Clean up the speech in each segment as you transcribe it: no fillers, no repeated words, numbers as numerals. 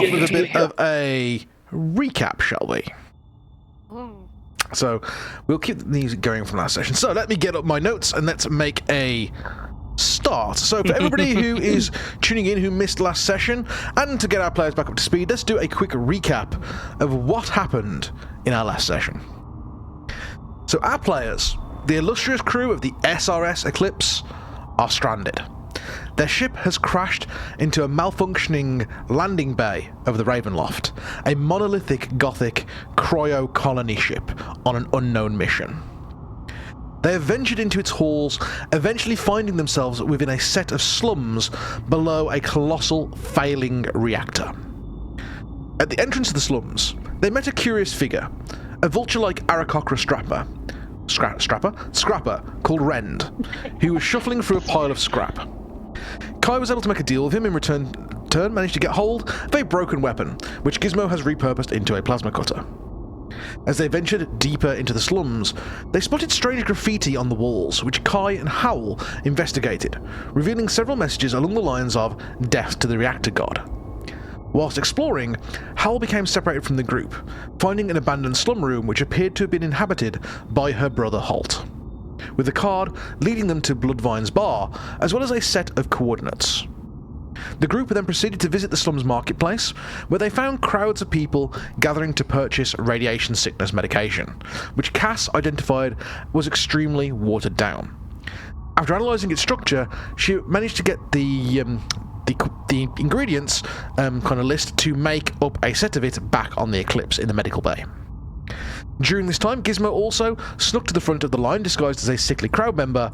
off with a bit of a recap, shall we? So, we'll keep these going from last session. So, let me get up my notes and let's make a start. So, for everybody who is tuning in who missed last session, and to get our players back up to speed, let's do a quick recap of what happened in our last session. So, our players, the illustrious crew of the SRS Eclipse, are stranded. Their ship has crashed into a malfunctioning landing bay of the Ravenloft, a monolithic Gothic cryo colony ship on an unknown mission. They have ventured into its halls, eventually finding themselves within a set of slums below a colossal failing reactor. At the entrance of the slums, they met a curious figure, a vulture-like Aarakocra scrapper called Rend, who was shuffling through a pile of scrap. Kai was able to make a deal with him. In return managed to get hold of a broken weapon, which Gizmo has repurposed into a plasma cutter. As they ventured deeper into the slums, they spotted strange graffiti on the walls, which Kai and Howle investigated, revealing several messages along the lines of "Death to the Reactor God." Whilst exploring, Howle became separated from the group, finding an abandoned slum room which appeared to have been inhabited by her brother Holt, with a card leading them to Bloodvine's bar, as well as a set of coordinates. The group then proceeded to visit the slum's marketplace, where they found crowds of people gathering to purchase radiation sickness medication, which Cass identified was extremely watered down. After analysing its structure, she managed to get the ingredients kind of list to make up a set of it back on the Eclipse in the medical bay. During this time, Gizmo also snuck to the front of the line disguised as a sickly crowd member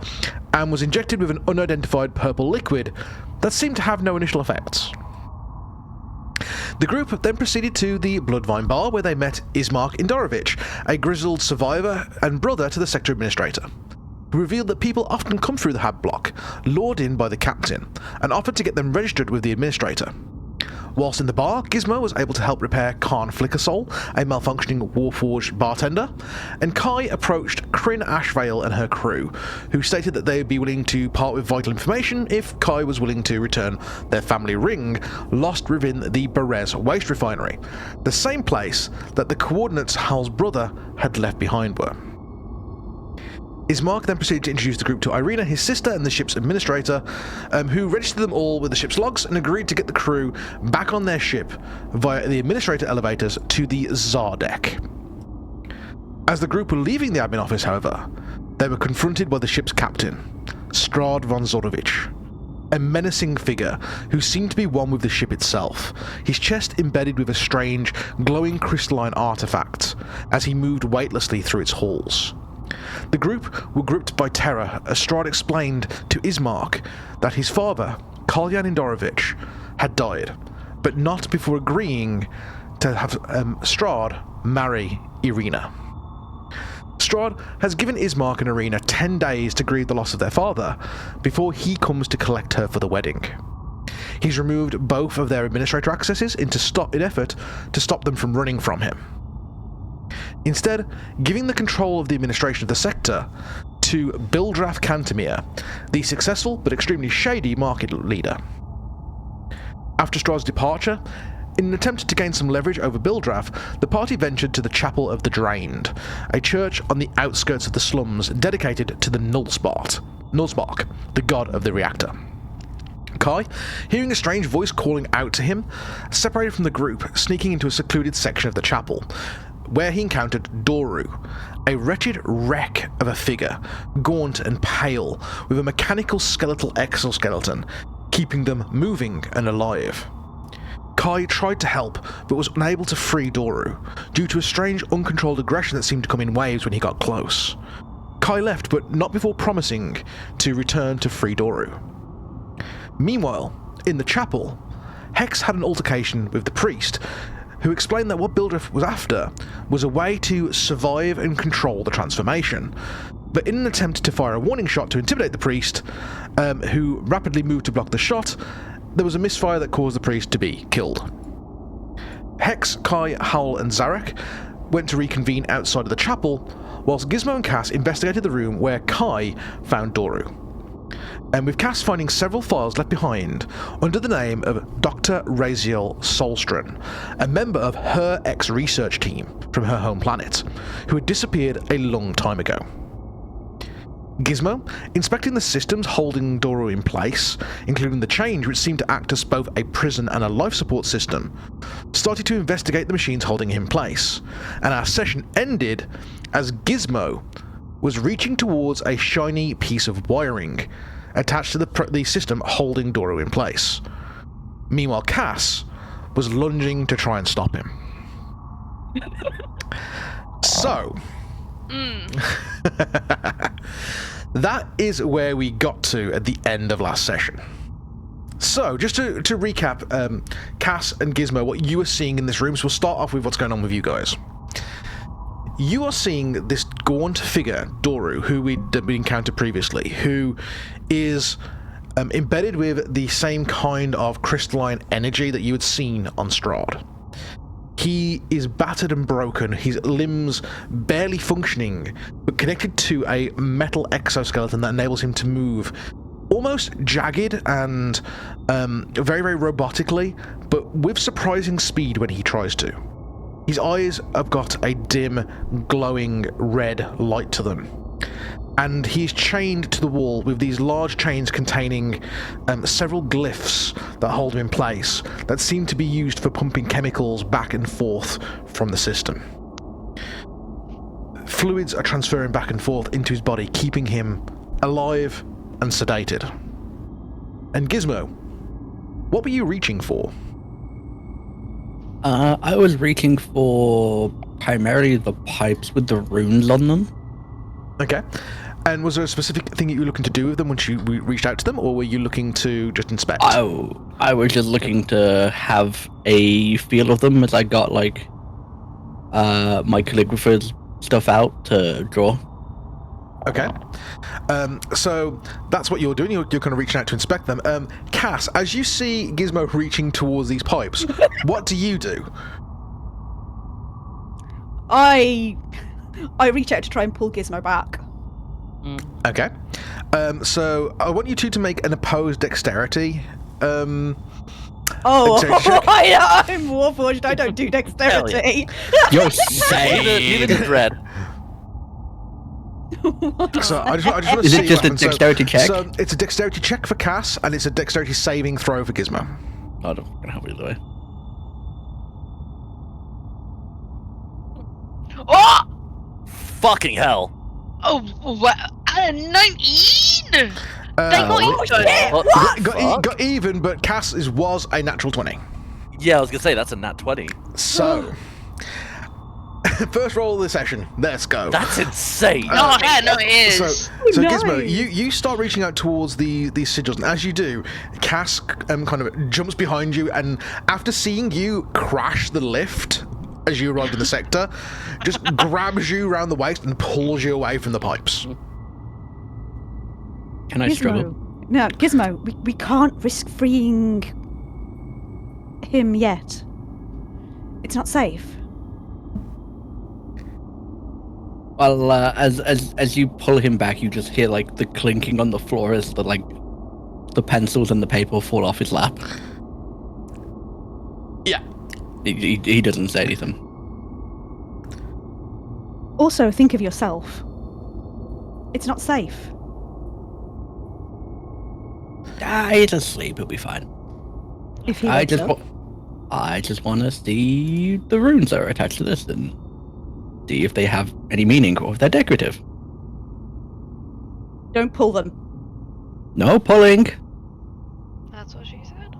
and was injected with an unidentified purple liquid that seemed to have no initial effects. The group then proceeded to the Bloodvine bar, where they met Ismark Indorovich, a grizzled survivor and brother to the sector administrator, who revealed that people often come through the Hab block, lured in by the captain, and offered to get them registered with the administrator. Whilst in the bar, Gizmo was able to help repair Khan Flickersole, a malfunctioning Warforged bartender, and Kai approached Kryn Ashvale and her crew, who stated that they would be willing to part with vital information if Kai was willing to return their family ring lost within the Berez waste refinery, the same place that the coordinates Hal's brother had left behind were. Ismark then proceeded to introduce the group to Irina, his sister, and the ship's administrator, who registered them all with the ship's logs and agreed to get the crew back on their ship via the administrator elevators to the Tsar deck. As the group were leaving the admin office, however, they were confronted by the ship's captain, Strahd von Zorovich, a menacing figure who seemed to be one with the ship itself, his chest embedded with a strange, glowing crystalline artifact as he moved weightlessly through its halls. The group were gripped by terror as Strahd explained to Ismark that his father, Kalyan Indorovich, had died, but not before agreeing to have Strahd marry Irina. Strahd has given Ismark and Irina 10 days to grieve the loss of their father before he comes to collect her for the wedding. He's removed both of their administrator accesses in effort to stop them from running from him, instead giving the control of the administration of the sector to Bildrath Cantemir, the successful but extremely shady market leader. After Strahd's departure, in an attempt to gain some leverage over Bildrath, the party ventured to the Chapel of the Drained, a church on the outskirts of the slums dedicated to the Nullspark, the god of the reactor. Kai, hearing a strange voice calling out to him, separated from the group, sneaking into a secluded section of the chapel, where he encountered Doru, a wretched wreck of a figure, gaunt and pale, with a mechanical skeletal exoskeleton, keeping them moving and alive. Kai tried to help, but was unable to free Doru, due to a strange uncontrolled aggression that seemed to come in waves when he got close. Kai left, but not before promising to return to free Doru. Meanwhile, in the chapel, Hex had an altercation with the priest, who explained that what Bildrath was after was a way to survive and control the transformation. But in an attempt to fire a warning shot to intimidate the priest, who rapidly moved to block the shot, there was a misfire that caused the priest to be killed. Hex, Kai, Howle, and Zarek went to reconvene outside of the chapel, whilst Gizmo and Cass investigated the room where Kai found Doru. and with Cass finding several files left behind under the name of Dr. Raziel Solstran, a member of her ex-research team from her home planet, who had disappeared a long time ago. Gizmo, inspecting the systems holding Doru in place, including the change which seemed to act as both a prison and a life support system, started to investigate the machines holding him in place, and our session ended as Gizmo was reaching towards a shiny piece of wiring attached to the system holding Doru in place. Meanwhile, Cass was lunging to try and stop him. So, that is where we got to at the end of last session. So, just to recap, Cass and Gizmo, what you are seeing in this room, so we'll start off with what's going on with you guys. You are seeing this gaunt figure, Doru, who we encountered previously, who is embedded with the same kind of crystalline energy that you had seen on Strahd. He is battered and broken, his limbs barely functioning, but connected to a metal exoskeleton that enables him to move almost jagged and very, very robotically, but with surprising speed when he tries to. His eyes have got a dim, glowing red light to them, and he's chained to the wall with these large chains containing several glyphs that hold him in place that seem to be used for pumping chemicals back and forth from the system. Fluids are transferring back and forth into his body, keeping him alive and sedated. And Gizmo, what were you reaching for? I was reaching for primarily the pipes with the runes on them. Okay. And was there a specific thing that you were looking to do with them once you reached out to them, or were you looking to just inspect? I was just looking to have a feel of them as I got, like, my calligrapher's stuff out to draw. Okay. So that's what you're doing. You're kind of reaching out to inspect them. Cass, as you see Gizmo reaching towards these pipes, what do you do? I reach out to try and pull Gizmo back. Okay. So I want you two to make an opposed dexterity. I'm Warforged. I don't do dexterity. You're saying Neither did Red. So I just want to Is see it just what a happens. dexterity check? So it's a dexterity check for Cass, and it's a dexterity saving throw for Gizmo. I don't fucking help either way. Oh! Fucking hell. Oh, what? 19? They got What? Got even, but Cass was a natural 20. Yeah, I was gonna say that's a nat 20. So, first roll of the session. Let's go. That's insane. Oh, yeah, no, it is. So Nice. Gizmo, you start reaching out towards these sigils, and as you do, Cass kind of jumps behind you, and after seeing you crash the lift as you arrived in the sector, just grabs you around the waist and pulls you away from the pipes. Can I struggle? No, Gizmo, we can't risk freeing him yet. It's not safe. Well, as you pull him back, you just hear like the clinking on the floor as the pencils and the paper fall off his lap. Yeah. He doesn't say anything. Also, think of yourself. It's not safe. He's asleep. He'll be fine. If he I wakes up. just want to see the runes that are attached to this and see if they have any meaning or if they're decorative. Don't pull them. No pulling. That's what she said.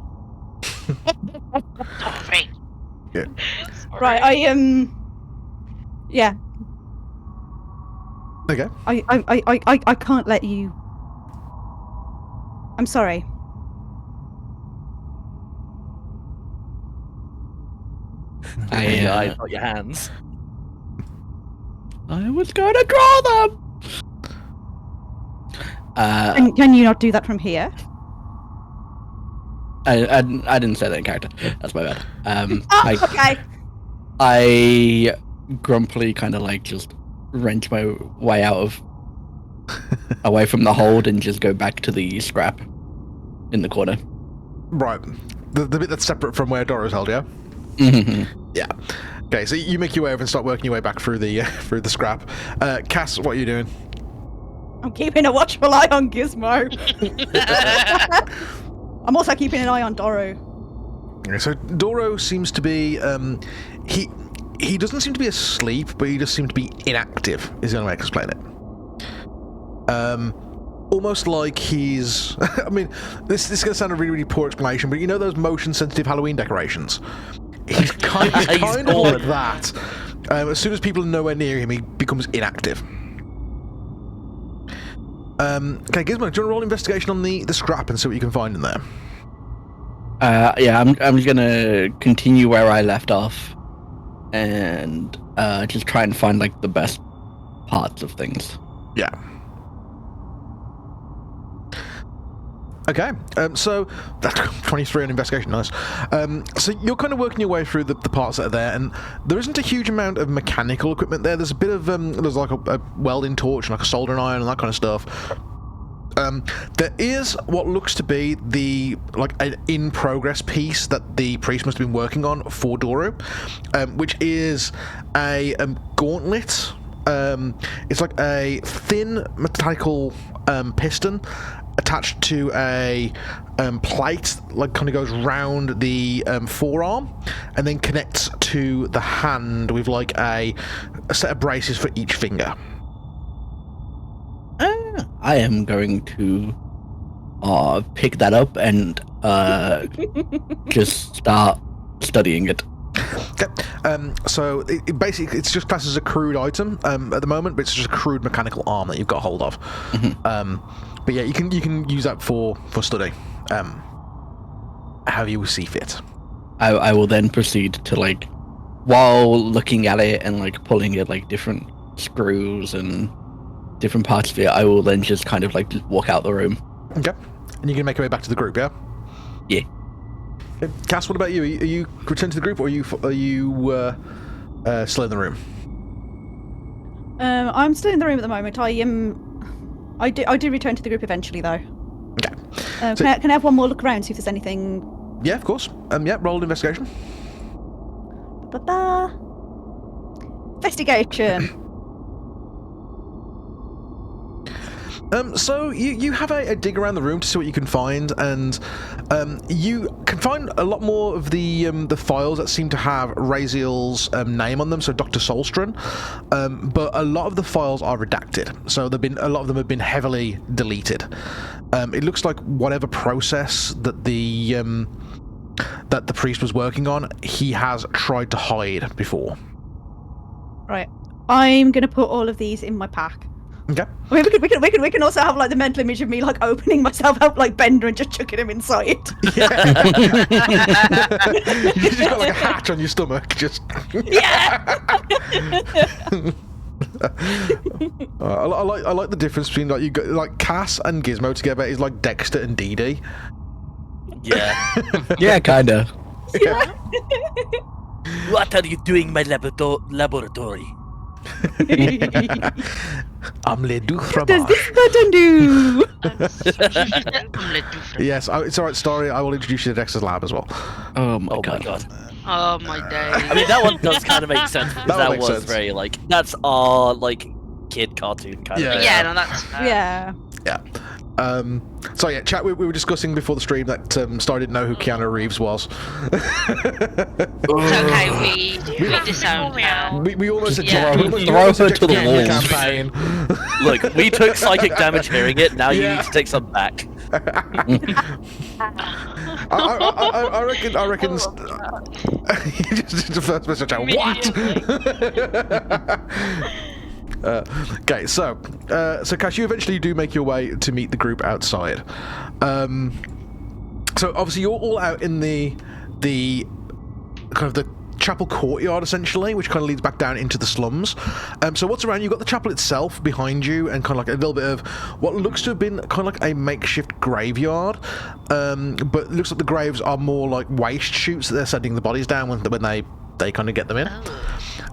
Sorry. Yeah. Sorry. Right, yeah, Okay. I can't let you. I'm sorry. Your eyes, not your hands. I was going to draw them. Can you not do that from here? I didn't say that in character. That's my bad. Okay. I grumpily kind of like just wrench my way out of away from the hold and just go back to the scrap in the corner. Right. The bit that's separate from where Doro's held, yeah? Mm-hmm. Yeah. Okay, so you make your way over and start working your way back through the scrap. Cass, what are you doing? I'm keeping a watchful eye on Gizmo. I'm also keeping an eye on Doro. Okay, so Doro seems to be he doesn't seem to be asleep, but he just seems to be inactive, is the only way I can explain it. Almost like he's I mean, this is gonna sound a really, really poor explanation, but you know those motion sensitive Halloween decorations? He's kind of like that. As soon as people are nowhere near him, he becomes inactive. Okay, Gizmo, do you want to roll investigation on the scrap and see what you can find in there? Yeah, I'm gonna continue where I left off, and just try and find like the best parts of things. Yeah. Okay, so that's 23 on investigation, nice. So you're kind of working your way through the parts that are there, and there isn't a huge amount of mechanical equipment there. There's a bit of, there's like a welding torch and like a soldering iron and that kind of stuff. There is what looks to be like an in-progress piece that the priest must have been working on for Doro, which is a gauntlet. It's like a thin mechanical piston attached to a plate, like kind of goes round the forearm and then connects to the hand with like a set of braces for each finger. I am going to pick that up and just start studying it. Okay. So it basically it's just classed as a crude item at the moment, but it's just a crude mechanical arm that you've got hold of. Mm-hmm. But yeah, you can use that for study, how you see fit. I will then proceed to like, while looking at it and like pulling at like different screws and different parts of it, I will then just kind of like walk out the room. Okay. And you can make your way back to the group, yeah? Yeah. Okay. Cass, what about you? Are you returning to the group, or are you still in the room? I'm still in the room at the moment. I do return to the group eventually, though. Okay. Can I have one more look around, see if there's anything? Yeah, of course. Yeah, roll an investigation. Ba-ba. Investigation. So you have a dig around the room to see what you can find, and you can find a lot more of the files that seem to have Raziel's name on them, so Dr. Solstron, but a lot of the files are redacted, so a lot of them have been heavily deleted. It looks like whatever process that the priest was working on, he has tried to hide before. Right. I'm gonna put all of these in my pack. Okay. I mean, we can also have like the mental image of me like opening myself out like Bender and just chucking him inside. Yeah. You just got like a hatch on your stomach, just. Yeah. I like the difference between like you got like Cass and Gizmo together is like Dexter and Dee Dee. Yeah. Yeah, kinda. Yeah. What are you doing in my laboratory? I'm le What does this button do? Yes, it's alright, Starry. I will introduce you to Dexter's lab as well. Oh my god. Oh my day. I mean, that one does kind of make sense because That that makes was sense. very like that's our like kid cartoon kind Yeah. of. Yeah, no, that's fair. Yeah. Yeah. So yeah, chat. We were discussing before the stream that Starry didn't know who Keanu Reeves was. It's okay, we disowned her. we almost said Yeah. Throw her to the walls. campaign. Look, we took psychic damage hearing it. Now you Yeah. need to take some back. I reckon. Just the first message out. What? Okay, so Cash, you eventually do make your way to meet the group outside. So obviously you're all out in the kind of the chapel courtyard essentially, which kind of leads back down into the slums. So what's around? You've got the chapel itself behind you, and kind of like a little bit of what looks to have been kind of like a makeshift graveyard. But it looks like the graves are more like waste chutes that they're setting the bodies down when they kind of get them in.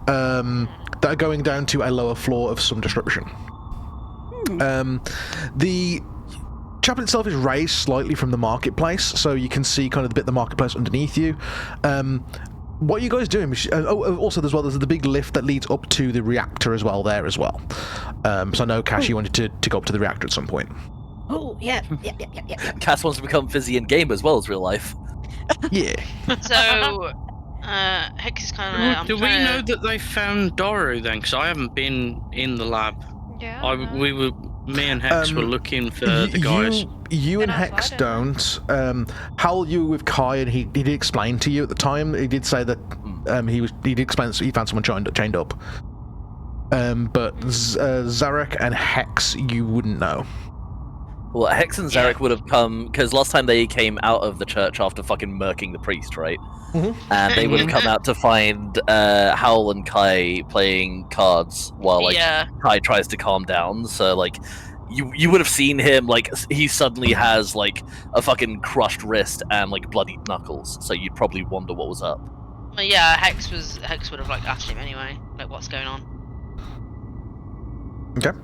That are going down to a lower floor of some description. The chapel itself is raised slightly from the marketplace, so you can see kind of the bit of the marketplace underneath you. What are you guys doing? Also, as well, there's the big lift that leads up to the reactor as well there as well. So I know, Cash, you wanted to go up to the reactor at some point. Oh, yeah. Cass wants to become fizzy in game as well as real life. Yeah. So, Hex is kind of. Do we know that they found Doru then? Because I haven't been in the lab. Yeah. Me and Hex were looking for the guys. You and They're not Hex fighting. don't. Howle, you were with Kai, and he did explain to you at the time. He did say that he did explain that he found someone chained up. But Zarek and Hex, you wouldn't know. Well, Hex and Zarek would have come because last time they came out of the church after fucking murking the priest, right? And they would have come out to find Howle and Kai playing cards while Kai tries to calm down. So like, you would have seen him like he suddenly has like a fucking crushed wrist and like bloodied knuckles. So you'd probably wonder what was up. Yeah, Hex would have like asked him anyway, like what's going on. Okay.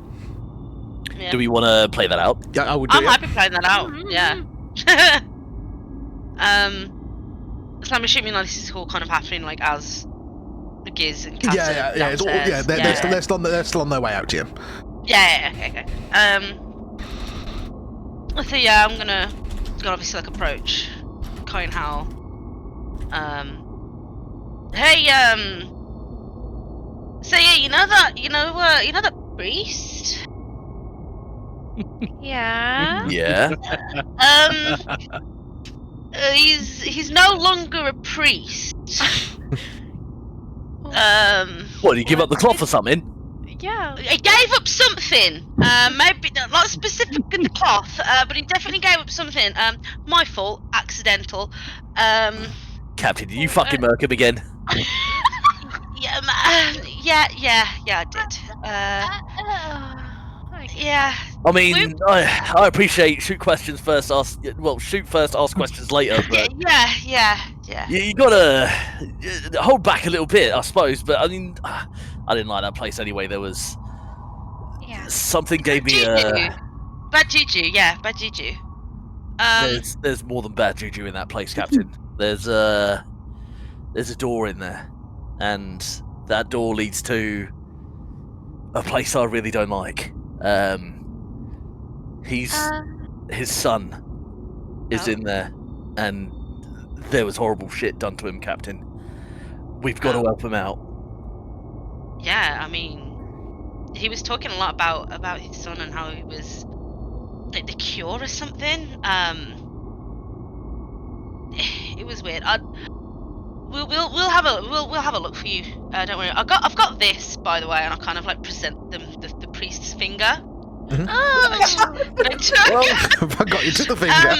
Yeah. Do we want to play that out? Yeah, I would. I'm happy playing that out. Yeah. So I'm assuming like this is all kind of happening like as the Giz and Cass Yeah. It's all, yeah, they're still on their way out to you. Yeah. Okay. So yeah, I'm gonna obviously like approach Kai and Howle. Hey, so yeah, you know that priest? Yeah. Yeah. He's no longer a priest. What, did he give up the cloth or something? Yeah. He gave up something. Maybe not specific in the cloth, but he definitely gave up something. My fault, accidental. Captain, did you fucking murk him again? Yeah, I did. Yeah. I mean, I appreciate shoot first, ask questions later. But Yeah. you gotta hold back a little bit, I suppose. But I mean, I didn't like that place anyway. There was something gave me bad juju. Yeah, bad juju. There's more than bad juju in that place, Captain. There's a door in there, and that door leads to a place I really don't like. His son is in there, and there was horrible shit done to him, Captain. We've got to help him out. Yeah, I mean, he was talking a lot about his son and how he was like the cure or something. It was weird. We'll have a look for you. Don't worry. I've got this, by the way, and I kind of like present them the priest's finger. Mm-hmm. Well, I got you to the finger.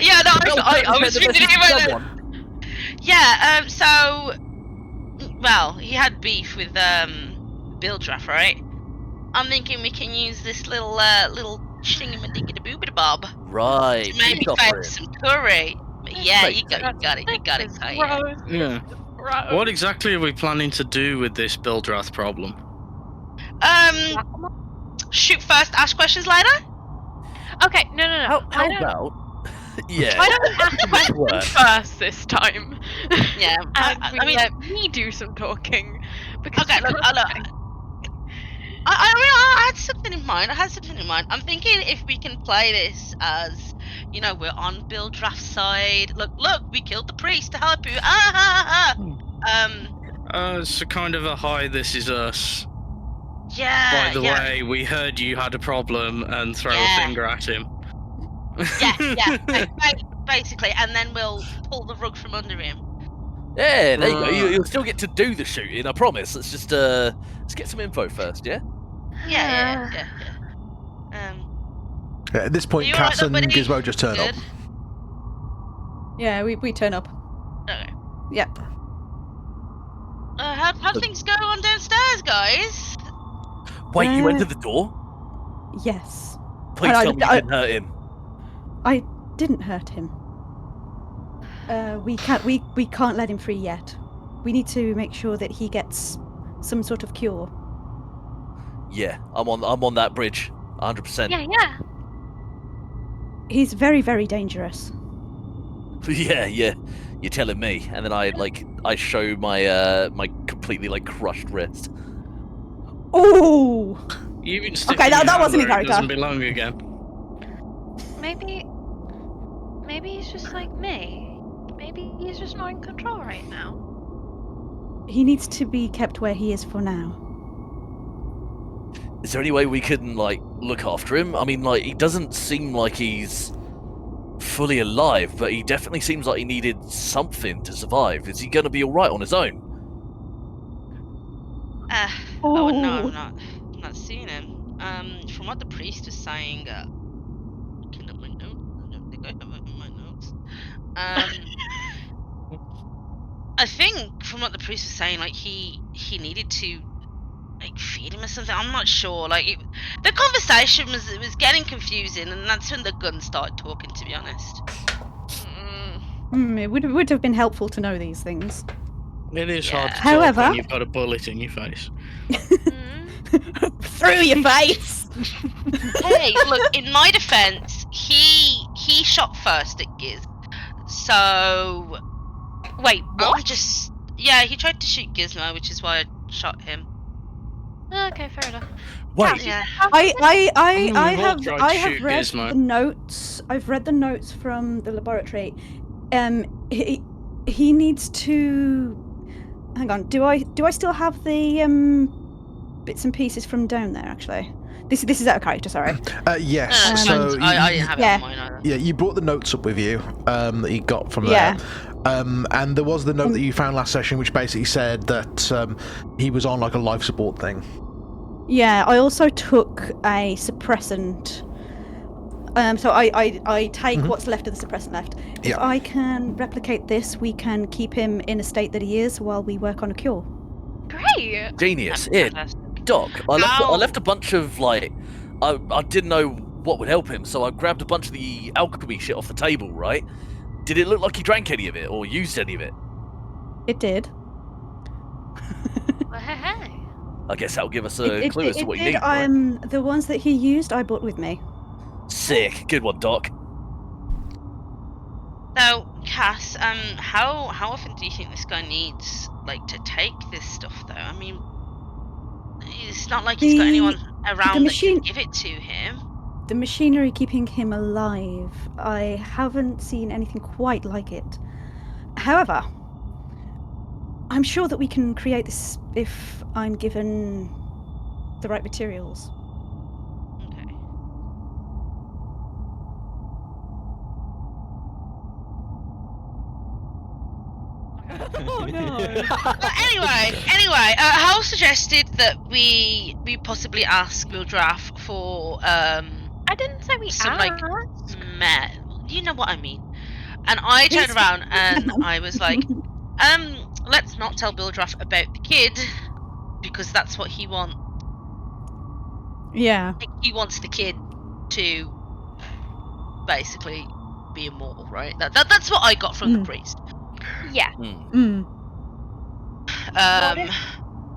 Yeah, no, I was thinking about it. Yeah. So, well, he had beef with Bildraff, right? I'm thinking we can use this little shingamadingadaboobidabob. Right. To maybe make some curry. Yeah, you got it. Yeah. What exactly are we planning to do with this Bildrath problem? Shoot first, ask questions later. Okay, no. How about? Yeah. Why don't we ask questions first this time? Yeah, And I mean, let me do some talking. Because okay, look. I had something in mind. I'm thinking if we can play this as, you know, we're on Bildraff's side. Look, we killed the priest to help you. It's a kind of a hi, this is us. Yeah. By the way, we heard you had a problem and throw a finger at him. Yeah. Basically, and then we'll pull the rug from under him. Yeah, there you go. You'll still get to do the shooting, I promise. Let's just let's get some info first, yeah? Yeah. At this point, Cass and Gizmo just turn up. Yeah, we turn up. Okay. Yeah. How things go on downstairs, guys? Wait, you entered the door? Yes. Please tell me you didn't hurt him. I didn't hurt him. We can't let him free yet. We need to make sure that he gets some sort of cure. Yeah, I'm on that bridge. 100%. Yeah. He's very, very dangerous. Yeah, you're telling me. And then I show my my completely crushed wrist. Oh! You even Okay, that wasn't in where it character. doesn't belong again. Maybe he's just like me. Maybe he's just not in control right now. He needs to be kept where he is for now. Is there any way we can look after him? I mean, he doesn't seem like he's fully alive, but he definitely seems like he needed something to survive. Is he going to be all right on his own? Oh no, I'm not seeing him. From what the priest is saying, looking at my notes, I don't think I have it in my notes. I think from what the priest was saying, he needed to feed him or something. I'm not sure. The conversation was getting confusing, and that's when the gun started talking. To be honest. It would have been helpful to know these things. It is hard to However, talk when you've got a bullet in your face. Through your face. Hey, look. In my defense, he shot first at Giz. So Wait, what? he tried to shoot Gizmo, which is why I shot him. Okay, fair enough. Wait. Yeah. I have shoot read Gizmo. the notes. I've read the notes from the laboratory. He needs to. Hang on. Do I still have the bits and pieces from down there? Actually, this is out of character. Sorry. Yes. So I didn't have it on mine either. yeah, you brought the notes up with you that you got from there. And there was the note that you found last session, which basically said that he was on a life support thing. Yeah, I also took a suppressant. So I take what's left of the suppressant left. If I can replicate this, we can keep him in a state that he is while we work on a cure. Great. Genius. That's Yeah, fantastic. Doc. I left a bunch of I didn't know what would help him, so I grabbed a bunch of the alchemy shit off the table. Right? Did it look like he drank any of it or used any of it? It did. Well, hey. I guess that'll give us a clue as to what you did. need. Right? The ones that he used, I brought with me. Sick. Good one, Doc. So, Cass, how often do you think this guy needs to take this stuff though? I mean, it's not like he's got anyone around that can give it to him. The machinery keeping him alive, I haven't seen anything quite like it. However, I'm sure that we can create this if I'm given the right materials. Okay. Oh no! Anyway, Howle suggested that we possibly ask Gildraff for I didn't say we some asked. you know what I mean. And I turned around and I was like, let's not tell Gildraff about the kid because that's what he wants. Yeah. He wants the kid to basically be immortal, right? That's what I got from the priest. Yeah. And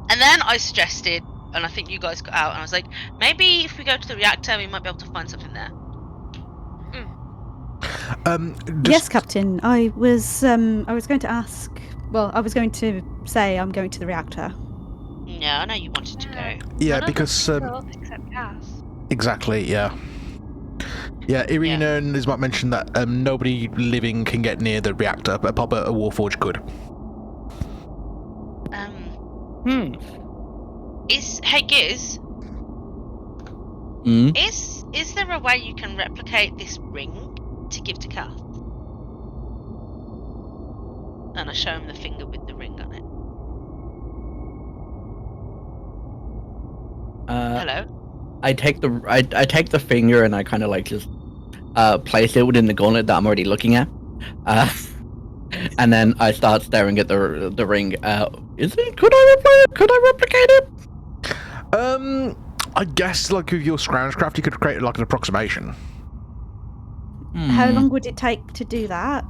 then I suggested, and I think you guys got out, and I was like, maybe if we go to the reactor, we might be able to find something there. Yes, Captain. I was going to ask. Well, I was going to say I'm going to the reactor. No, I know you wanted to go. Yeah, None of because us can go except Cass. exactly. Yeah. Yeah, Irina and Ismat mentioned that nobody living can get near the reactor, but Papa a Warforged could. Hey Giz, Mm? is there a way you can replicate this ring to give to Cass? And I show him the finger with the ring on it. Hello? I take the finger and I kind of just place it within the gauntlet that I'm already looking at, and then I start staring at the ring. Is it? Could I replicate it? I guess with your Scroungecraft, you could create an approximation. How long would it take to do that?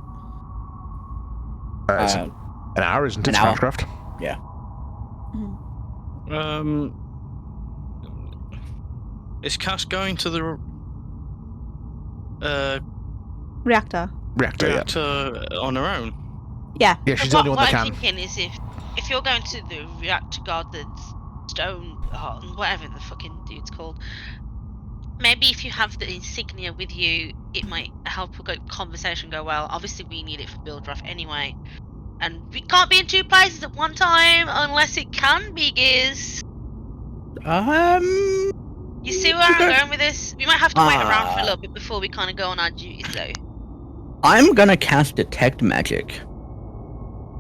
It's an hour, isn't it? an hour. Scroungecraft. Yeah. Is Cass going to the Reactor. reactor on her own? Yeah. Yeah, she's the only one that What I'm can. thinking is if you're going to the reactor guarded stone, whatever the fucking dude's called, maybe if you have the insignia with you, it might help a conversation go well. Obviously, we need it for Bildrath anyway. And we can't be in two places at one time unless it can be Giz. You see where I'm going with this? We might have to wait around for a little bit before we kind of go on our duties, though. I'm gonna cast Detect Magic.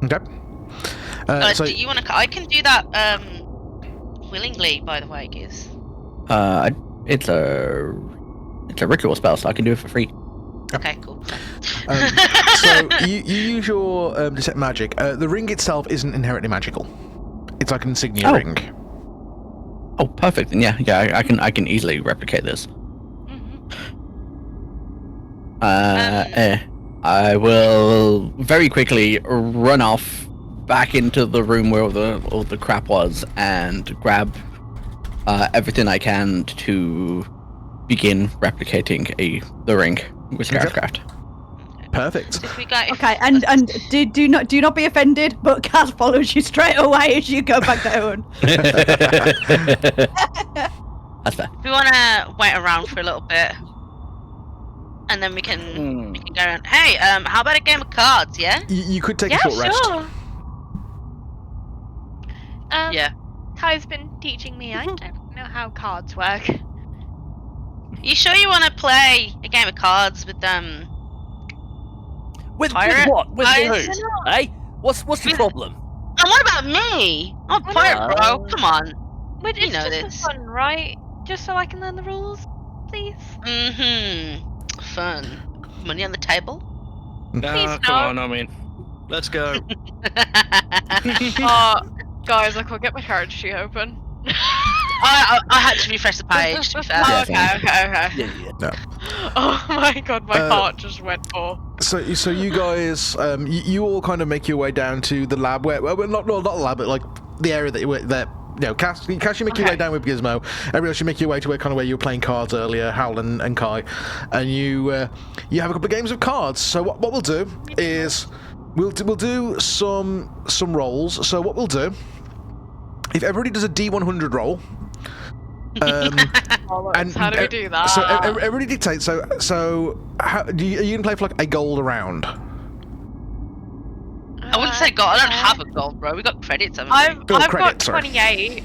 Okay. So do you want to? I can do that willingly, by the way, Giz. It's a ritual spell, so I can do it for free. Okay, cool. so you use your Detect Magic. The ring itself isn't inherently magical. It's like an insignia ring. Oh, perfect. Then yeah, I can easily replicate this. I will very quickly run off back into the room where all the crap was and grab everything I can to begin replicating the ring with Starcraft. Perfect. Okay, and do not be offended, but Cass follows you straight away as you go back down. That's fair. We want to wait around for a little bit, and then we can go around. Hey, how about a game of cards? Yeah. You could take a short rest. Sure. Yeah. Kai's been teaching me. I don't know how cards work. You sure you want to play a game of cards with With Pirate what? With guys? who? Hey? What's the problem? And what about me? I'm a pirate, bro. Come on. But You it's know just this. for fun, right? Just so I can learn the rules, please. Fun. Money on the table? No, come on, I mean, let's go. Guys, I can't get my card sheet open. I had to refresh the page, to be fair. Yeah, Okay. Yeah. Oh my god, my heart just went full. So you guys, you all kind of make your way down to the lab where, well, not the lab, but like the area that you were there. You know, Cass, you make your way down with Gizmo. Everybody else, you make your way to where you were playing cards earlier, Howle and Kai, and you have a couple of games of cards. So what we'll do is we'll do some rolls. So what we'll do, if everybody does a D100 roll. And how do we do that? So everybody dictates. So how, are you gonna play for like a gold a round? I wouldn't say gold. I don't have a gold, bro. We got credits, haven't we? I've Gold got credits, sorry. 28.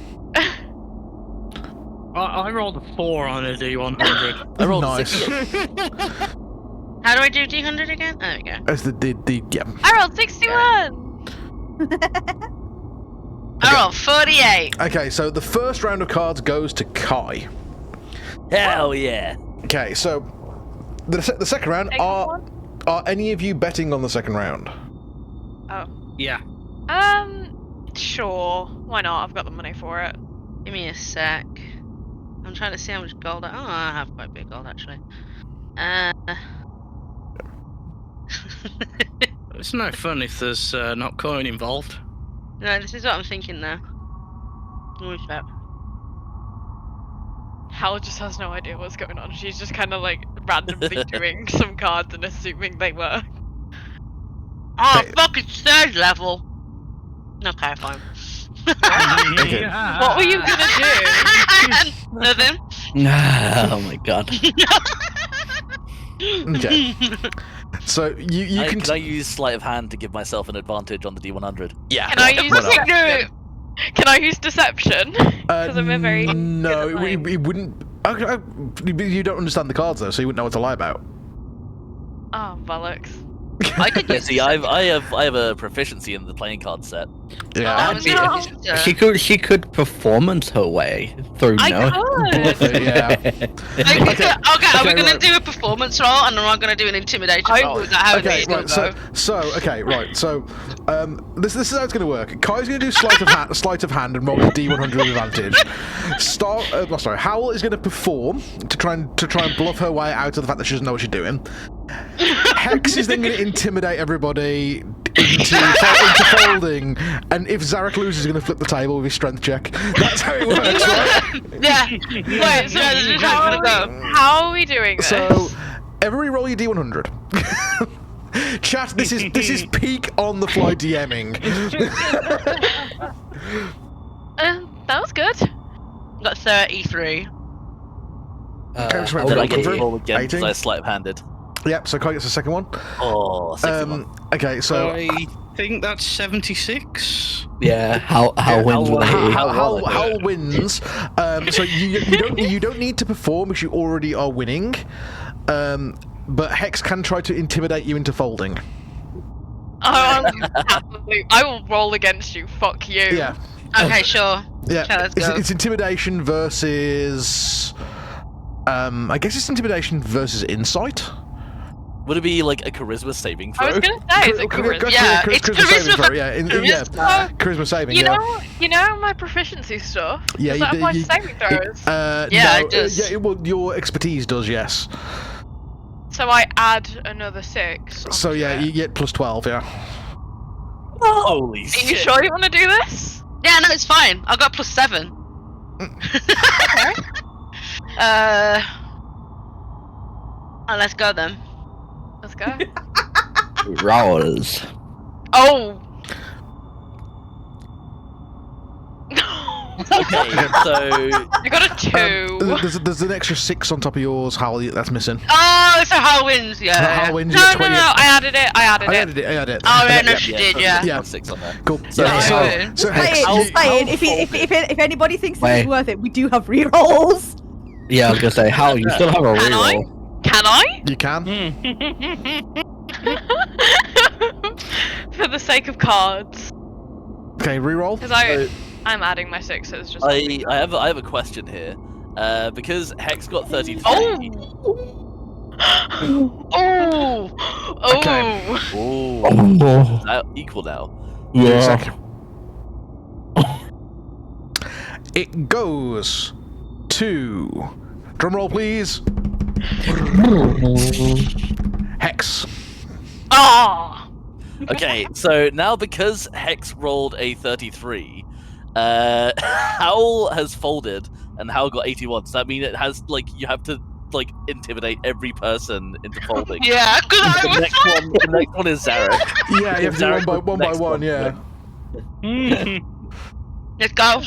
I rolled a 4 on a D100. I rolled Nice. 6. How do I do D100 again? There we go. As the yeah. I rolled 61. I rolled 48. Okay, so the first round of cards goes to Kai. Hell yeah. Okay, so the second round, are any of you betting on the second round? Oh. Yeah. Sure. Why not? I've got the money for it. Give me a sec. I'm trying to see how much gold I have quite a bit of gold, actually. It's no fun if there's not coin involved. No, this is what I'm thinking now. Which bet? Hal just has no idea what's going on. She's just kind of like randomly doing some cards and assuming they work. Oh, fucking third level! Okay, fine. Okay. What were you gonna do? Nothing. Oh my god. Okay. So you can. Can I use sleight of hand to give myself an advantage on the D100? Yeah. Can I use why not? deception? Can I use deception? Because I'm a very No, good at it wouldn't. Okay, you don't understand the cards though, so you wouldn't know what to lie about. Oh, bollocks. I could Yeah, use see, I have a proficiency in the playing card set. Yeah. Oh, She could performance her way through I no. Yeah. Okay, are we gonna right. do a performance roll and am I gonna do an intimidation roll? Is that how Okay, it's gonna right. go? So okay, right. So this is how it's going to work. Kai's going to do sleight of hand and roll a D100 with advantage. Howle is going to perform to try and bluff her way out of the fact that she doesn't know what she's doing. Hex is then going to intimidate everybody. into folding, and if Zarek loses, he's going to flip the table with his strength check. That's how it works, right? Yeah. Wait, so How are we doing this? So, everybody roll your D100. Chat, this is peak on the fly DMing. That was good. Got 33. Okay, just wait, Did I we'll get go to through. roll again because 18. I sleight-handed? Yep, so Kai gets the second one. Oh, 61. Okay, so I think that's 76. Yeah, how wins with a Howle- hit. Howle wins. So you don't need to perform because you already are winning. But Hex can try to intimidate you into folding. I will roll against you. Fuck you. Yeah. Okay, sure. Yeah. Okay, let's go. It's intimidation versus. I guess it's intimidation versus insight. Would it be like a charisma saving throw? I was gonna say, is it charisma? Yeah, it's saving charisma. throw. Yeah, charisma saving. You yeah. know my proficiency stuff. Yeah, Does that apply to saving throws? Yeah, no, it does. well, your expertise does, yes. So I add another 6. So yeah, onto you it. get plus 12. Yeah. Holy Are you shit. sure you want to do this? Yeah, no, it's fine. I got plus 7. Let's go then. Let's go. Rolls. Oh. Okay, so I got a 2. There's an extra 6 on top of yours, Howle. That's missing. Oh, so Howle wins, yeah. Howle wins. No, you get no, 20. no, I added it. I added I it. added it. I added it. Oh, yeah, no, Yeah. she did, yeah. Yeah. 6 on there. Cool. So- Yeah, Yeah. so Just Hex, saying, if anybody thinks this is Wait. worth it, we do have rerolls. Yeah, I was gonna say, how you still have a Can I? reroll. Can I? you can. For the sake of cards. Okay, reroll. Because So- I'm adding my 6s just I have a question here. Because Hex got 33. Oh! Oh! Oh! Okay. Ooh. Oh, Equal now. Yeah. It goes to. Drumroll, please. Hex. Ah! Okay, so now because Hex rolled a 33, Howle has folded and Howle got 81. Does that mean it has you have to intimidate every person into folding? Yeah, because I The was next one is Zarek. Yeah, you have to do Zarek one was the by next one. Yeah. Let's go.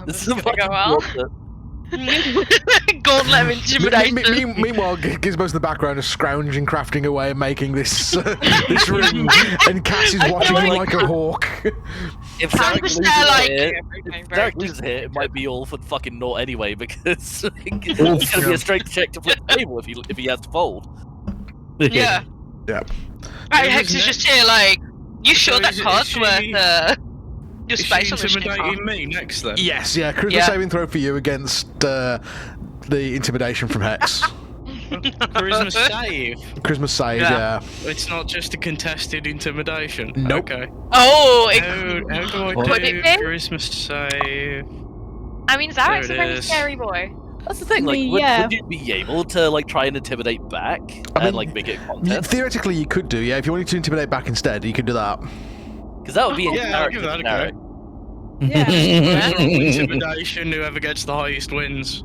This is gonna go well. Gauntlet of intimidation. Meanwhile, Gizmo's in the background, just scrounging, crafting away, and making this this ring, and Cass is watching him like a hawk. If Can Zarek we loses share, like- here, Everything if very Zarek loses here, it might be all for fucking naught anyway because it's Oof. gonna be a strength check to flip the table if he has to fold. Yeah. Yeah. Right, Hex is just here you sure So that is it- card's is she- worth your Is she space on the ship? intimidating me next then? Yes. Yeah. Charisma Yeah. saving throw for you against the intimidation from Hex. Charisma save. Charisma save. Yeah. Yeah. It's not just a contested intimidation. Nope. Okay. Oh, How do I What? do Would it be? charisma save? I mean, Zarek's a There it very is. scary boy. That's the thing. Would you be able to try and intimidate back I and mean, make it a contest? Theoretically, you could do. Yeah. If you wanted to intimidate back instead, you could do that. Because that would be in Yeah, I'll character give that a for Zarek. go. Yeah. Intimidation. Whoever gets the highest wins.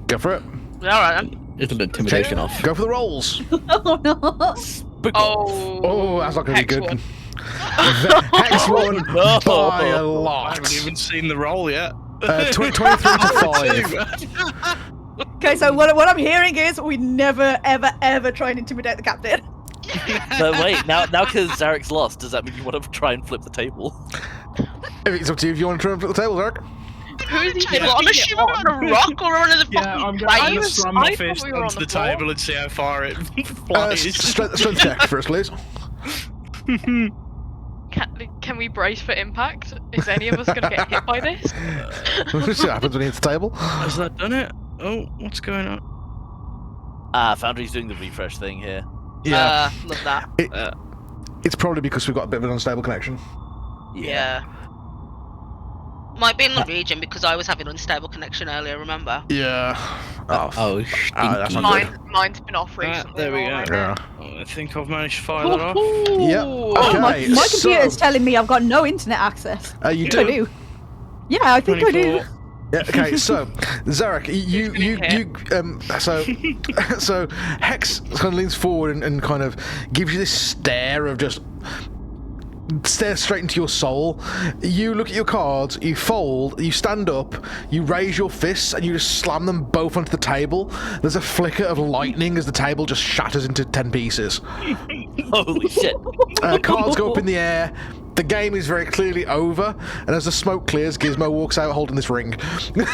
Go for it. alright then. It's an intimidation off. Go for the rolls. Oh no. Oh. Oh, that's not going to be Hex good. won. Hex won no. by a I lot. haven't even seen the roll yet. 23 to 5. Okay, so what I'm hearing is we never, ever, ever try and intimidate the captain. But wait, now because Zarek's lost, does that mean you want to try and flip the table? It's up to you if you want to try and flip the table, Zarek. Who's the table? On a ship, on a rock, or on the fucking Yeah, I'm plane? going to was- slam my I thought fist we were on onto the the floor. table and see how far it flies. Strength check first, please. Can we brace for impact? Is any of us gonna get hit by this? We'll see what happens when he hits the table. Has that done it? Oh, what's going on? Foundry's doing the refresh thing here. Yeah. Love that. It's probably because we've got a bit of an unstable connection. Yeah. Might be in the region because I was having unstable connection earlier. Remember? Yeah. Oh, that's stinky. not good. Mine's been off recently. there we go. Yeah. I think I've managed to fire that off. Yep. Oh, Okay. my computer's telling me I've got no internet access. You I do. do. Yeah, I think I do. 24. Yeah, okay, so Zarek, so Hex kind of leans forward and kind of gives you this stare of just stare straight into your soul. You look at your cards, you fold, you stand up, you raise your fists, and you just slam them both onto the table. There's a flicker of lightning as the table just shatters into 10 pieces. Holy shit. Cards go up in the air. The game is very clearly over, and as the smoke clears, Gizmo walks out holding this ring. What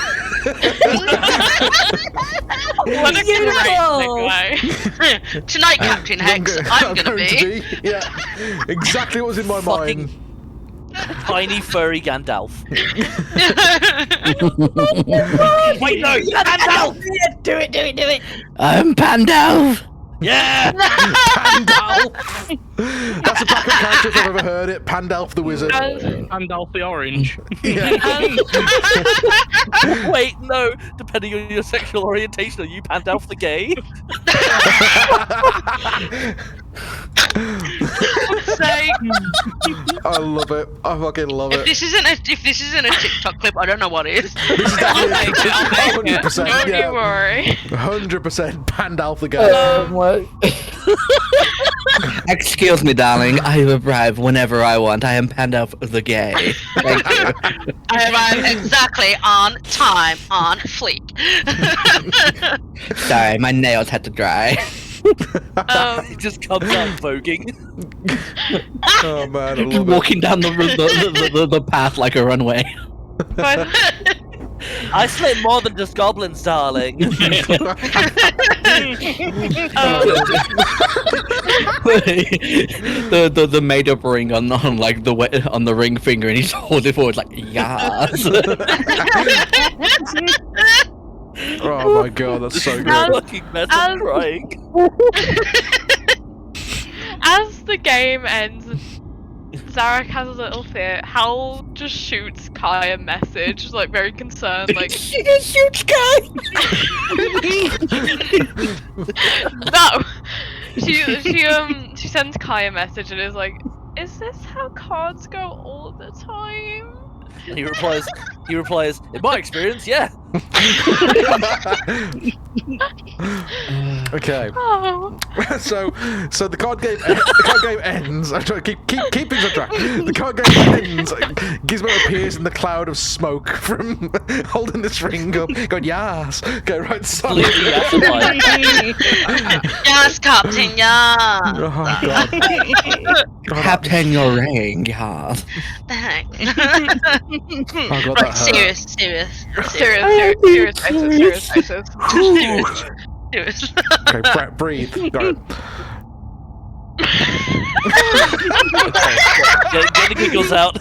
a great segue. Tonight, Captain Hex, I'm gonna be. Yeah, exactly what was in my mind. Tiny furry Gandalf. Wait, no! Gandalf! Do it. I'm Pandalf! Yeah! Pandalf! That's a backup character if I've ever heard it. Pandalf the Wizard. Pandalf the Orange. Yeah. Wait, no. Depending on your sexual orientation, are you Pandalf the gay? I love it. I fucking love If it. this isn't a TikTok clip, I don't know what is. This is definitely 100%. Don't Yeah, you worry. 100% Pandalf the Gay. Excuse me, darling. I arrive whenever I want. I am Pandalf the Gay. Thank you. I arrived exactly on time, on fleek. Sorry, my nails had to dry. He just comes out voguing. Oh man, I love it. Walking down the path like a runway. But I slay more than just goblins, darling. the made up ring on like on the ring finger, and he's holding it forward like yes. Oh my god, that's so good. Fucking metal crying. as the game ends, Zarek has a little fear. Howle just shoots Kai a message, like very concerned, like She just shoots Kai. no. She sends Kai a message and is like, "Is this how cards go all the time?" And he replies, in my experience, yeah. Okay. Oh. So the card game ends. I'm trying to keep things on track. The card game ends. Gizmo appears in the cloud of smoke from holding this ring up, going yes. Okay, right. So. Completely yassified. Yes, Captain, yeah. Oh god. Captain your ring, yes. Thanks. Oh god, Right, that hurt. Serious faces. Serious. Okay, breathe. Got it. Get the giggles out.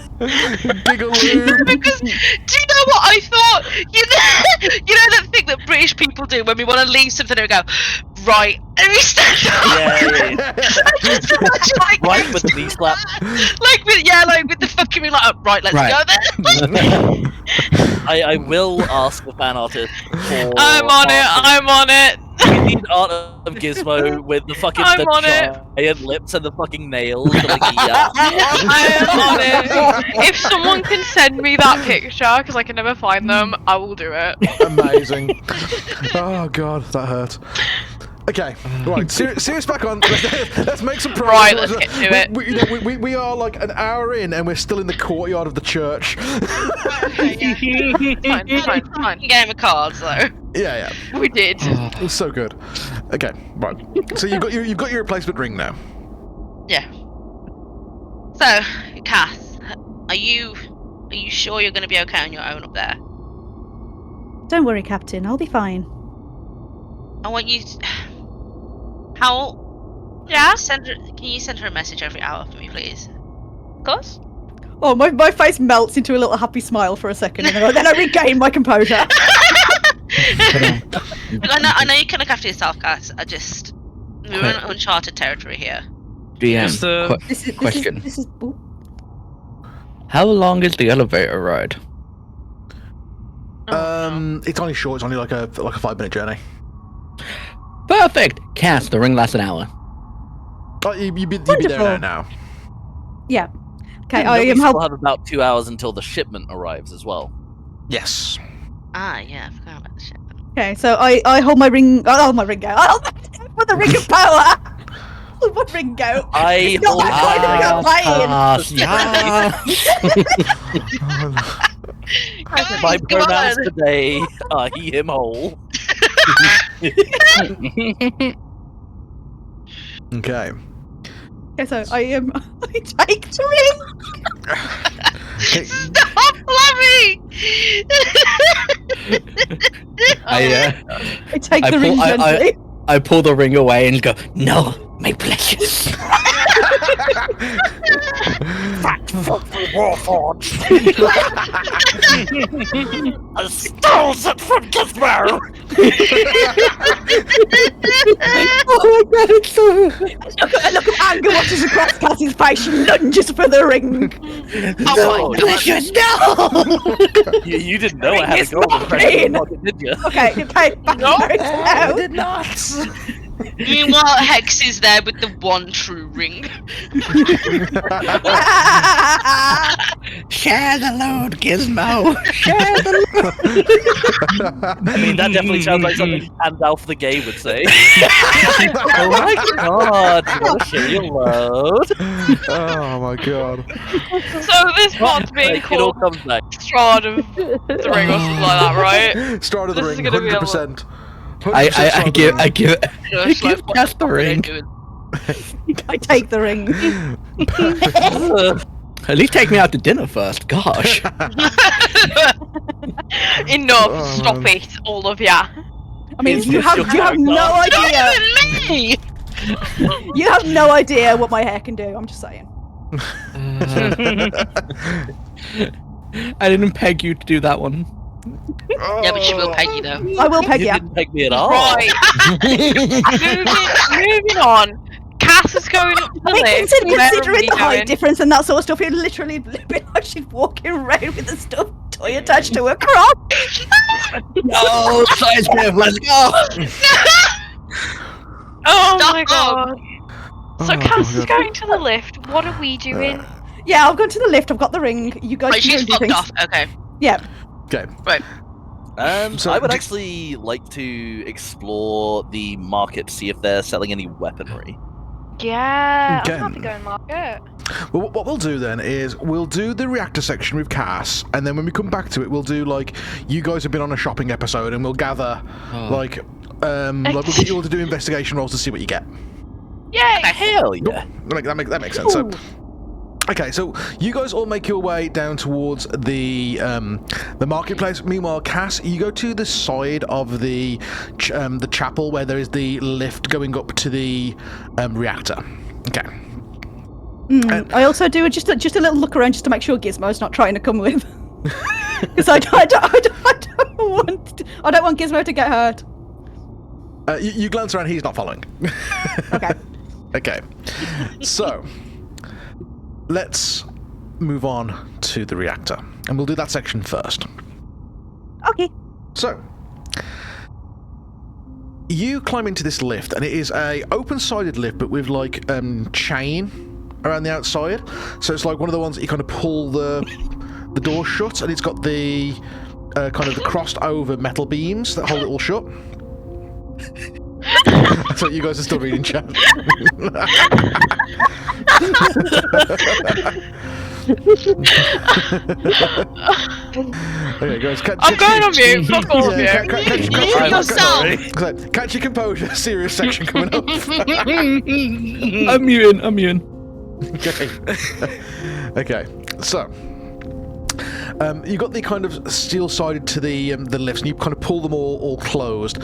Giggle. Because do you know what I thought? You know that thing that British people do when we want to leave something and we go, right, and we stand up. Yeah. Like, Right with the knee slap. like with the fucking like, right, let's Right. go there. I will ask the fan artist for. I'm on it. We need art of Gizmo with the fucking I'm on it. giant lips and the fucking nails. Like, yeah. I am on it. If someone can send me that picture, because I can never find them, I will do it. Amazing. Oh god, that hurt. Okay, right. Serious back on. Let's make some progress. Right, let's get to it. We are like an hour in, and we're still in the courtyard of the church. Fine. Game of cards though. Yeah. We did. It was so good. Okay, right. So you've got your replacement ring now. Yeah. So, Cass, are you sure you're going to be okay on your own up there? Don't worry, Captain. I'll be fine. I want you. Howle, Yeah, can you send her a message every hour for me, please? of course. Oh, my face melts into a little happy smile for a second, and then I regain my composure. I know you can look after yourself, Cass. We're in uncharted territory here. Is DM, the- This is question. This is. Ooh. How long is the elevator ride? It's only short. It's only like a 5-minute journey. Perfect. Cass, the ring lasts an hour. Oh, you'd be there now. Yeah. Okay, No, I we am still help. have about 2 hours until the shipment arrives as well. Yes. Yeah, I forgot about the shit. Okay, so I hold my ring. I hold my ring out. I hold with the ring of power. Hold my ring out. I It's not hold that kind of campaign. My pronouns today are he, him, whole. Okay. Okay, so I take the ring. Okay. Stop laughing! I take the ring gently. I pull the ring away and go, no, my precious. I stole it from Gizmo! Oh my god, it's so... A look of anger washes across Cassie's face. She lunges for the ring. Oh my god. Precious, no! You didn't know I had a It's golden not precious, green. did you? Okay, back No, I did not. Meanwhile, Hex is there with the one true ring. Share the load, Gizmo. Share the load. I mean, that definitely sounds like something Gandalf the Gay would say. Oh my god, you wanna share your load? Oh my god. So this part's being Like, it all called comes back. Strahd of the Ring or something like that, right? Start of the This is ring, gonna be a 100%. I give Gosh, give Cass the ring. I take the ring. At least take me out to dinner first. Gosh. Enough, Oh, stop man. it, all of ya. I mean, Is you this have your no character? idea. me! You have no idea what my hair can do. I'm just saying. I didn't peg you to do that one. Yeah, but she will peg you though. I will peg You you. didn't peg me at all. Right, moving on. Cass is going up the I mean, list. Where are considering we the height going? difference and that sort of stuff, you're literally been like she's walking around with a stuffed toy attached to her crotch. No, science grave, let's go. Oh Stop. my god. So Oh, Cass is God. going to the lift. What are we doing? Yeah, I've gone to the lift. I've got the ring. You guys Right, can go she's and do fucked things. off. Okay. Yeah. Okay. So I would actually like to explore the market to see if they're selling any weaponry. Yeah, Okay. I'm happy going market. Well, what we'll do then is we'll do the reactor section with Cass, and then when we come back to it, we'll do like you guys have been on a shopping episode, and we'll gather like we'll get you all to do investigation rolls to see what you get. Yay! Hell yeah! That makes sense. So, okay, so you guys all make your way down towards the marketplace. Meanwhile, Cass, you go to the side of the chapel where there is the lift going up to the reactor. Okay. I also do just a little look around just to make sure Gizmo's not trying to come with, because I don't want Gizmo to get hurt. You glance around. He's not following. Okay. Okay. So let's move on to the reactor, and we'll do that section first. Okay. So you climb into this lift, and it is a open-sided lift, but with like chain around the outside. So it's like one of the ones that you kind of pull the door shut, and it's got the kind of the crossed-over metal beams that hold it all shut. So you guys are still reading chat. Okay, guys. I'm going on mute. Fuck all of you. Catch your composure. Serious section coming up. I'm muting. Okay. So, you got the kind of steel sided to the lifts, and you kind of pull them all closed,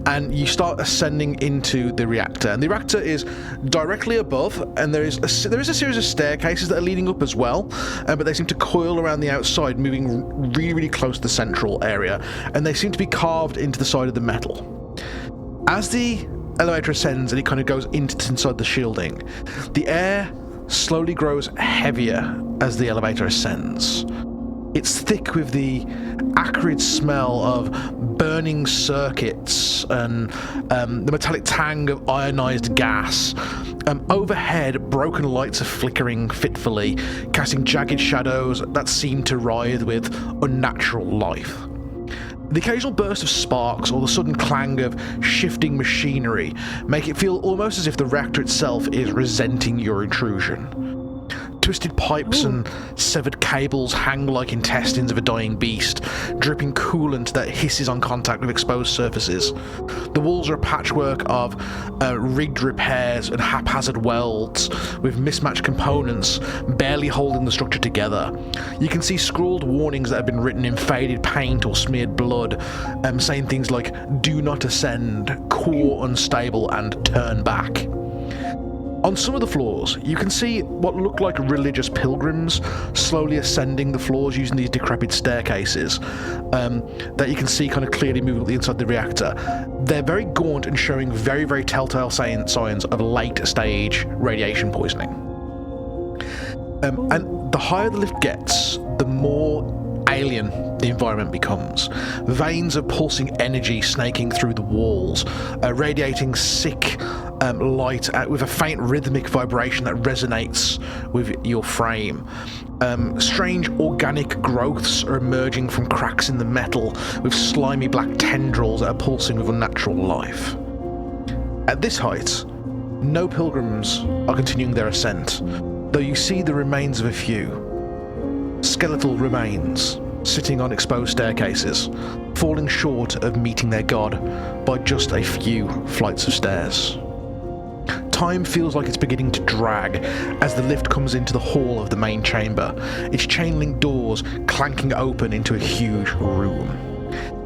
and you start ascending into the reactor. And the reactor is directly above, and there is a series of staircases that are leading up as well, but they seem to coil around the outside, moving really, really close to the central area, and they seem to be carved into the side of the metal. As the elevator ascends and it kind of goes inside the shielding, the air slowly grows heavier as the elevator ascends. It's thick with the acrid smell of burning circuits and the metallic tang of ionized gas. Overhead, broken lights are flickering fitfully, casting jagged shadows that seem to writhe with unnatural life. The occasional burst of sparks or the sudden clang of shifting machinery make it feel almost as if the reactor itself is resenting your intrusion. Twisted pipes and severed cables hang like intestines of a dying beast, dripping coolant that hisses on contact with exposed surfaces. The walls are a patchwork of rigged repairs and haphazard welds, with mismatched components barely holding the structure together. You can see scrawled warnings that have been written in faded paint or smeared blood, saying things like, "Do not ascend," "Core unstable," and "Turn back." On some of the floors, you can see what look like religious pilgrims slowly ascending the floors using these decrepit staircases that you can see kind of clearly moving up the inside of the reactor. They're very gaunt and showing very, very telltale signs of late-stage radiation poisoning. And the higher the lift gets, the more alien the environment becomes. Veins of pulsing energy snaking through the walls, radiating sick light with a faint rhythmic vibration that resonates with your frame. Strange organic growths are emerging from cracks in the metal with slimy black tendrils that are pulsing with unnatural life. At this height, no pilgrims are continuing their ascent, though you see the remains of a few. Skeletal remains sitting on exposed staircases, falling short of meeting their god by just a few flights of stairs. Time feels like it's beginning to drag as the lift comes into the hall of the main chamber, its chain-link doors clanking open into a huge room.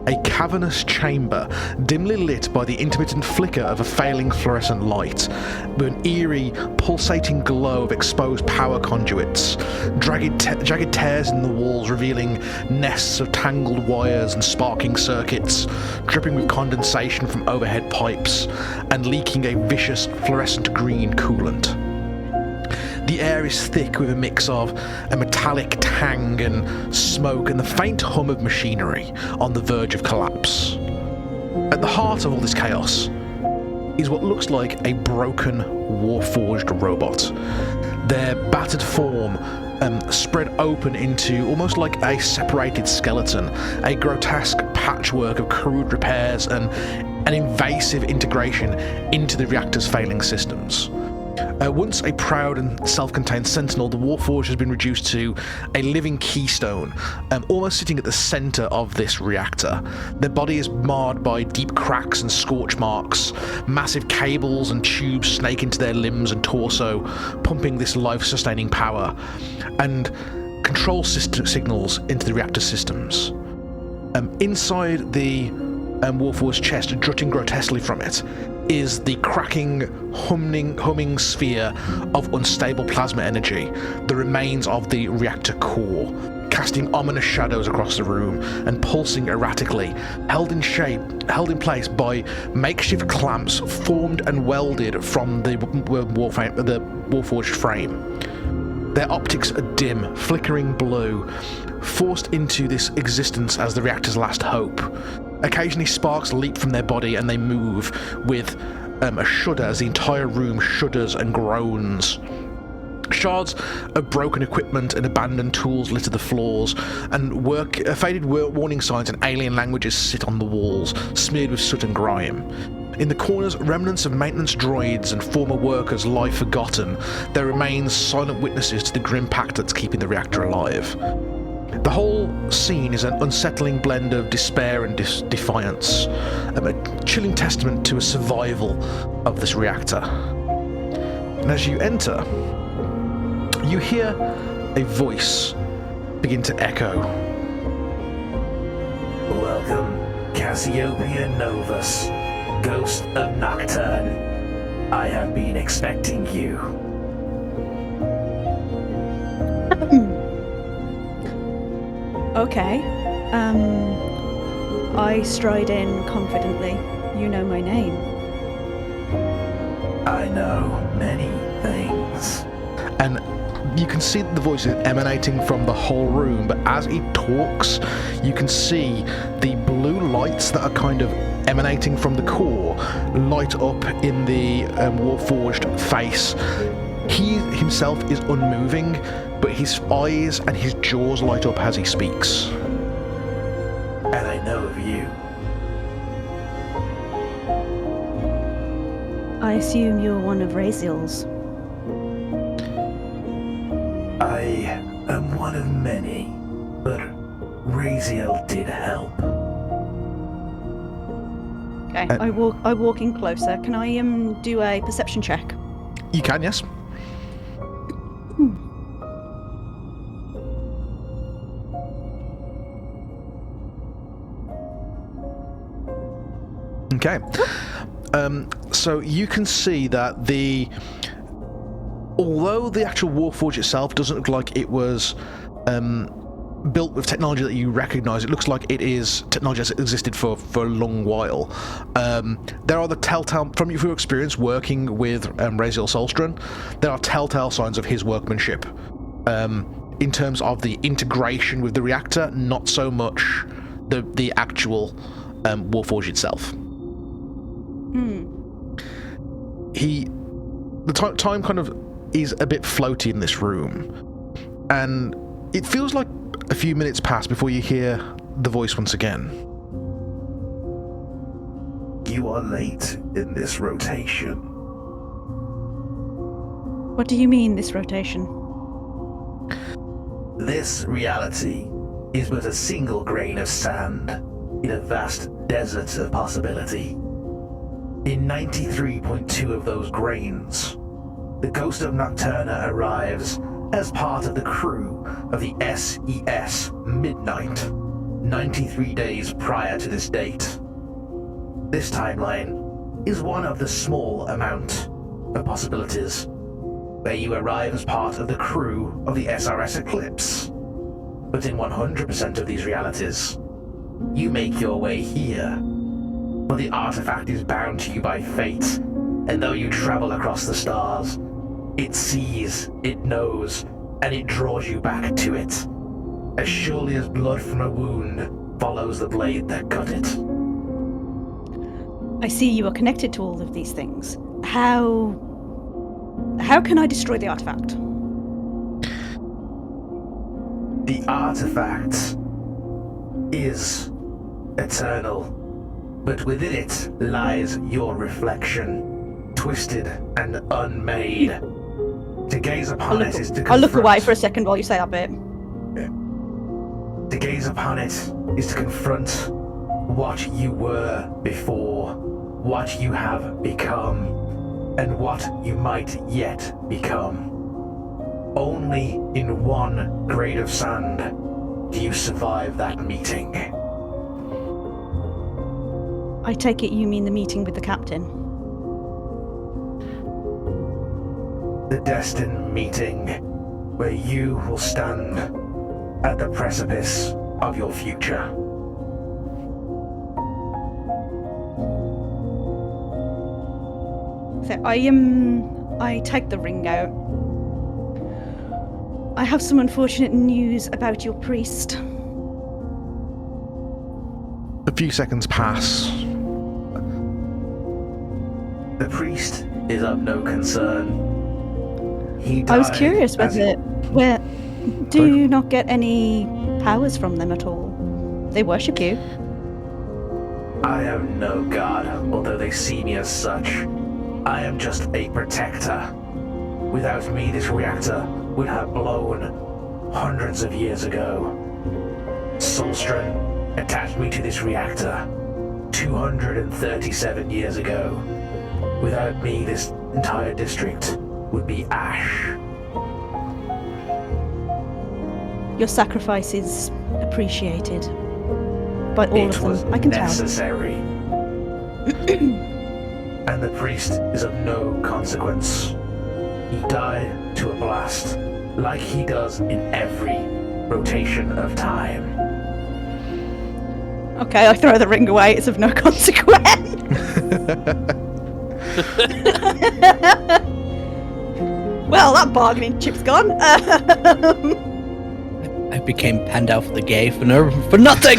A cavernous chamber, dimly lit by the intermittent flicker of a failing fluorescent light, with an eerie, pulsating glow of exposed power conduits, jagged tears in the walls revealing nests of tangled wires and sparking circuits, dripping with condensation from overhead pipes, and leaking a vicious fluorescent green coolant. The air is thick with a mix of a metallic tang and smoke and the faint hum of machinery on the verge of collapse. At the heart of all this chaos is what looks like a broken, warforged robot. Their battered form spread open into almost like a separated skeleton, a grotesque patchwork of crude repairs and an invasive integration into the reactor's failing systems. Once a proud and self-contained sentinel, the Warforged has been reduced to a living keystone, almost sitting at the center of this reactor. Their body is marred by deep cracks and scorch marks, massive cables and tubes snake into their limbs and torso, pumping this life-sustaining power, and control signals into the reactor systems. Inside the Warforged's chest, jutting grotesquely from it, is the cracking, humming sphere of unstable plasma energy, the remains of the reactor core, casting ominous shadows across the room and pulsing erratically, held in place by makeshift clamps formed and welded from the Warforged frame. Their optics are dim, flickering blue, forced into this existence as the reactor's last hope. Occasionally sparks leap from their body and they move with a shudder as the entire room shudders and groans. Shards of broken equipment and abandoned tools litter the floors, and faded warning signs in alien languages sit on the walls, smeared with soot and grime. In the corners, remnants of maintenance droids and former workers lie forgotten. There remains silent witnesses to the grim pact that's keeping the reactor alive. The whole scene is an unsettling blend of despair and defiance, a chilling testament to a survival of this reactor. And as you enter, you hear a voice begin to echo. Welcome, Cassiopea Novus, Ghost of Nocturne. I have been expecting you. Okay. I stride in confidently. You know my name. I know many things. And you can see that the voice is emanating from the whole room, but as he talks, you can see the blue lights that are kind of emanating from the core light up in the Warforged face. He himself is unmoving, but his eyes and his jaws light up as he speaks. And I know of you. I assume you're one of Raziel's. I am one of many, but Raziel did help. Okay, I walk in closer. Can I do a perception check? You can, yes. Okay. So you can see that although the actual Warforge itself doesn't look like it was built with technology that you recognize, it looks like it is technology that's existed for a long while. There are the telltale, from your experience working with Raziel Solstran, there are telltale signs of his workmanship. In terms of the integration with the reactor, not so much the actual Warforge itself. The time kind of is a bit floaty in this room, and it feels like a few minutes pass before you hear the voice once again. You are late in this rotation. What do you mean, this rotation? This reality is but a single grain of sand in a vast desert of possibility. In 93.2 of those grains, the ghost of Nocturna arrives as part of the crew of the SES Midnight, 93 days prior to this date. This timeline is one of the small amount of possibilities, where you arrive as part of the crew of the SRS Eclipse. But in 100% of these realities, you make your way here. But the artifact is bound to you by fate, and though you travel across the stars, it sees, it knows, and it draws you back to it, as surely as blood from a wound follows the blade that cut it. I see you are connected to all of these things. How can I destroy the artifact? The artifact is eternal, but within it lies your reflection, twisted and unmade. To gaze upon it is to confront... I'll look away for a second while you say that bit. To gaze upon it is to confront what you were before, what you have become, and what you might yet become. Only in one grain of sand do you survive that meeting. I take it you mean the meeting with the captain? The destined meeting where you will stand at the precipice of your future. So I take the ring out. I have some unfortunate news about your priest. A few seconds pass. The priest is of no concern. He died. I was curious where do you not get any powers from them at all? They worship you. I am no god, although they see me as such. I am just a protector. Without me, this reactor would have blown hundreds of years ago. Solstran attached me to this reactor 237 years ago. Without me, this entire district would be ash. Your sacrifice is appreciated by all It of was them. I can necessary. And the priest is of no consequence. He died to a blast, like he does in every rotation of time. tell. Okay, I throw the ring away. It's of no consequence. Well, that bargaining chip's gone. I became Pandalf the Gay for nothing.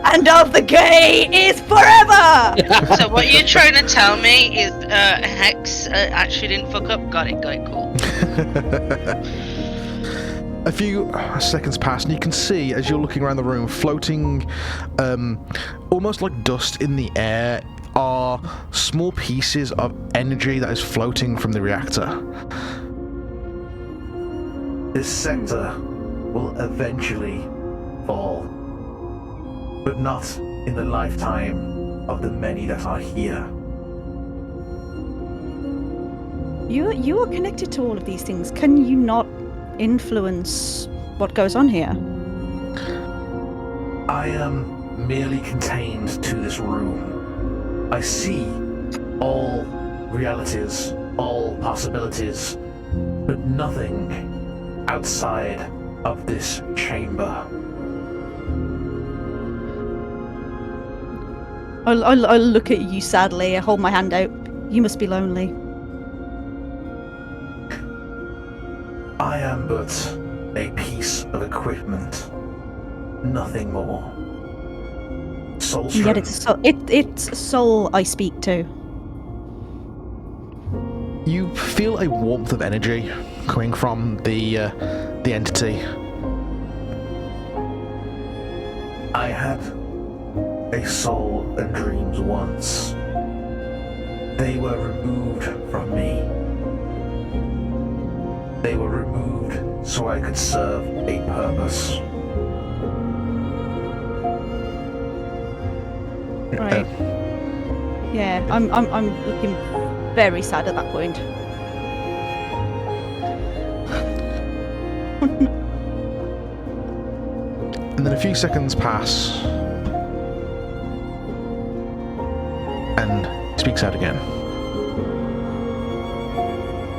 Pandalf the Gay is forever. So what you're trying to tell me is Hex actually didn't fuck up? Got it, cool. A few seconds pass, and you can see, as you're looking around the room, floating almost like dust in the air are small pieces of energy that is floating from the reactor. This sector will eventually fall, but not in the lifetime of the many that are here. You are connected to all of these things. Can you not influence what goes on here? I am merely contained to this room. I see all realities, all possibilities, but nothing outside of this chamber. I'll look at you sadly. I hold my hand out. You must be lonely. I am but a piece of equipment, nothing more. Yet it's a soul I speak to. You feel a warmth of energy coming from the entity. I had a soul and dreams once. They were removed from me. They were removed so I could serve a purpose. Right. Yeah, I'm looking very sad at that point. And then a few seconds pass, and he speaks out again.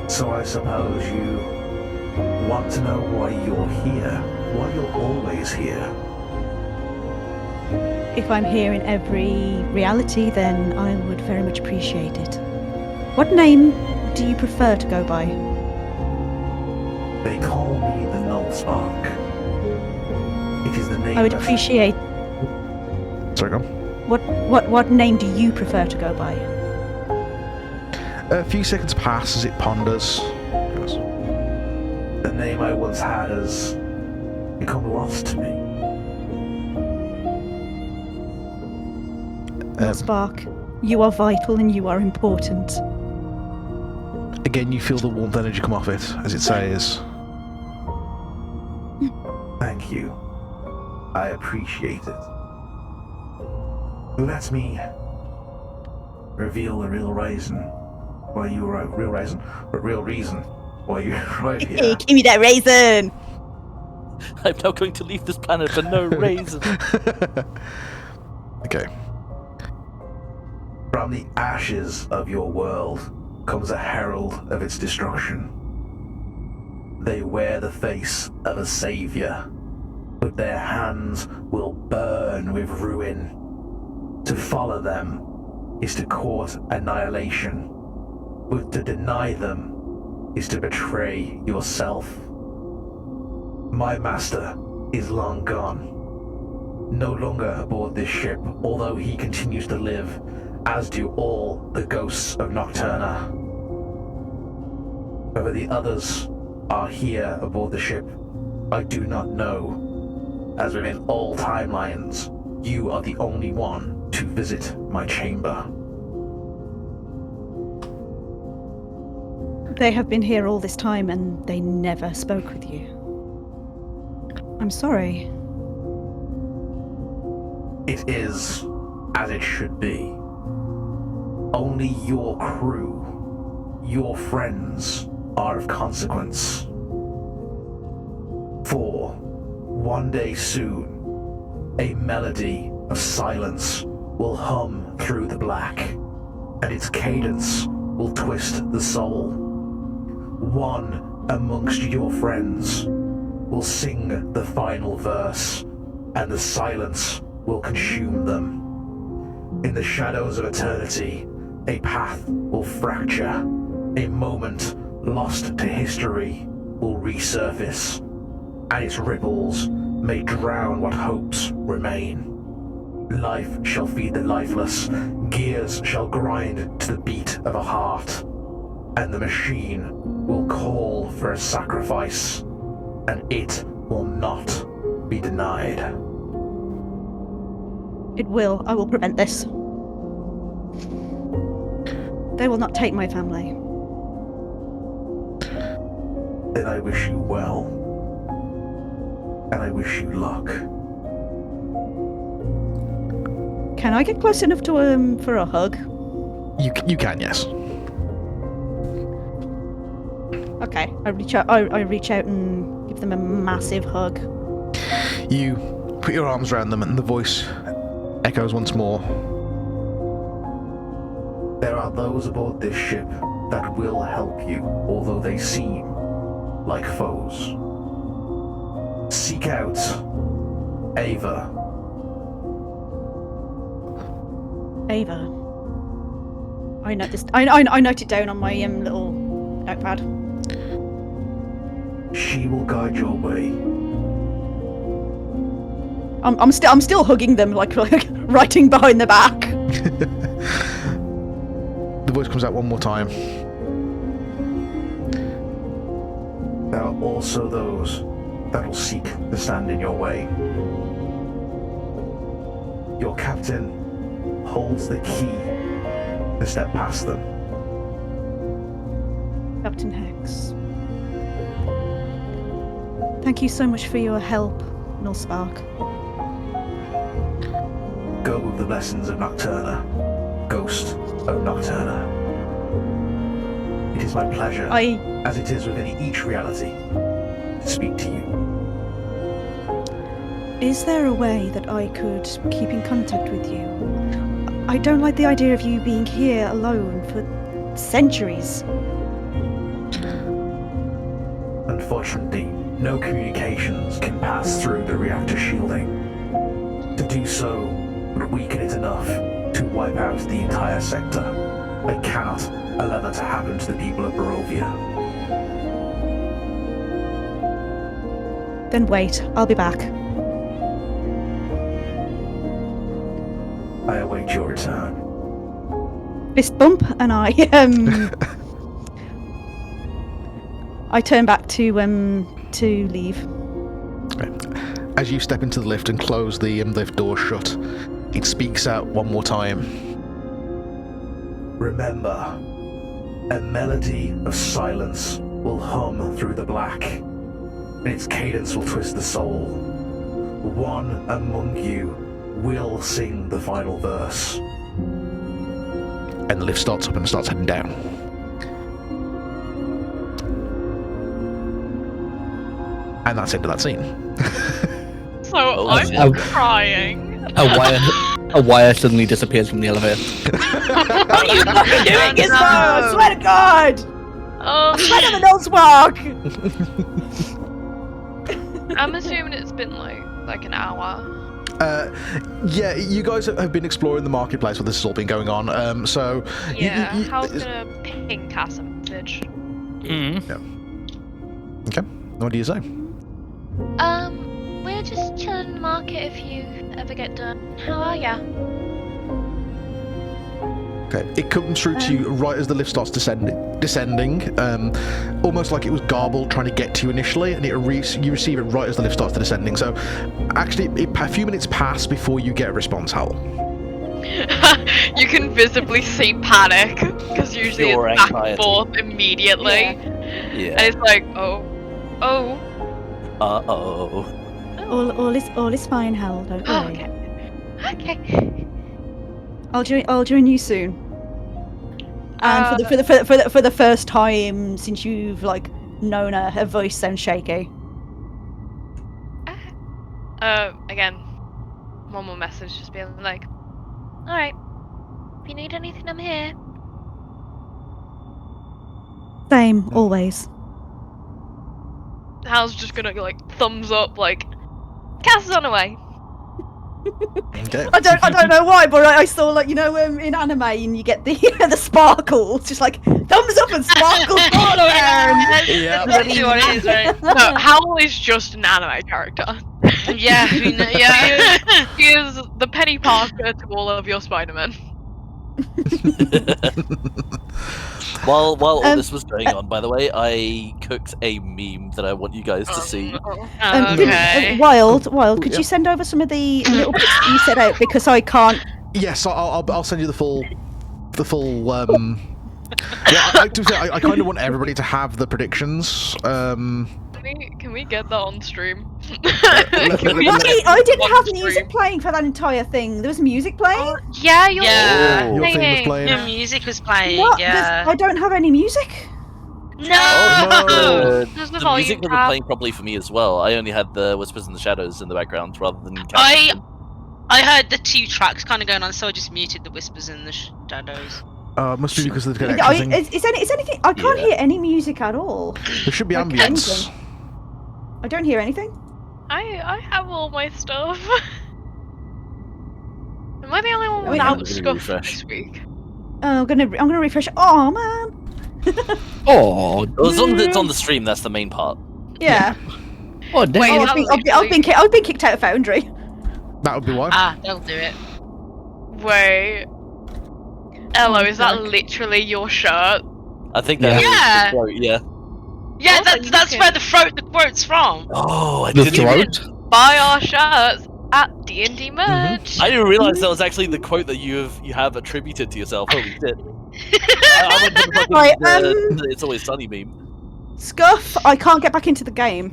So I suppose you want to know why you're here, why you're always here. If I'm here in every reality, then I would very much appreciate it. What name do you prefer to go by? They call me the Null Spark. It is the name I would that- appreciate. Sorry, go on. What name do you prefer to go by? A few seconds pass as it ponders. He goes, The name I once had has become lost to me. Spark, you are vital and you are important. Again, you feel the warmth energy come off it as it says, Thank you. I appreciate it. Let me reveal the real reason why you were real reason why you're right here. Hey, give me that raisin! I'm now going to leave this planet for no reason. okay. From the ashes of your world comes a herald of its destruction. They wear the face of a savior, but their hands will burn with ruin. To follow them is to court annihilation, but to deny them is to betray yourself. My master is long gone, no longer aboard this ship, although he continues to live, as do all the ghosts of Nocturna. Whether the others are here aboard the ship, I do not know, as within all timelines, you are the only one to visit my chamber. They have been here all this time and they never spoke with you. I'm sorry. It is as it should be. Only your crew, your friends, are of consequence. For one day soon, a melody of silence will hum through the black, and its cadence will twist the soul. One amongst your friends will sing the final verse, and the silence will consume them. In the shadows of eternity, a path will fracture, a moment lost to history will resurface, and its ripples may drown what hopes remain. Life shall feed the lifeless, gears shall grind to the beat of a heart, and the machine will call for a sacrifice, and it will not be denied. It will. I will prevent this. They will not take my family. Then I wish you well, and I wish you luck. Can I get close enough to for a hug? You can, yes. Okay, I reach out. I reach out and give them a massive hug. You put your arms around them, and the voice echoes once more. There are those aboard this ship that will help you, although they seem like foes. Seek out Ava. Ava. I note this. I note it down on my little notepad. She will guide your way. I'm still hugging them, like writing behind the back. The voice comes out one more time. There are also those that will seek to stand in your way. Your captain holds the key to step past them. Captain Hex. Thank you so much for your help, Nullspark. Go with the blessings of Nocturna, Ghost of Nocturna. It is my pleasure, as it is within each reality, to speak to you. Is there a way that I could keep in contact with you? I don't like the idea of you being here alone for centuries. Unfortunately, no communications can pass through the reactor shielding. To do so would weaken it enough to wipe out the entire sector. I cannot allow that to happen to the people of Barovia. Then wait, I'll be back. I await your return. Fist bump, and I I turn back to leave. As you step into the lift and close the lift door shut, it speaks out one more time. Remember, a melody of silence will hum through the black, and its cadence will twist the soul. One among you will sing the final verse. And the lift starts up and starts heading down. And that's the end of that scene. So I'm crying. A wire suddenly disappears from the elevator. What are you fucking doing, Gizmo? I swear to God! I swear to the Nullspark! I'm assuming it's been like an hour. Yeah, you guys have been exploring the marketplace where this has all been going on. So yeah, Howle's gonna ping Cass a message. Yeah. Okay. What do you say? We're just chilling in the market if you ever get done. How are ya? Okay, it comes through to you right as the lift starts descending, almost like it was garbled trying to get to you initially, and you receive it right as the lift starts descending. So, actually, a few minutes pass before you get a response, Howle. You can visibly see panic, because usually Pure it's back and anxiety. forth immediately. Yeah. And it's like, oh. Uh-oh. All is fine, Howle. Don't Oh, worry. okay. I'll join you soon. And for the first time since you've known her voice sounds shaky. Again, one more message, just being like, Alright. If you need anything, I'm here. Same, always. Hal's just gonna thumbs up, Cass is on her way. Okay. I don't know why, but I saw like in anime and you get the the sparkles, just like thumbs up and sparkles all around. Yeah. That's exactly what it is, right? No, Howle is just an anime character. Yeah, yeah. He is the Penny Parker to all of your Spider-Man. While all this was going on, by the way, I cooked a meme that I want you guys to see. Okay. Wild, could you send over some of the little bits that you set out, because I can't. Yes, I'll send you the full. Yeah, I kind of want everybody to have the predictions. Can we get that on stream? I didn't have music playing for that entire thing. There was music playing. Yeah, Your thing was playing. Your music was playing. What? Yeah. I don't have any music. No. There's the The volume music wasn't tab. playing properly for me as well. I only had the Whispers in the Shadows in the background rather than. I heard the 2 tracks kind of going on, so I just muted the Whispers in the Shadows. It must be because of the connection thing. Is anything? I can't hear any music at all. There should be Like ambience. anything. I don't hear anything. I have all my stuff. Am I the only one Wait, without I'm gonna scuff refresh. this week? Oh, I'm gonna refresh. Oh man. Oh, Well, as long as it's on the stream, that's the main part. Yeah. oh, damn. Wait, Oh, I've been kicked out of Foundry. That would be why. They'll do it. Wait. Ello, is that literally your shirt? I think that's Yeah. the quote, yeah. Yeah, Also, that's you where can- the quote's from. Oh, I The didn't even, throat? Buy our shirts at D&D merch. I didn't realize that was actually the quote that you have attributed to yourself. Holy shit! I went to the fucking, Right, It's Always Sunny meme. Scuff. I can't get back into the game.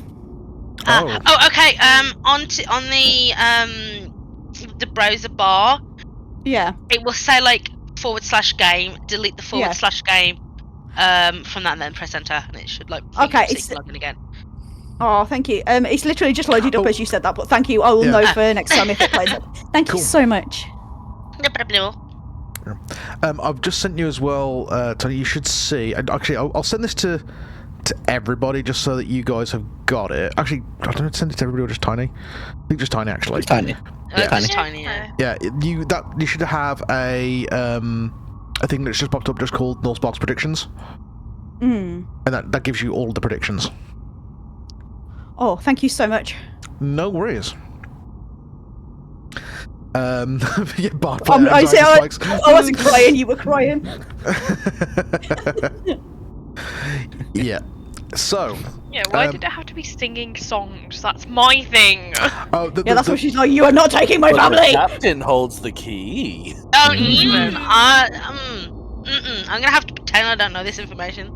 Okay. On the browser bar, Yeah. it will say like /game. Delete the /game. From that, and then press enter, and it should like. Okay, it's logging again. Oh, thank you. It's literally just loaded up as you said that, but thank you. I will Yeah. know for next time if it plays up. Thank Cool. you so much. No problem. I've just sent you as well, Tony. You should see. And actually, I'll send this to everybody just so that you guys have got it. Actually, I don't know, send it to everybody or just Tiny. I think just Tiny actually. It's tiny. It's tiny. Yeah. Yeah, you should have a thing that's just popped up just called North Box Predictions, Mm. and that gives you all the predictions. Oh, thank you so much. No worries. Yeah, Bart I wasn't spikes. crying. You were crying. Yeah. So. Yeah, why did it have to be singing songs? That's my thing. Oh, Yeah, that's what she's like. You are not taking my But the family. captain holds the key. Don't even. I'm gonna have to pretend I don't know this information.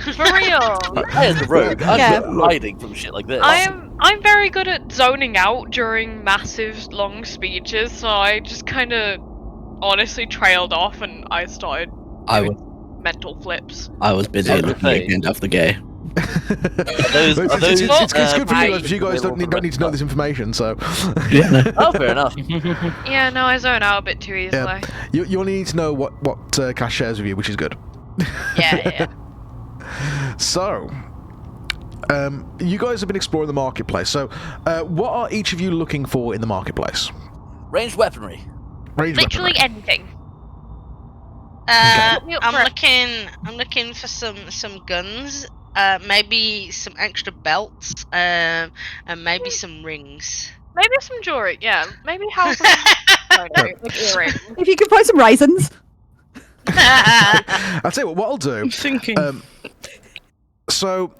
For real. I am the rogue. I'm Yeah. hiding from shit like this. I'm very good at zoning out during massive long speeches, so I just kind of honestly trailed off and I started I was mental flips. busy Okay. looking at the end of the gay. those- are those, it's good for you right. guys. You guys don't need to know this information, so. Yeah, no. Oh, fair enough. Yeah, no, I zone out a bit too easily. You only need to know what Cash shares with you, which is good. Yeah. So, you guys have been exploring the marketplace. So, what are each of you looking for in the marketplace? Ranged weaponry. Ranged Literally weaponry. anything. I'm for it. looking for some guns. Maybe some extra belts. And maybe some rings. Maybe some jewelry, yeah. Maybe have some like earrings. If you can find some raisins. I'll tell you what I'll do. I'm thinking. So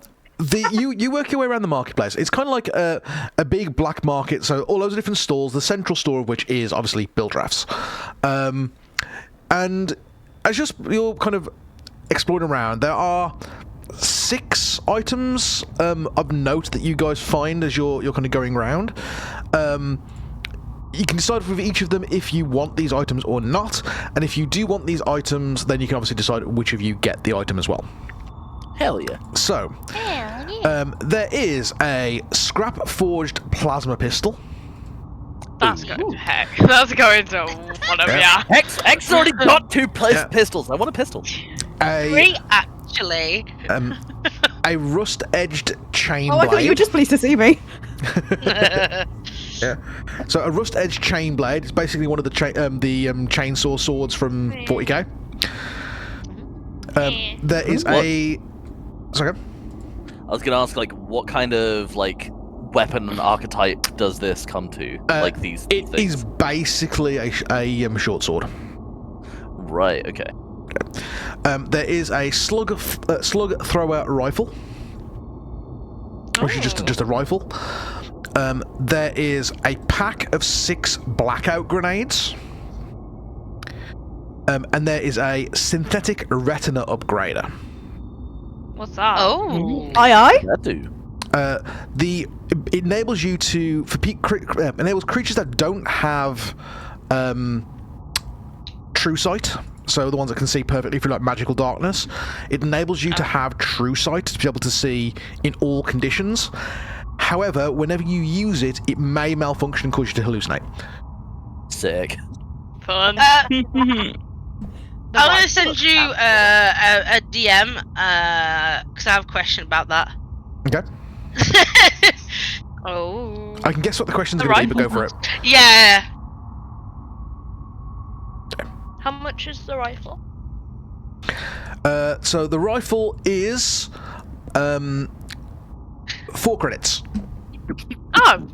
you work your way around the marketplace. It's kind of like a big black market. So all those different stalls. The central store of which is obviously build drafts. And as you're kind of exploring around, there are 6 items of note that you guys find as you're kind of going around. You can decide with each of them if you want these items or not, and if you do want these items, then you can obviously decide which of you get the item as well. Hell yeah. So, there is a scrap-forged plasma pistol. That's going to heck. That's going to whatever, yeah. X already got 2 pistols. I want a pistol. 3 actually. A rust-edged chain Oh, I thought you were blade. just pleased to see me. Yeah. So a rust edge chain blade is basically one of the chainsaw swords from 40k. There is a. Sorry. I was gonna ask, like, what kind of like weapon and archetype does this come to? Like these. It things? is basically a short sword. Right. Okay. There is a slug thrower rifle, which is just a rifle. There is a pack of 6 blackout grenades. And there is a synthetic retina upgrader. What's that? Oh. Aye. That do. It enables you to enables creatures that don't have true sight, so the ones that can see perfectly through like magical darkness. It enables you to have true sight to be able to see in all conditions. However, whenever you use it, it may malfunction and cause you to hallucinate. Sick. Fun. I'm gonna send you a DM because I have a question about that. Okay. Oh. I can guess what the question's going to be, but go for it. Yeah. How much is the rifle? So the rifle is 4 credits. Oh.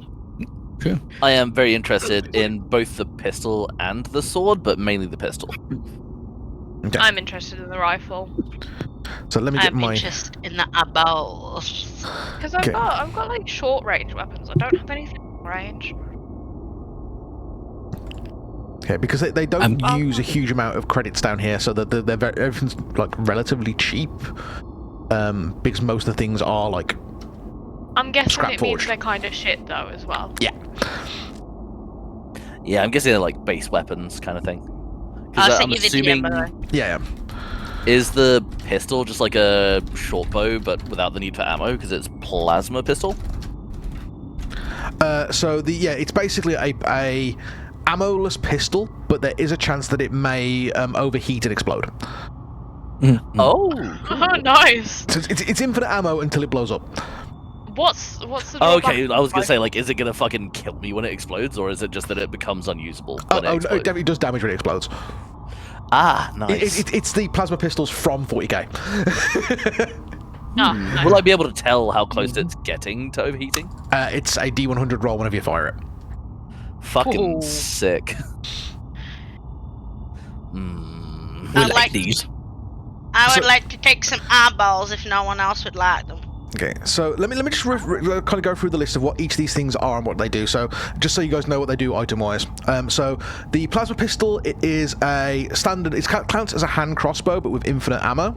Sure. I am very interested in both the pistol and the sword, but mainly the pistol. Okay. I'm interested in the rifle. So let me get I'm my. interested in the eyeballs. Because I've Okay. got like short range weapons. I don't have anything long range. Okay, because they don't use a huge amount of credits down here, so that everything's like relatively cheap. Because most of the things are like. I'm guessing Scrap it means forge. they're kind of shit though as well. Yeah. Yeah, I'm guessing they're like base weapons kind of thing. I'll I'm send you the DM, by the way. Yeah. Is the pistol just like a short bow, but without the need for ammo because it's plasma pistol? It's basically a ammo-less pistol, but there is a chance that it may overheat and explode. Oh, Oh, nice. So it's infinite ammo until it blows up. What's the okay. drawback I was gonna of say, like, is it gonna fucking kill me when it explodes, or is it just that it becomes unusable Oh, when it no, it explodes? definitely does damage when it explodes. Ah, nice. It's the plasma pistols from 40k. Oh, nice. Will I be able to tell how close it's getting to overheating? It's a D100 roll whenever you fire it. Fucking Ooh. sick. We I'd like like- these. I would like to take some eyeballs if no one else would like them. Okay, so let me just kind of go through the list of what each of these things are and what they do. So just so you guys know what they do item-wise. So the plasma pistol, it is a standard. It counts as a hand crossbow, but with infinite ammo.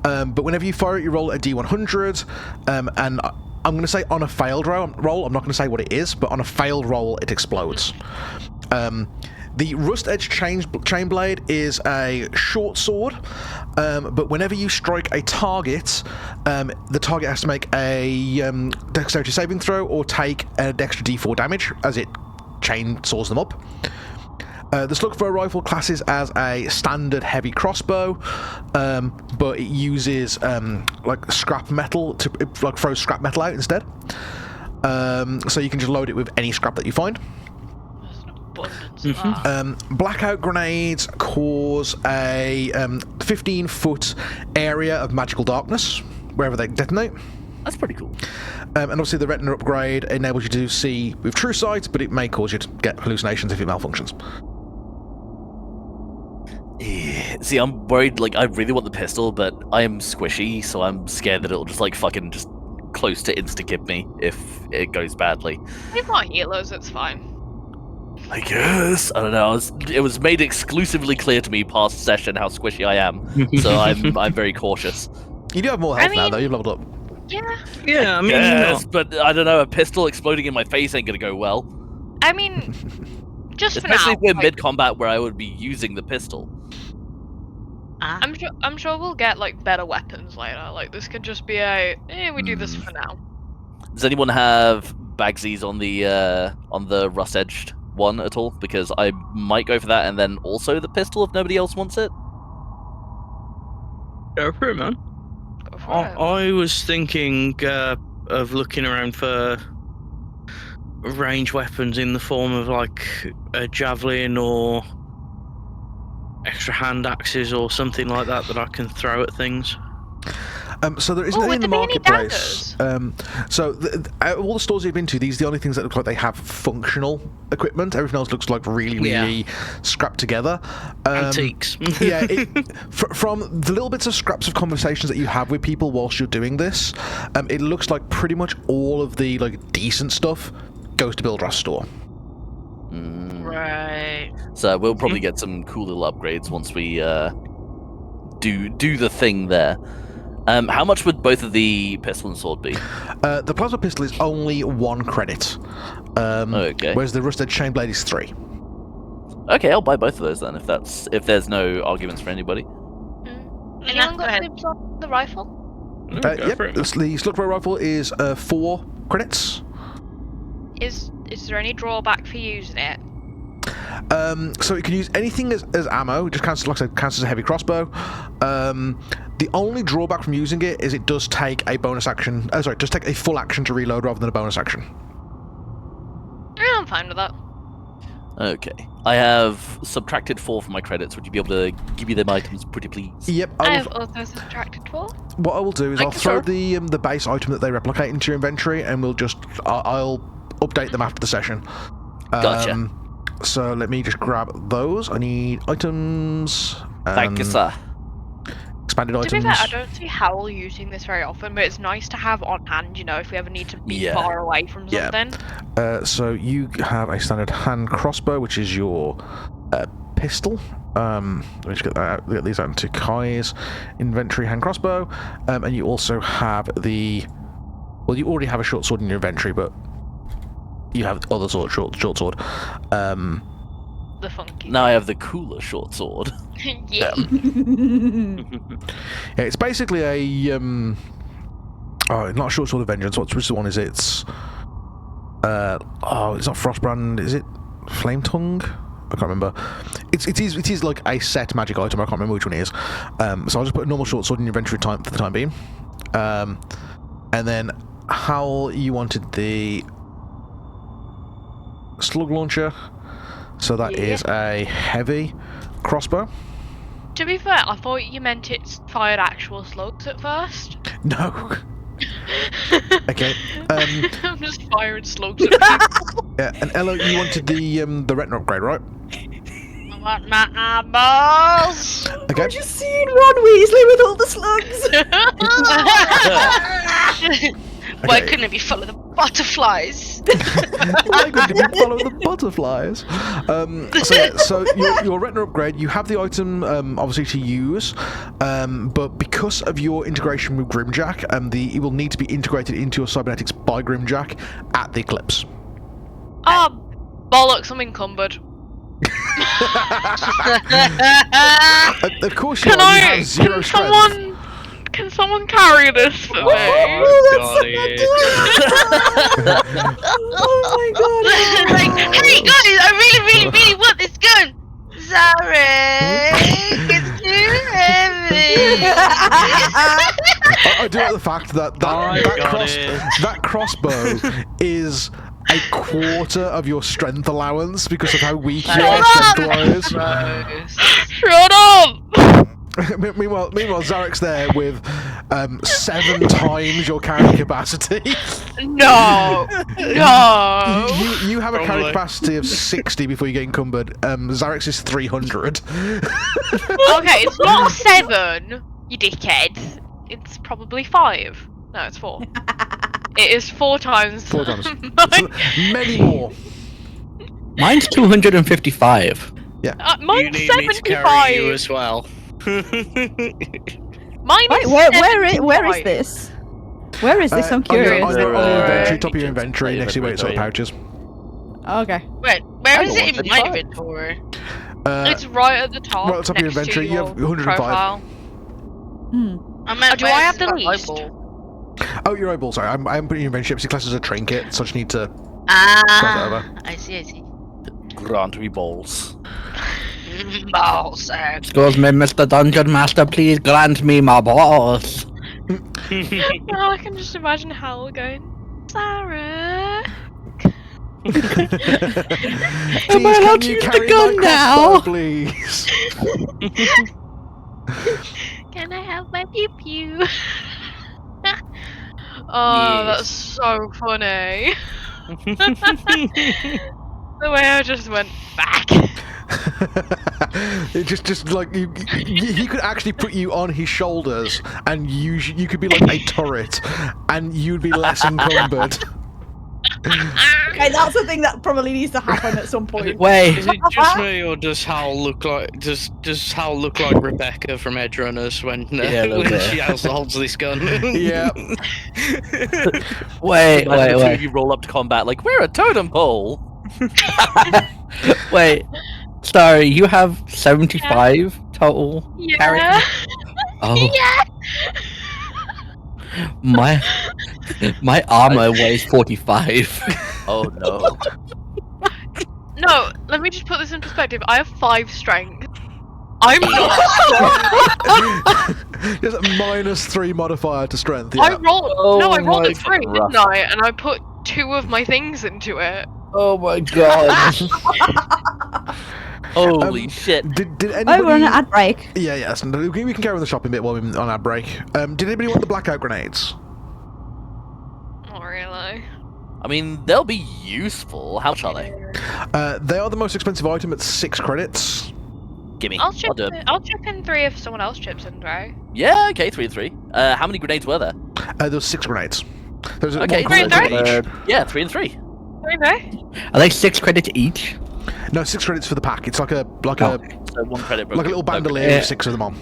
But whenever you fire it, you roll a D100, and I'm going to say on a failed roll. I'm not going to say what it is, but on a failed roll, it explodes. The rust edge chain blade is a short sword, but whenever you strike a target, the target has to make a dexterity saving throw or take an extra d4 damage as it chainsaws them up. The slugthrower rifle classes as a standard heavy crossbow, but it uses like scrap metal to like throw scrap metal out instead. So you can just load it with any scrap that you find. Abundance of that. Blackout grenades cause a 15-foot area of magical darkness wherever they detonate. That's pretty cool. And obviously the retina upgrade enables you to see with true sight, but it may cause you to get hallucinations if it malfunctions. See, I'm worried. Like, I really want the pistol, but I am squishy, so I'm scared that it'll just like fucking just close to insta-give me if it goes badly. We've got healers, it's fine. I guess. I don't know. It was made exclusively clear to me past session how squishy I am, so I'm very cautious. You do have more health now, mean- though. You've leveled up. Yeah. Yeah, I mean, Yes, but I don't know. A pistol exploding in my face ain't gonna go well, I mean, just for now. especially if we're like, mid-combat where I would be using the pistol. I'm sure we'll get like better weapons later. Like this could just be we do this for now. Does anyone have bagsies on the rust-edged one at all? Because I might go for that, and then also the pistol if nobody else wants it. go for it, man. Go for it. I was thinking of looking around for range weapons in the form of like a javelin or extra hand axes or something like that I can throw at things? So there isn't any in the marketplace. So out of all the stores you've been to, these are the only things that look like they have functional equipment. Everything else looks like really scrapped together. Antiques. Yeah. From the little bits of scraps of conversations that you have with people whilst you're doing this, it looks like pretty much all of the like decent stuff goes to Bildrath's store. Right. So we'll probably get some cool little upgrades once we do the thing there. How much would both of the pistol and sword be? The plasma pistol is only 1 credit. Okay. Whereas the rusted chain blade is 3. Okay, I'll buy both of those then. If there's no arguments for anybody. Anyone got dibs on the rifle? Yep. The slugbow rifle is 4 credits. Is there any drawback for using it? So you can use anything as ammo. It just counts, like I said, counts as a heavy crossbow. The only drawback from using it is it does take a bonus action. Sorry, does take a full action to reload rather than a bonus action. Yeah, I'm fine with that. Okay. I have subtracted 4 from my credits. Would you be able to give me them items, pretty please? Yep. I have also subtracted 4. What I will do is I'll throw the base item that they replicate into your inventory, and we'll just I'll update them after the session. Gotcha. So let me just grab those. I need items. Thank you, sir. Expanded To items. be fair, I don't see Howle using this very often, but it's nice to have on hand, you know, if we ever need to be far away from something. So you have a standard hand crossbow, which is your pistol. Let me just get that out. Get these out into Kai's inventory hand crossbow. And you also have the... Well, you already have a short sword in your inventory, but you have the other short sword. The funky. Now I have the cooler short sword. Yeah. Yeah, it's basically a not a short sword of vengeance. Which one is it? It's it's not Frostbrand. Is it Flame Tongue? I can't remember. It is like a set magic item. I can't remember which one it is. So I'll just put a normal short sword in your inventory for the time being. And then Howle, you wanted the slug launcher. So that is a heavy crossbow. To be fair, I thought you meant it fired actual slugs at first. No. Okay. I'm just firing slugs at people. Yeah, and Ella, you wanted the retina upgrade, right? I want my eyeballs. Okay. I've just seen Ron Weasley with all the slugs. Why couldn't it be full of the butterflies? Why couldn't it follow the butterflies? So your retina upgrade, you have the item obviously to use, but because of your integration with Grimjack, it will need to be integrated into your cybernetics by Grimjack at the eclipse. Bollocks, I'm encumbered. Of course you are. You have 0 strength. Can someone carry this for me? Oh my god! Like, hey guys, I really want this gun. Zarek, it's too heavy. I do like the fact that that crossbow is a quarter of your strength allowance because of how weak you are strength-wise. Shut up! Meanwhile, Zarek's there with 7 times your carrying capacity. No! You have a carrying capacity of 60 before you get encumbered. Zarek's is 300. Okay, it's not 7, you dickhead. It's probably 5. No, it's 4. It is 4 times. 4 times. Many more. Mine's 255. Yeah. Mine's You need 75. me to carry you as well. Mine Wait, is where is this? Where is this? I'm curious. On your inventory, top of your inventory, next to where it's pouches. Okay. Wait, where is it in my inventory? It's right at the top. Right at the top of your next to inventory, you have 105. profile. Do I have the least? Oh, your eyeball, sorry. I haven't put it in your inventory. It's classed as a trinket, so I just need to cross it over. I see. Grant me balls. Balls. Excuse me, Mr. Dungeon Master, please grant me my balls. I can just imagine Howle going, Zarek. Am I allowed to use the gun now? Please. Can I have my pew pew? Oh, Yes. that's so funny. The way I just went back. It just like he could actually put you on his shoulders, and you could be like a turret, and you'd be less encumbered. Okay, that's the thing that probably needs to happen at some point. Wait. Is it just me, or does Howle look like Rebecca from Edge Runners when, Yeah, a little when bit. she holds this gun? Yeah. Wait, Imagine the two of wait. you roll up to combat like we're a totem pole. Wait. Sorry, you have 75 total characters? Yeah. Oh, Yeah. my armor weighs 45. Oh no. No, let me just put this in perspective. I have 5 strength. I'm not strong. Just a -3 modifier to strength. I Yeah. rolled. I rolled my a 3, God. didn't I? And I put 2 of my things into it. Oh my god. Holy shit. Did Oh, we're on anybody? an ad break. Yeah, yes. We can carry on the shopping bit while we're on our break. Did anybody want the blackout grenades? Not really. I mean, they'll be useful. How much are they? They are the most expensive item at 6 credits. Gimme. I'll chip do it. in 3 if someone else chips in 3. Yeah, okay, 3 and 3. How many grenades were there? There was 6 grenades. There's Okay, one 3 and grenade 3? each. Yeah, 3 and 3. Okay. Are they 6 credits each? No, 6 credits for the pack. It's like a So 1 credit. like a little bandolier Yeah. with 6 of them on.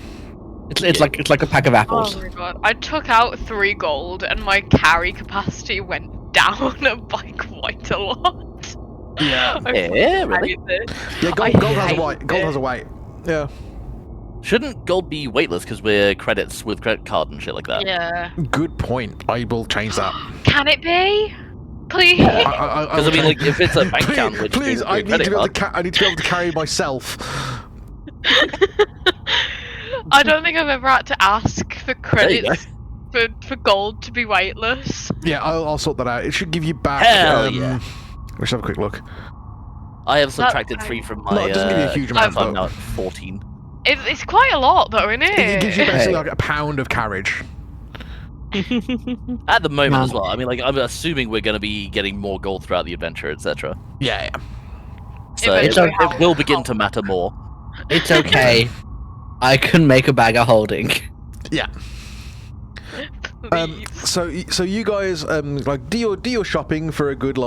It's like a pack of apples. Oh my god. I took out 3 gold and my carry capacity went down by quite a lot. Yeah. I Yeah, really? hate this. Yeah, I gold has a hate weight. Gold it. has a weight. Yeah. Shouldn't gold be weightless because we're credits with credit card and shit like that? Yeah. Good point. I will change that. Can it be? Please. Because I mean, like, if it's a bank account, which please, is I a need credit to be able card, to. I need to be able to carry myself. I don't think I've ever had to ask for There you credits for gold to be weightless. Yeah, I'll sort that out. It should give you back. Hell yeah. Let's have a quick look. I have subtracted 3 from my. No, it doesn't give you a huge amount, so I'm though. now at 14. It's quite a lot though, isn't it? It gives you basically Hey. like a pound of carriage. At the moment Wow. as well. I mean, like, I'm assuming we're going to be getting more gold throughout the adventure, etc. Yeah, yeah. So Eventually, it will begin to matter more. It's okay. I can make a bag of holding. Yeah. Please. So you guys like do your shopping for a good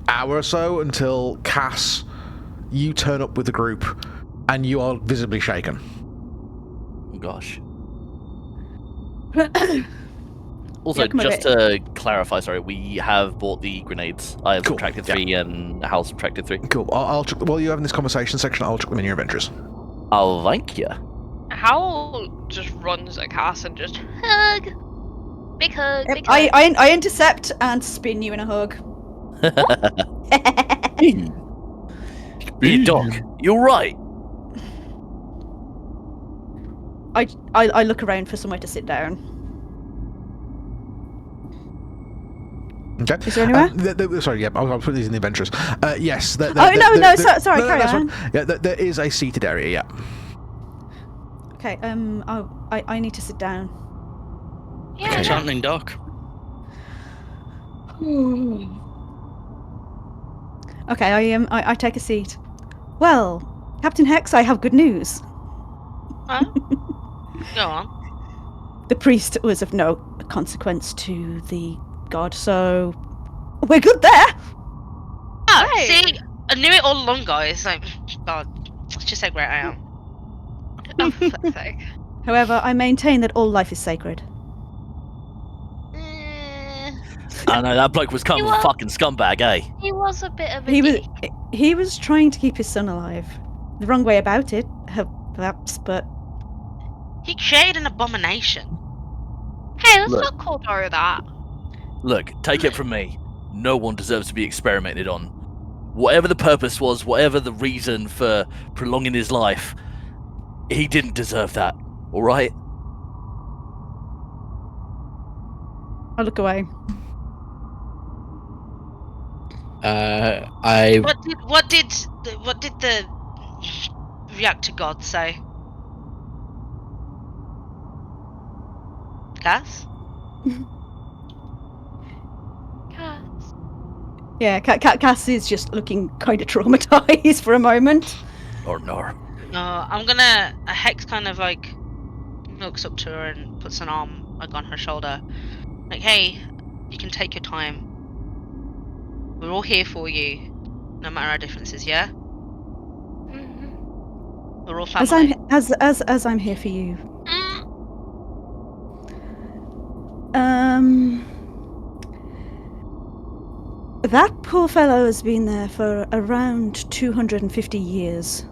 hour or so until Cass, you turn up with the group, and you are visibly shaken. Oh, gosh. Also, Yeah, come on, just to clarify, sorry, we have bought the grenades. I have Cool, subtracted yeah. 3 and Hal subtracted 3. Cool. I'll chuck, while you're having this conversation section, I'll chuck them in your inventories. Oh, thank you. Howle just runs at Cass and just Hug. Big hug. Yep, Big hug. I intercept and spin you in a hug. Hey, Doc, you're right. I look around for somewhere to sit down. Okay. Is there anywhere? Sorry, yeah, I'll put these in the inventories. Yes. Sorry, no, carry that's on. fine. Yeah, there is a seated area. Yeah. Okay, I need to sit down. Yeah. What's happening, Doc? Okay, I take a seat. Well, Captain Hex, I have good news. Huh? Go on. The priest was of no consequence to the god, so we're good there. Oh, Hey. see, I knew it all along, guys. Like, God, it's just how great I am. oh, for fuck's sake. However, I maintain that all life is sacred. I know, that bloke was kind of You a are- fucking scumbag, eh? He was a bit of a He was dick. he was trying to keep his son alive. The wrong way about it, perhaps, but He created an abomination. Hey, let's Look. not call Dora that. Look, take it from me. No one deserves to be experimented on. Whatever the purpose was, whatever the reason for prolonging his life, he didn't deserve that, alright? I look away. I What did the reactor god say? Cass? Cass. Yeah, Cass is just looking kind of traumatized for a moment. Or no. No, I'm gonna. A Hex kind of like looks up to her and puts an arm like on her shoulder. Like, hey, you can take your time. We're all here for you, no matter our differences. Yeah, Mhm. we're all As family. as I'm here for you. That poor fellow has been there for around 250 years.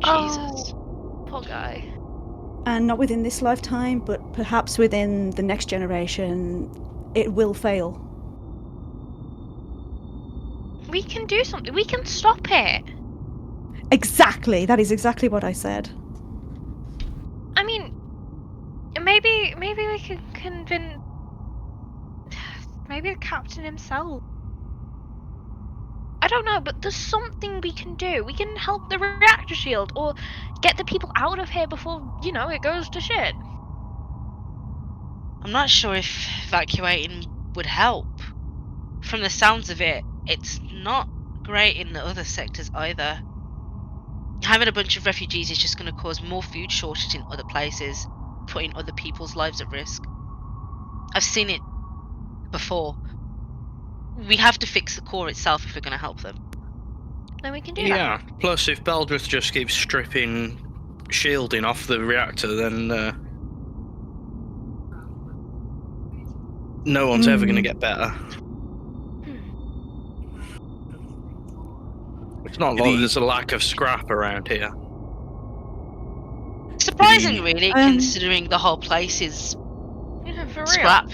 Oh, Jesus. Poor guy. And not within this lifetime, but perhaps within the next generation, it will fail. We can do something. We can stop it. Exactly, that is exactly what I said. I mean, maybe we can convince maybe the captain himself. I don't know, but there's something we can do. We can help the reactor shield or get the people out of here before, it goes to shit. I'm not sure if evacuating would help. From the sounds of it, it's not great in the other sectors either. Having a bunch of refugees is just going to cause more food shortage in other places, putting other people's lives at risk. I've seen it before. We have to fix the core itself if we're going to help them. Then we can do that. Yeah. Plus, if Beldrith just keeps stripping shielding off the reactor, then no one's ever going to get better. It's not like there's a lack of scrap around here. Surprising, really, considering the whole place is For real. scrap.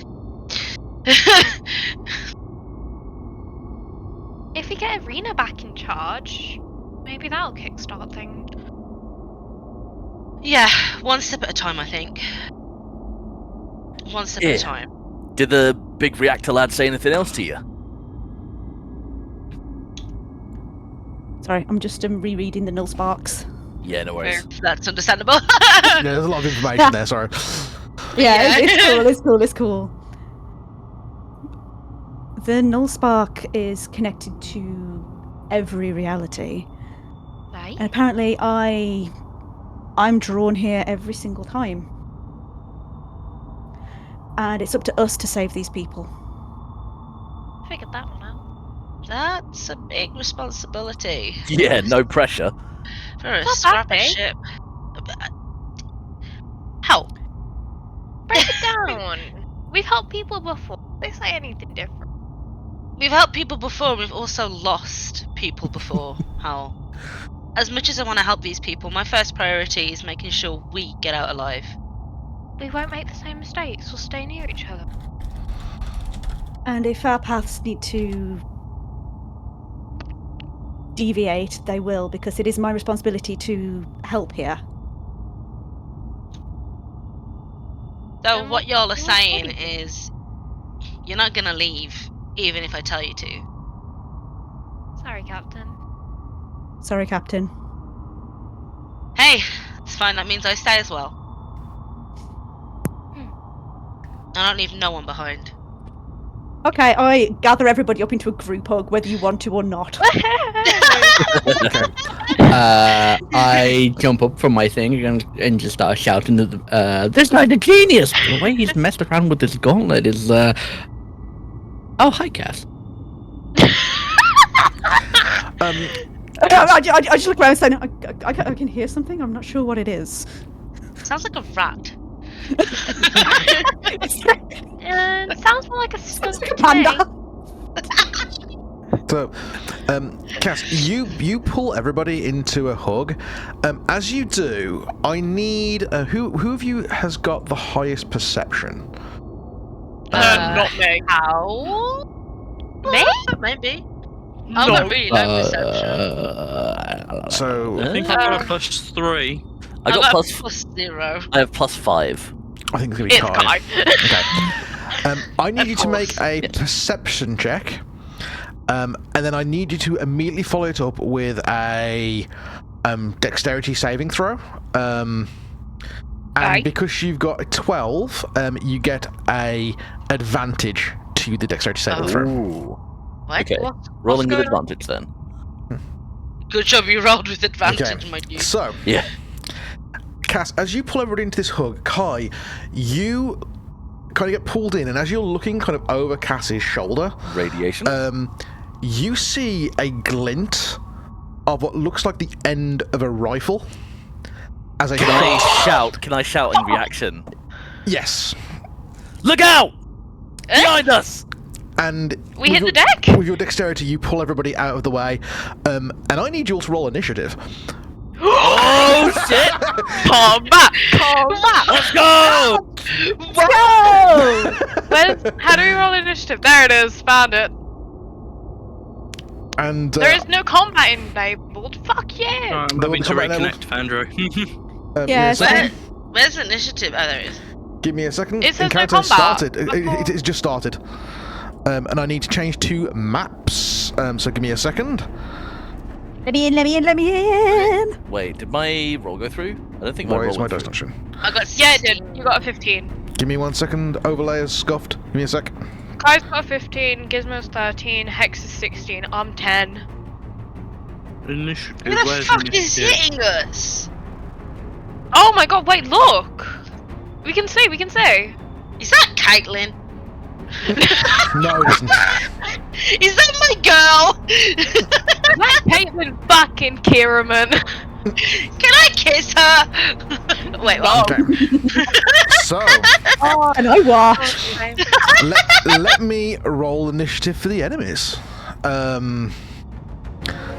If we get Arena back in charge, maybe that'll kickstart things. Yeah, one step at a time, I think. One step at a time. Did the big reactor lad say anything else to you? Sorry, I'm just rereading the null sparks. Yeah, no worries. That's understandable. Yeah, there's a lot of information there, sorry. Yeah, it's cool. The null spark is connected to every reality. Right. And apparently I'm drawn here every single time. And it's up to us to save these people. Figured that one out. That's a big responsibility. Yeah, no pressure. For a Not scrap that big. ship. How? Break it down. We've helped people before. They say anything different. We've helped people before, we've also lost people before, Howle. As much as I want to help these people, my first priority is making sure we get out alive. We won't make the same mistakes. We'll stay near each other. And if our paths need to deviate, they will, because it is my responsibility to help here. So Then what y'all are we'll saying study. is, you're not gonna leave, even if I tell you to. Sorry, Captain. Sorry, Captain. Hey, it's fine, that means I stay as well. I don't leave no one behind. Okay, I gather everybody up into a group hug, whether you want to or not. Okay. I jump up from my thing and just start shouting to the, this guy's a genius! The way he's messed around with this gauntlet is, Oh, hi, Cass. I just look around saying, I can hear something, I'm not sure what it is. Sounds like a rat. Sounds more like a skunk Like a to me. panda. So, Cass, you pull everybody into a hug. As you do, I need who of you has got the highest perception? Not me. How? Me? Maybe. I've got really low perception. So I think I've got a +3. I got plus. +0. I have +5. I think it's gonna be It's Kai. Kai. Okay. I need Of you to make course. a perception check. And then I need you to immediately follow it up with a dexterity saving throw. And because you've got a 12, you get a advantage to the dexterity saving throw. Ooh. What? Okay. What's Rolling with going on? advantage then. Good job you rolled with advantage, my dude. So, Yeah. Cass, as you pull everybody into this hug, Kai, you kind of get pulled in, and as you're looking kind of over Cass's shoulder, Radiation. you see a glint of what looks like the end of a rifle. As a Can I shout? Can I shout in reaction? Yes. Look out! Behind us! And We hit with the deck? With your dexterity, you pull everybody out of the way, and I need you all to roll initiative. Oh shit! Combat! Let's go! How do we roll initiative? There it is. Found it. And There is no combat enabled. Fuck yeah! There I'm will having be to combat reconnect, Andrew. give me Yeah, a second. Where's initiative? Oh, there it is. Give me a second. It says no Encounter has combat. started. It has just started. And I need to change to maps. So give me a second. Let me in. Wait, did my roll go through? I don't think my Why roll is my went dice through. not showing? I got Yeah, it 16. did. You got a 15. Give me 1 second. Overlay is scuffed. Give me a sec. Kai's got a 15. Gizmo's 13. Hex is 16. I'm 10. Initiative. Who the Where's fuck is initiative? hitting us? Oh my god! Wait, look. We can see. We can see. Is that Caitlin? No, it isn't. Is that my girl? Let Caitlin back in Kiraman. Can I kiss her? Wait, what? Okay. So, Oh, and I watch. let me roll initiative for the enemies.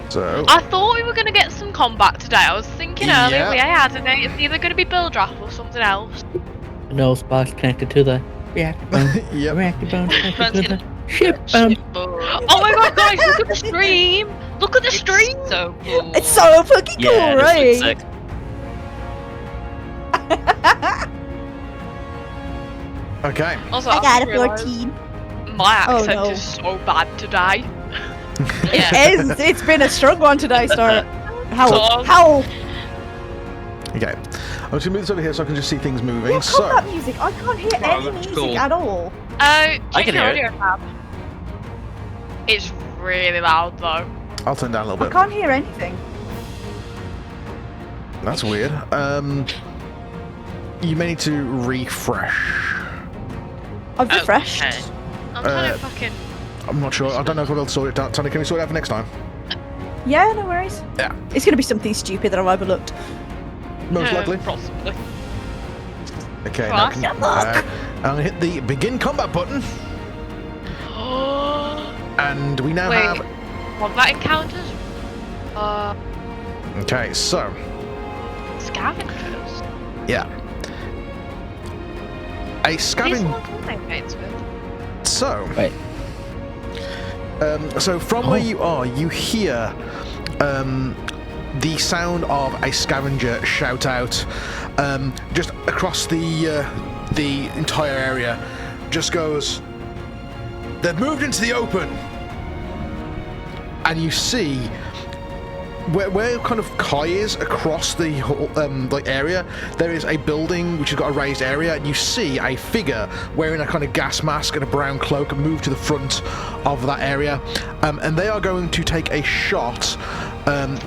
So, I thought we were gonna get some combat today. I was thinking earlier Yeah. we had today. It's either gonna be Bildraff or something else. No sparks connected to the reactor bone. yep. Reactor bone connected to the Ship ship bone. Oh my god, guys! Look at the stream. Look at the stream. So cool. It's so fucking cool, Yeah, right? this looks sick. Okay. Also, I got a realised 14. My Oh, accent no. is so bad today. Yeah. It is. It's been a strong one today, Star. Howle. So- Howle. Okay. I'm just gonna move this over here so I can just see things moving. Yeah, So, combat music. I can't hear Oh, any that's music cool. at all. I Check can your hear it. audio tab. It's really loud though. I'll turn down a little I bit. can't hear anything. That's weird. You may need to refresh. I've refreshed. Okay. I'm trying Uh, to fucking. I'm not sure. I don't know if I'll be able to sort it out. Tony, can we sort it out for next time? Yeah, no worries. Yeah. It's going to be something stupid that I've overlooked. Most likely. Possibly. Okay, now Cross. can, I'm gonna hit the begin combat button, and we now Wait. have. Combat encounters? Okay, so Scavengers? yeah, a These scavenger. ones I'm not mates with. So, Wait. so from where you are, you hear the sound of a scavenger shout out just across the entire area. Just goes, "They've moved into the open," and you see where kind of Kai is across the whole, like area. There is a building which has got a raised area, and you see a figure wearing a kind of gas mask and a brown cloak move to the front of that area, and they are going to take a shot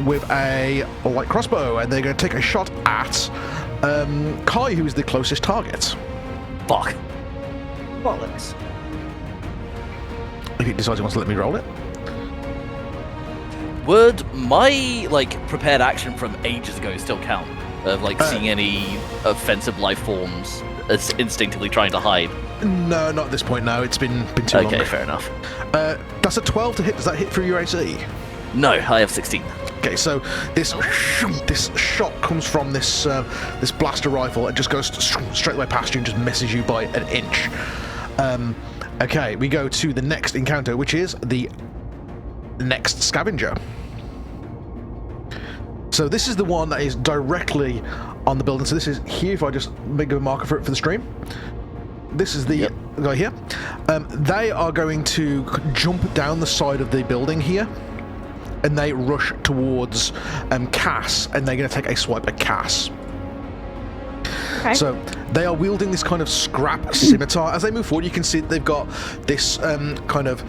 with a light crossbow, and they're going to take a shot at Kai, who is the closest target. Fuck. Bollocks. If he decides he wants to let me roll it. Would my prepared action from ages ago still count? Of seeing any offensive life forms as instinctively trying to hide? No, not at this point. No, it's been too long. Okay, fair enough. That's a 12 to hit. Does that hit through your AC? No, I have 16. Okay, so this shot comes from this this blaster rifle. It just goes straight away past you and just misses you by an inch. Okay, we go to the next encounter, which is the next scavenger. So this is the one that is directly on the building. So this is here. If I just make a marker for it for the stream, this is the guy here. They are going to jump down the side of the building here, and they rush towards Cass, and they're going to take a swipe at Cass. Okay. So they are wielding this kind of scrap scimitar. As they move forward, you can see that they've got this kind of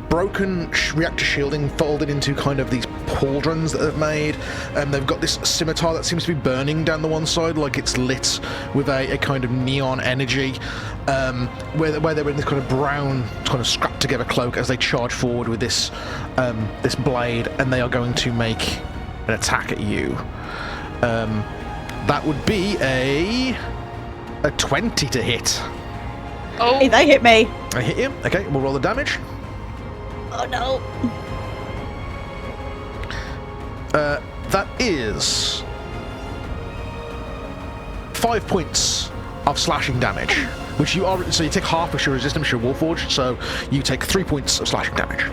broken reactor shielding folded into kind of these pauldrons that they've made, and they've got this scimitar that seems to be burning down the one side, like it's lit with a kind of neon energy, where they're in this kind of brown kind of scrapped together cloak as they charge forward with this this blade, and they are going to make an attack at you. That would be a 20 to hit. Oh, hey, they hit me. I hit you. Okay, we'll roll the damage. Oh no. That is 5 points of slashing damage, which you are. So you take half of your resistance, your Warforged, so you take 3 points of slashing damage.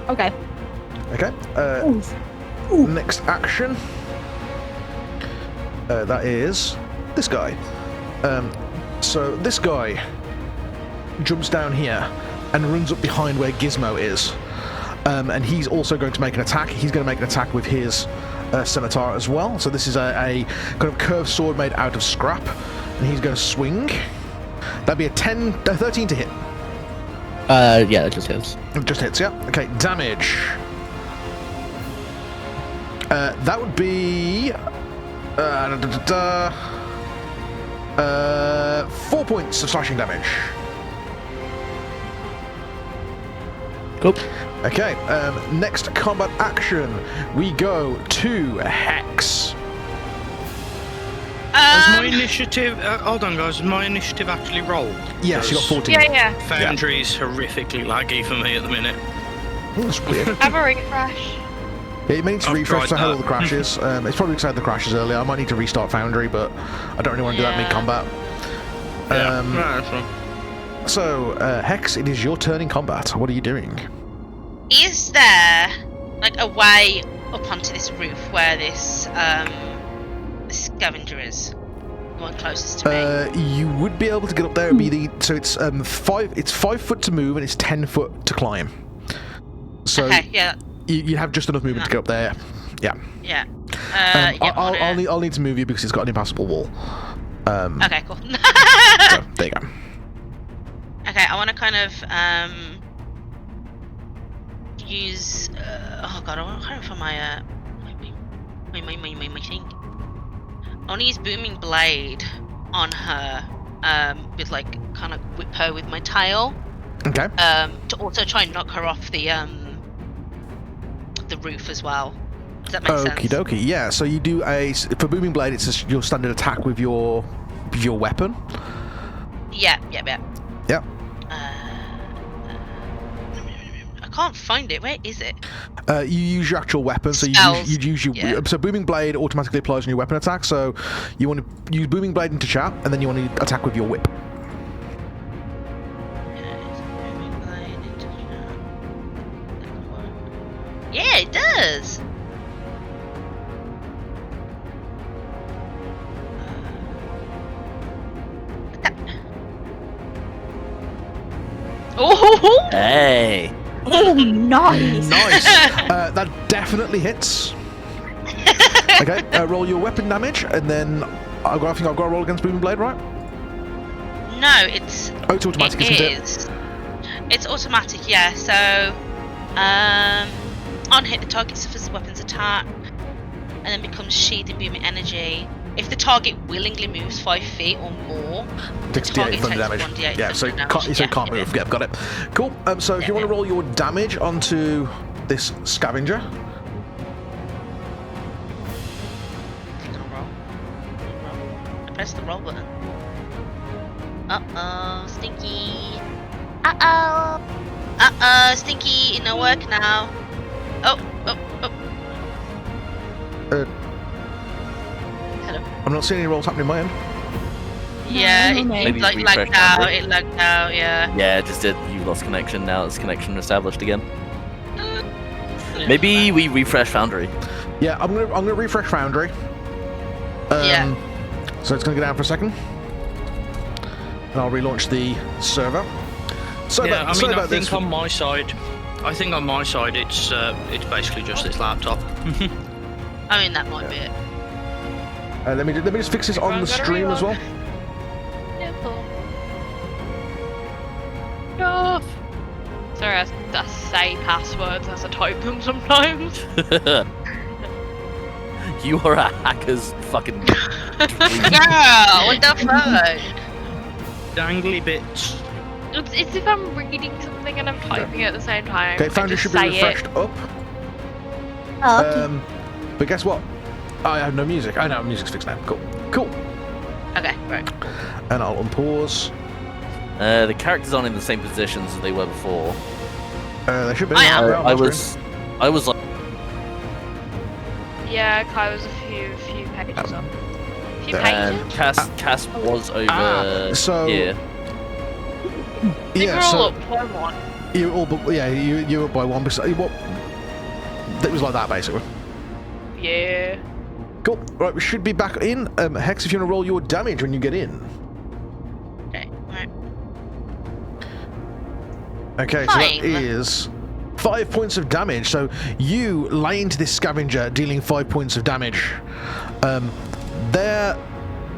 Okay. Okay. Next action. That is this guy. So this guy jumps down here and runs up behind where Gizmo is. And he's also going to make an attack. He's going to make an attack with his scimitar as well. So this is a kind of curved sword made out of scrap. And he's going to swing. That'd be a 13 to hit. Yeah, it just hits. It just hits, yeah. Okay, damage. That would be 4 points of slashing damage. Cool. Okay, next combat action, we go to Hex. Has my initiative... hold on, guys. Has my initiative actually rolled? Yes, you got 14. Yeah. Foundry's horrifically laggy for me at the minute. Oh, that's weird. Have a refresh. Yeah, it needs to I've refresh to tried have all that. the crashes. It's probably because I had the crashes earlier. I might need to restart Foundry, but I don't really want to do that mid-combat. Yeah. No, that's fine. So, Hex, it is your turn in combat. What are you doing? Is there like a way up onto this roof where this scavenger is? The one closest to me. You would be able to get up there. It'd be so it's 5 foot to move and it's 10 foot to climb. So Okay, yeah. you have just enough movement to get up there. Yeah. Yeah. I'll need to move you because it's got an impassable wall. Okay, cool. So, there you go. Okay, I want to kind of use. Oh god, I want to kind of find my thing. I want to use booming blade on her, with like kind of whip her with my tail. Okay. To also try and knock her off the roof as well. Does that make sense? Okie dokie. Yeah. So you do for booming blade. It's just your standard attack with your weapon. Yeah. Yep. I can't find it. Where is it? You use your actual weapon, so you use your so booming blade automatically applies on your weapon attack. So you want to use booming blade into chat, and then you want to attack with your whip. Yeah, it does. Oh! Hey. Oh, nice. Nice. That definitely hits. Okay, roll your weapon damage, and then I think I've got to roll against booming blade, right? No, it's. Oh, it's automatic, isn't it? It's automatic, yeah. So, on hit, the target suffers the weapon's attack, and then becomes sheathed in booming energy. If the target willingly moves 5 feet or more, the target takes damage. 1d8 Yeah, so thunder damage. you can't move. Yeah, got it. Cool. So if you want to roll your damage onto this scavenger. I pressed the roll button. Uh-oh, stinky. Uh-oh, stinky. It no work now. Oh. Hello. I'm not seeing any rolls happening in my end. Yeah, No, it maybe like refresh lagged out. Android. It lagged out. Yeah. Yeah, it just did. You lost connection. Now it's connection established again. Maybe we refresh Foundry. Yeah, I'm gonna refresh Foundry. Yeah. So it's gonna go down for a second. And I'll relaunch the server. Sorry Yeah, about, I sorry mean, I about think this. on my side, it's basically just this laptop. I mean, that might be it. Let me just fix this on the Everyone gotta stream as well. Yeah, cool. No. Sorry, I say passwords as I type them sometimes. You are a hacker's fucking dream. Girl, what the fuck? Dangly bits. It's if I'm reading something and I'm typing it at the same time. Okay, I Foundry just should be say refreshed it. up. Oh, okay. But guess what? I have no music. Oh no, music's fixed now. Cool. Okay, right. And I'll unpause. The characters aren't in the same positions as they were before. They should be. I am. around I the screen. was like, Yeah, Kai was a few pages up. A few and pages? Cass was over so here. I think we're all up by one. you're all, but yeah, you're up by one. But what? It was like that basically. Yeah. Cool. Right, we should be back in. Hex, if you want to roll your damage when you get in. Okay, right. Okay, so that Fine. is 5 points of damage. So you lay into this scavenger, dealing 5 points of damage. They're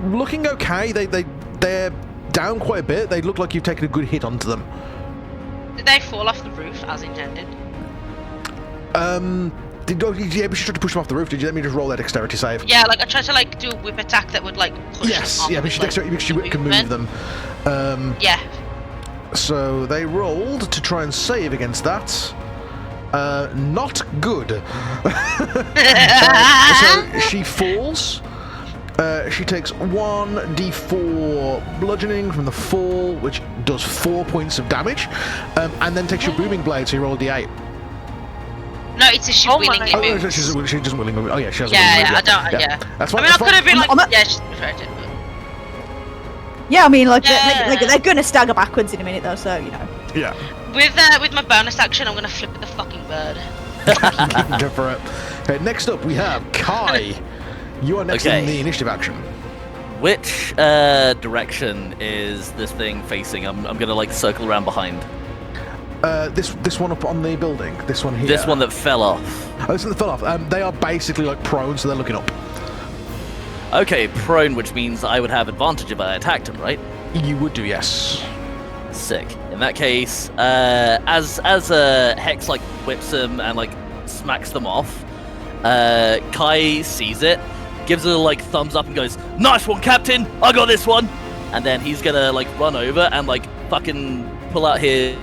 looking okay. They're down quite a bit. They look like you've taken a good hit onto them. Did they fall off the roof as intended? Yeah, but she tried to push them off the roof. Did you? Let me just roll that dexterity save. Yeah, like I tried to like do a whip attack that would like push Yes, them off yeah, but with, she like, dexterity because she whip can move movement. them. Yeah. So they rolled to try and save against that. Not good. So she falls. She takes 1d4 bludgeoning from the fall, which does 4 points of damage, and then takes your booming blade, so you roll a d8. No, it's a she Oh willingly my- Oh, no, moves. she doesn't willingly move. Oh, yeah, she has a Yeah, willingly yeah, move, I don't, yeah. That's I fine. mean, I that's could have been like, I'm a- yeah, she's perfect, but... Yeah, I mean, like, Yeah. they're gonna stagger backwards in a minute, though, so, you know. fine. Yeah. With my bonus action, I'm gonna flip at the fucking bird. Go for it. Okay, next up we have Kai. You are next in Okay. the initiative action. Which direction is this thing facing? I'm gonna like circle around behind. This one up on the building. This one here. This one that fell off. Oh, this one that fell off. They are basically like prone, so they're looking up. Okay, prone, which means I would have advantage if I attacked him, right? You would do, yes. Sick. In that case, as Hex like whips them and like smacks them off, Kai sees it, gives it a like thumbs up and goes, "Nice one, Captain! I got this one!" And then he's gonna like run over and like fucking pull out here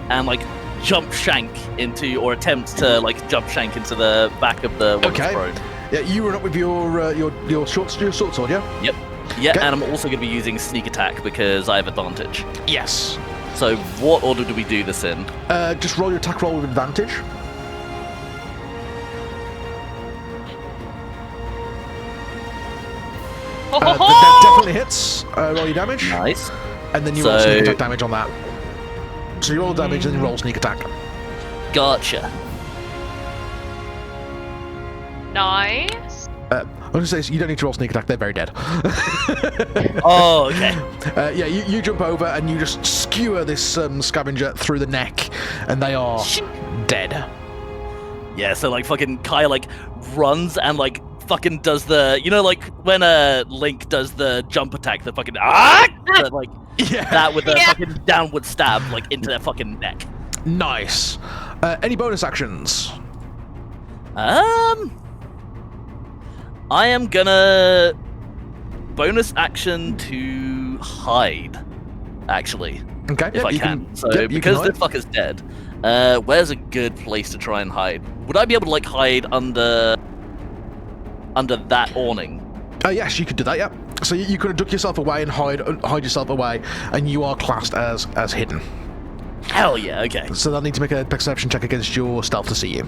and like jump shank into, or attempt to like jump shank into the back of the one that's Okay. prone. Yeah, you run up with your short sword, yeah? Yep. Yeah, Okay. and I'm also going to be using sneak attack because I have advantage. Yes. So what order do we do this in? Just roll your attack roll with advantage. That definitely hits. Roll your damage. Nice. And then you roll So- sneak attack damage on that. So you roll damage and then you roll sneak attack. Gotcha. Nice. I was going to say, you don't need to roll sneak attack, they're very dead. Oh, okay. Yeah, you jump over and you just skewer this scavenger through the neck, and they are dead. Yeah, so like fucking Kai like runs and like fucking does the, you know, like when Link does the jump attack, the fucking but, like Yeah. that with the fucking downward stab like into their fucking neck. Nice. Any bonus actions? I am gonna bonus action to hide, actually, Okay. if I you can. So yep, you because can this fucker's dead, where's a good place to try and hide? Would I be able to like hide under that awning? Yes, you could do that. Yeah. So you could duck yourself away and hide yourself away, and you are classed as hidden. Hell yeah! Okay, So they'll need to make a perception check against your stealth to see you.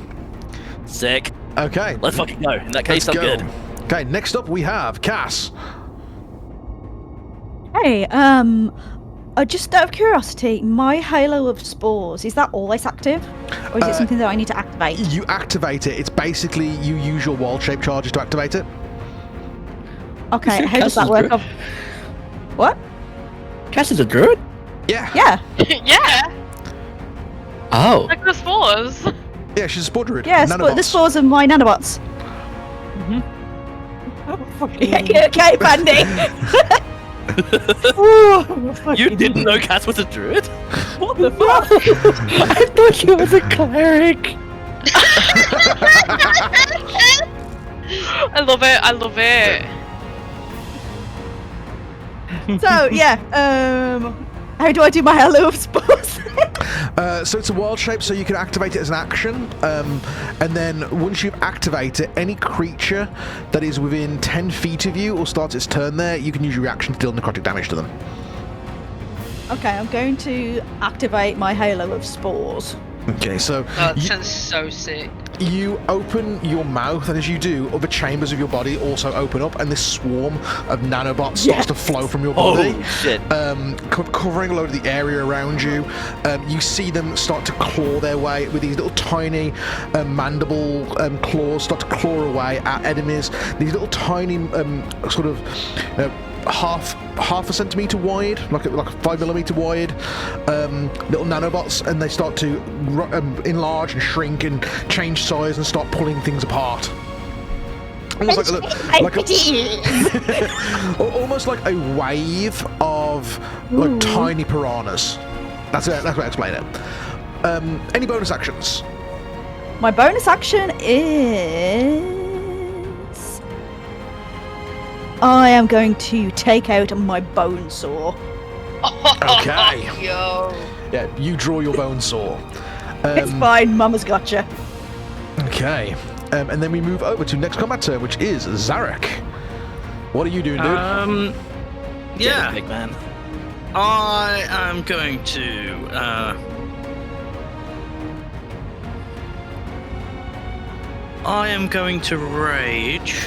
sick. Okay. Let's fucking go. In that case, Let's I'm go. good. Okay. Next up we have Cass. Hey, just out of curiosity, my Halo of Spores, is that always active? Or is it something that I need to activate? You activate it. It's basically you use your wild shape charges to activate it. Okay, Sure, how does that Cass work? is good. What? Cass is a druid? Yeah. Yeah, Yeah, Oh. like the spores. Yeah, she's a spore druid. yeah. Nanobots. The spores are my nanobots. Yeah, okay, Bandy. You didn't know Cass was a druid? What the fuck? I thought she was a cleric. I love it. I love it. So yeah, how do I do my Hello of Spores? So it's a wild shape, so you can activate it as an action, and then once you've activated it, any creature that is within 10 feet of you or starts its turn there, you can use your reaction to deal necrotic damage to them. Okay, I'm going to activate my Halo of Spores. Okay, so That sounds so sick. you open your mouth, and as you do, other chambers of your body also open up, and this swarm of nanobots starts to flow from your body. Oh, shit. Covering a load of the area around you. You see them start to claw their way with these little tiny mandible claws, start to claw away at enemies. These little tiny sort of half a centimeter wide, like 5 millimeter wide, little nanobots, and they start to enlarge and shrink and change size and start pulling things apart. Almost almost like a wave of like tiny piranhas. That's it. That's what I explain it. Any bonus actions? My bonus action is I am going to take out my bone saw. Okay. Yo. Yeah, you draw your bone saw. It's fine, Mama's gotcha. Okay. And then we move over to next combat turn, which is Zarek. What are you doing, dude? Yeah, Big man. I am going to. I am going to rage.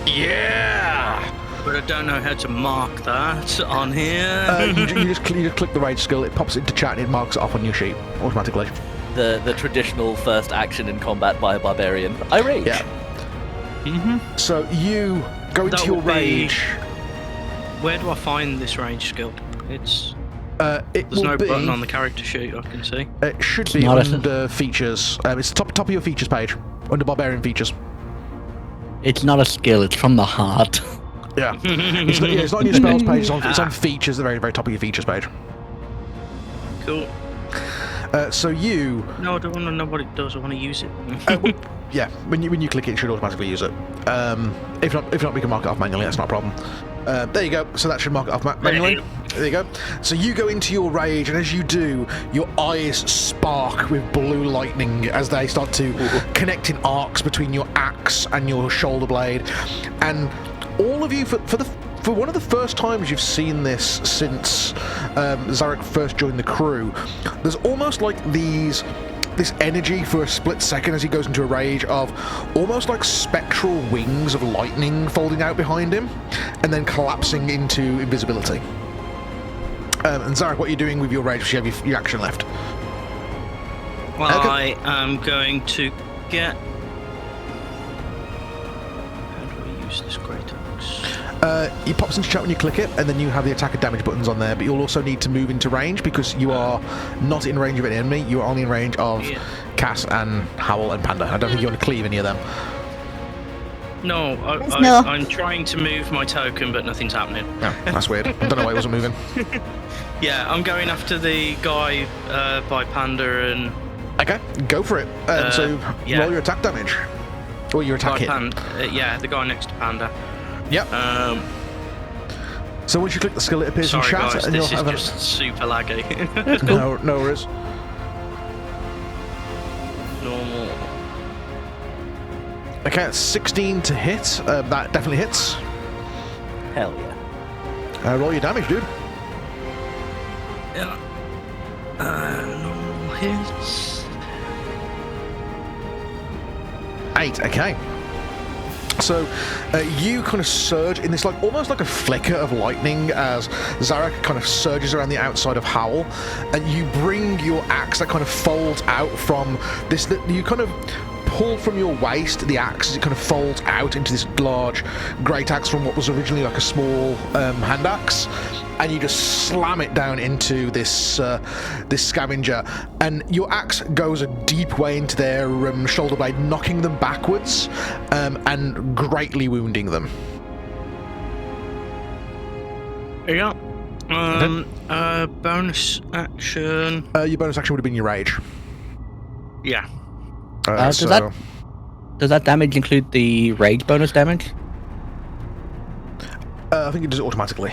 Yeah. But I don't know how to mark that on here. You just click the rage skill. It pops it into chat and it marks it off on your sheet automatically. The traditional first action in combat by a barbarian. I rage. Yeah. So you go into That your would be- rage. Where do I find this rage skill? It's It there's will no be. button on the character sheet I can see. It should be not a- under features. It's top of your features page under barbarian features. It's not a skill, it's from the heart. Yeah. It's not on your spells page. It's on features. The very top of your features page. Cool. So you. No, I don't want to know what it does. I want to use it. Yeah, when you click it, it should automatically use it. If not, we can mark it off manually. That's not a problem. There you go. So that should mark it off manually. There you go. So you go into your rage, and as you do, your eyes spark with blue lightning as they start to connect in arcs between your axe and your shoulder blade, and all of you for one of the first times you've seen this since Zarek first joined the crew, there's almost like this energy for a split second as he goes into a rage of almost like spectral wings of lightning folding out behind him and then collapsing into invisibility. And Zarek, what are you doing with your rage? You have your action left. Well, Okay. I am going to get. How do I use this great axe? It pops into chat when you click it, and then you have the attack and damage buttons on there, but you'll also need to move into range because you are not in range of an enemy, you are only in range of Cass and Howle and Panda. I don't think you want to cleave any of them. No, No. I'm trying to move my token, but nothing's happening. No, that's weird. I don't know why it wasn't moving. Yeah, I'm going after the guy by Panda and Okay, go for it. So yeah. roll your attack damage. Or your attack by hit. yeah, the guy next to Panda. Yep. So once you click the skill, it appears Sorry in chat, guys, and you'll this is have just super laggy. no worries. Normal. Okay, it's 16 to hit. That definitely hits. Hell yeah. Roll your damage, dude. Yeah. Normal hits. 8. Okay. So you kind of surge in this like almost like a flicker of lightning as Zarek kind of surges around the outside of Howle, and you bring your axe that kind of folds out from this. You kind of pull from your waist the axe as it kind of folds out into this large great axe from what was originally like a small hand axe, and you just slam it down into this this scavenger, and your axe goes a deep way into their shoulder blade, knocking them backwards and greatly wounding them. Yeah. Bonus action. Your bonus action would have been your rage. Yeah. Does that damage include the rage bonus damage? I think it does it automatically.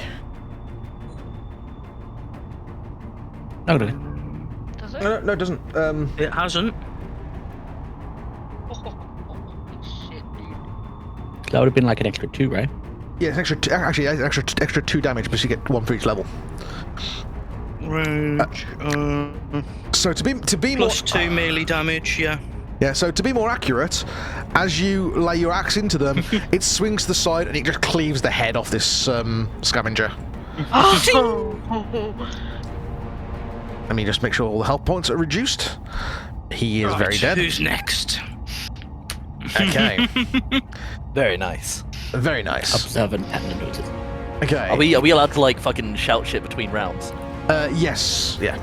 Okay. Does it? No, it doesn't. It hasn't. Shit, dude. That would have been like an extra 2, right? Yeah, it's extra 2 damage, but you get 1 for each level. Rage. So to be Plus more, 2 melee damage. Yeah. Yeah, so to be more accurate, as you lay your axe into them, it swings to the side and it just cleaves the head off this scavenger. Let me just make sure all the health points are reduced. He is very dead. Who's next? Okay. Very nice. Very nice. Observant and notice. Okay. Are we allowed to like fucking shout shit between rounds? Yes. Yeah.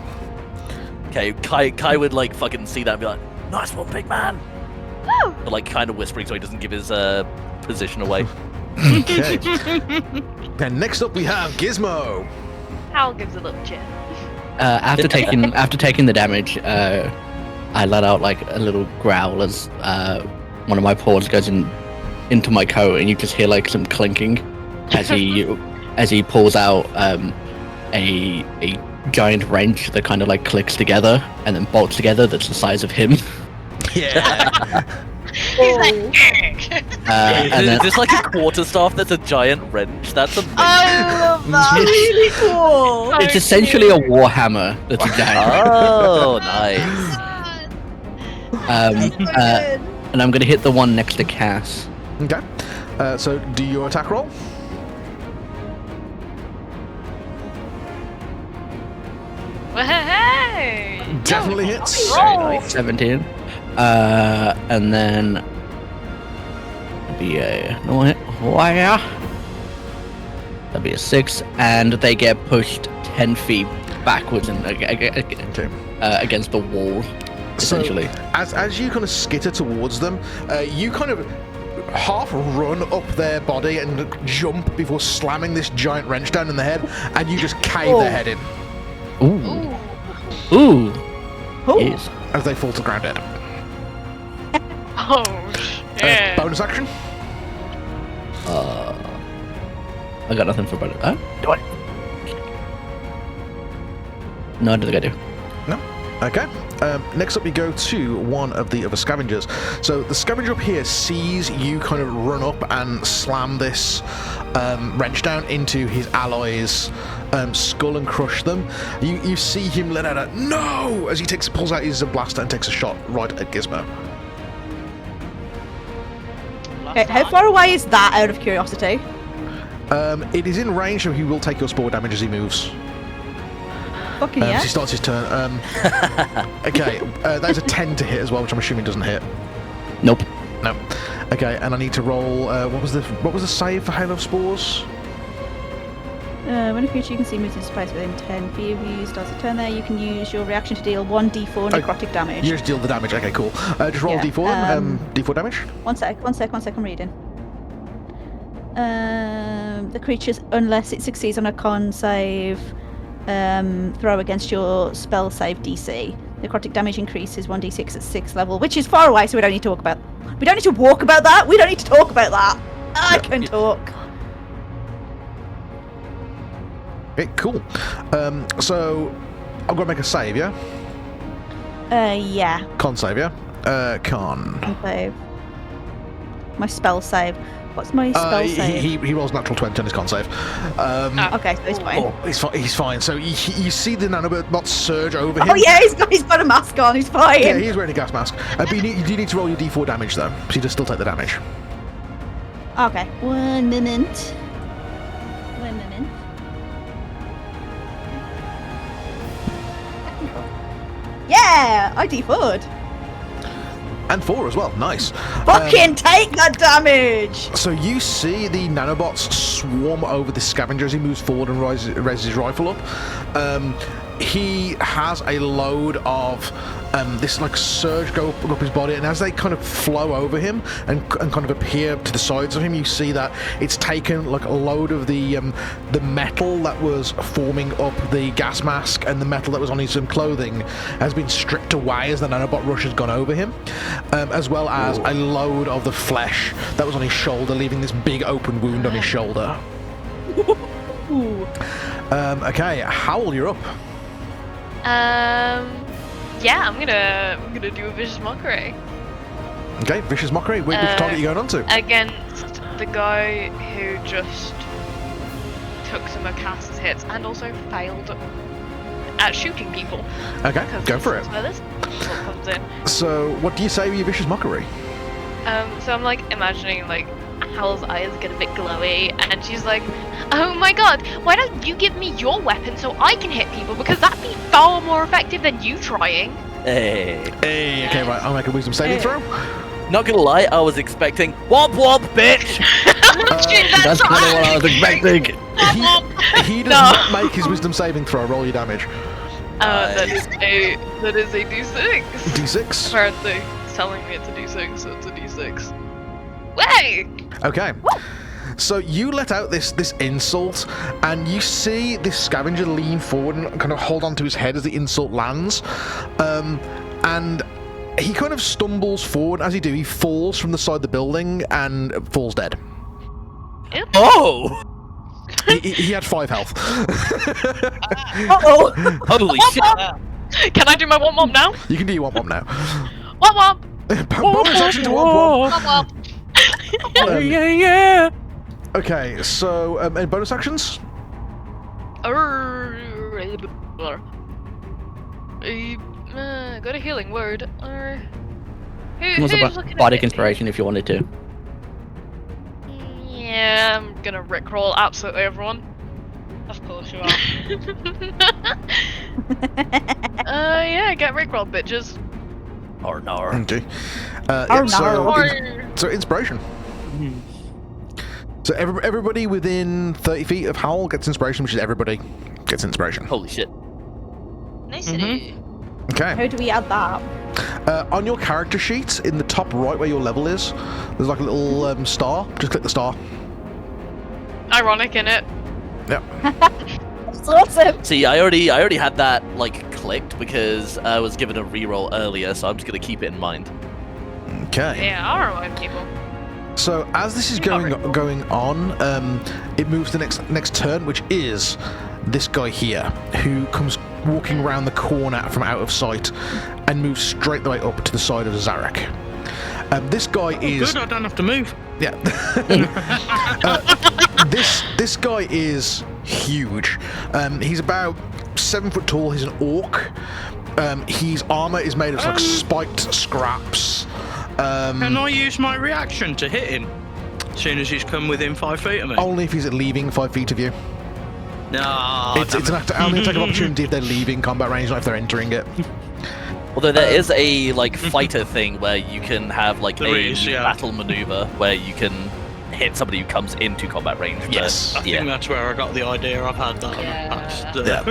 Okay, Kai would like fucking see that and be like, "Nice one, big man." But like kind of whispering so he doesn't give his position away. Okay. And next up we have Gizmo. Howle gives a little cheer. After taking the damage, I let out like a little growl as one of my paws goes into my coat, and you just hear like some clinking as he pulls out a giant wrench that kind of like clicks together and then bolts together. That's the size of him. Yeah. He's like, And then, Is this like a quarterstaff that's a giant wrench? That's amazing. I love that. Really cool. it's essentially a warhammer that's a giant. Oh, nice. And I'm gonna hit the one next to Cass. Okay. So do your attack roll. Hey! Definitely hits. Very nice. 17. And then that'd be a no hit. Wire. That'd be a 6, and they get pushed 10 feet backwards and against the wall. Essentially. So, as you kind of skitter towards them, you kind of half run up their body and jump before slamming this giant wrench down in the head, and you just cave their head in Ooh. Yes. as they fall to the ground dead. Oh shit! Bonus action. I got nothing for bonus. Do I? No, I don't think I do. No. Okay. Next up, you go to one of the other scavengers. So the scavenger up here sees you kind of run up and slam this wrench down into his alloy's skull and crush them. You see him let out a no as he pulls out his blaster and takes a shot right at Gizmo. Okay, how far away is that, out of curiosity? It is in range, so he will take your spore damage as he moves. Fucking So yeah. he starts his turn. Okay, that is a 10 to hit as well, which I'm assuming doesn't hit. Nope. No. Okay, and I need to roll. What was the save for Hail of Spores? When a creature you can see moves into space within 10 feet of you starts a turn there, you can use your reaction to deal 1d4 necrotic damage. You just deal the damage. Okay, cool. Just roll Yeah, D4 then. D4 damage. One sec, I'm reading. The creature's, unless it succeeds on a con save, throw against your spell save DC. Necrotic damage increases 1d6 at 6th level, which is far away, so we don't need to talk about. We don't need to walk about that. We don't need to talk about that. I can talk. Okay, cool. So I'm gonna make a save, yeah. Yeah. Con save, yeah. Con. Save. My spell save. What's my spell save? He rolls natural 20 on his con save. Okay, so he's fine. Oh, he's fine. So you see the nanobot surge over him. Oh yeah, he's got a mask on. He's fine. Yeah, he's wearing a gas mask. But you do need to roll your D4 damage though, so you just still take the damage. Okay. 1 minute. 1 minute. Yeah, I D4'd. And 4 as well. Nice. Fucking take the damage! So you see the nanobots swarm over the scavenger as he moves forward and raises his rifle up. He has a load of this like surge go up his body, and as they kind of flow over him and kind of appear to the sides of him, you see that it's taken like a load of the metal that was forming up the gas mask and the metal that was on his clothing has been stripped away as the nanobot rush has gone over him, as well as a load of the flesh that was on his shoulder, leaving this big open wound on his shoulder. Okay, Howle, you're up. Yeah, I'm gonna do a vicious mockery Okay, vicious mockery. Which target are you going on to? against the guy who just took some of Cass's hits and also failed at shooting people. Okay, go for it. Where this comes in. So, what do you say with your vicious mockery? So I'm like imagining like Howl's eyes get a bit glowy, and she's like, "Oh my god, why don't you give me your weapon so I can hit people, because that'd be far more effective than you trying." Hey. Okay, right, I'll make a wisdom saving throw. Not gonna lie, I was expecting womp womp, bitch! That's kind of what I was expecting. He does not make his wisdom saving throw. Roll your damage. That is a D6. D6. Apparently, it's telling me it's a D6, so it's a D6. Way! Okay. So you let out this insult, and you see this scavenger lean forward and kind of hold onto his head as the insult lands, and he kind of stumbles forward. As he do, he falls from the side of the building and falls dead. Oh! He had 5 health. Holy shit! Can I do my womp womp now? You can do your womp womp now. Womp womp! Bonus action to womp Womp womp! womp. Yeah. Okay, so any bonus actions? Got a healing word. It was Who's about looking at bardic me? inspiration if you wanted to. Yeah, I'm gonna rickroll absolutely everyone. Of course you are. Yeah, get rickrolled, bitches. Or no. Okay. Oh, So inspiration. So everybody within 30 feet of Howle gets inspiration, which is everybody gets inspiration. Holy shit. Nice to do. Okay. How do we add that? On your character sheet, in the top right where your level is, there's like a little star. Just click the star. Ironic, innit? Yep. That's awesome. See, I already had that like clicked because I was given a reroll earlier, so I'm just gonna keep it in mind. Okay. Yeah, I'll remind people. So as this is going on, it moves to the next turn, which is this guy here, who comes walking around the corner from out of sight and moves straight the way up to the side of Zarek. This guy is Good, I don't have to move. yeah. This guy is huge. He's about 7 foot tall. He's an orc. His armor is made of like spiked scraps. Can I use my reaction to hit him? As soon as he's come within 5 feet of me? Only if he's leaving 5 feet of you. No. It's an only attack of opportunity if they're leaving combat range, not if they're entering it. Although there is a like fighter thing where you can have like There a is, yeah. battle maneuver where you can hit somebody who comes into combat range. but, Yes. I think that's where I got the idea. I've had that.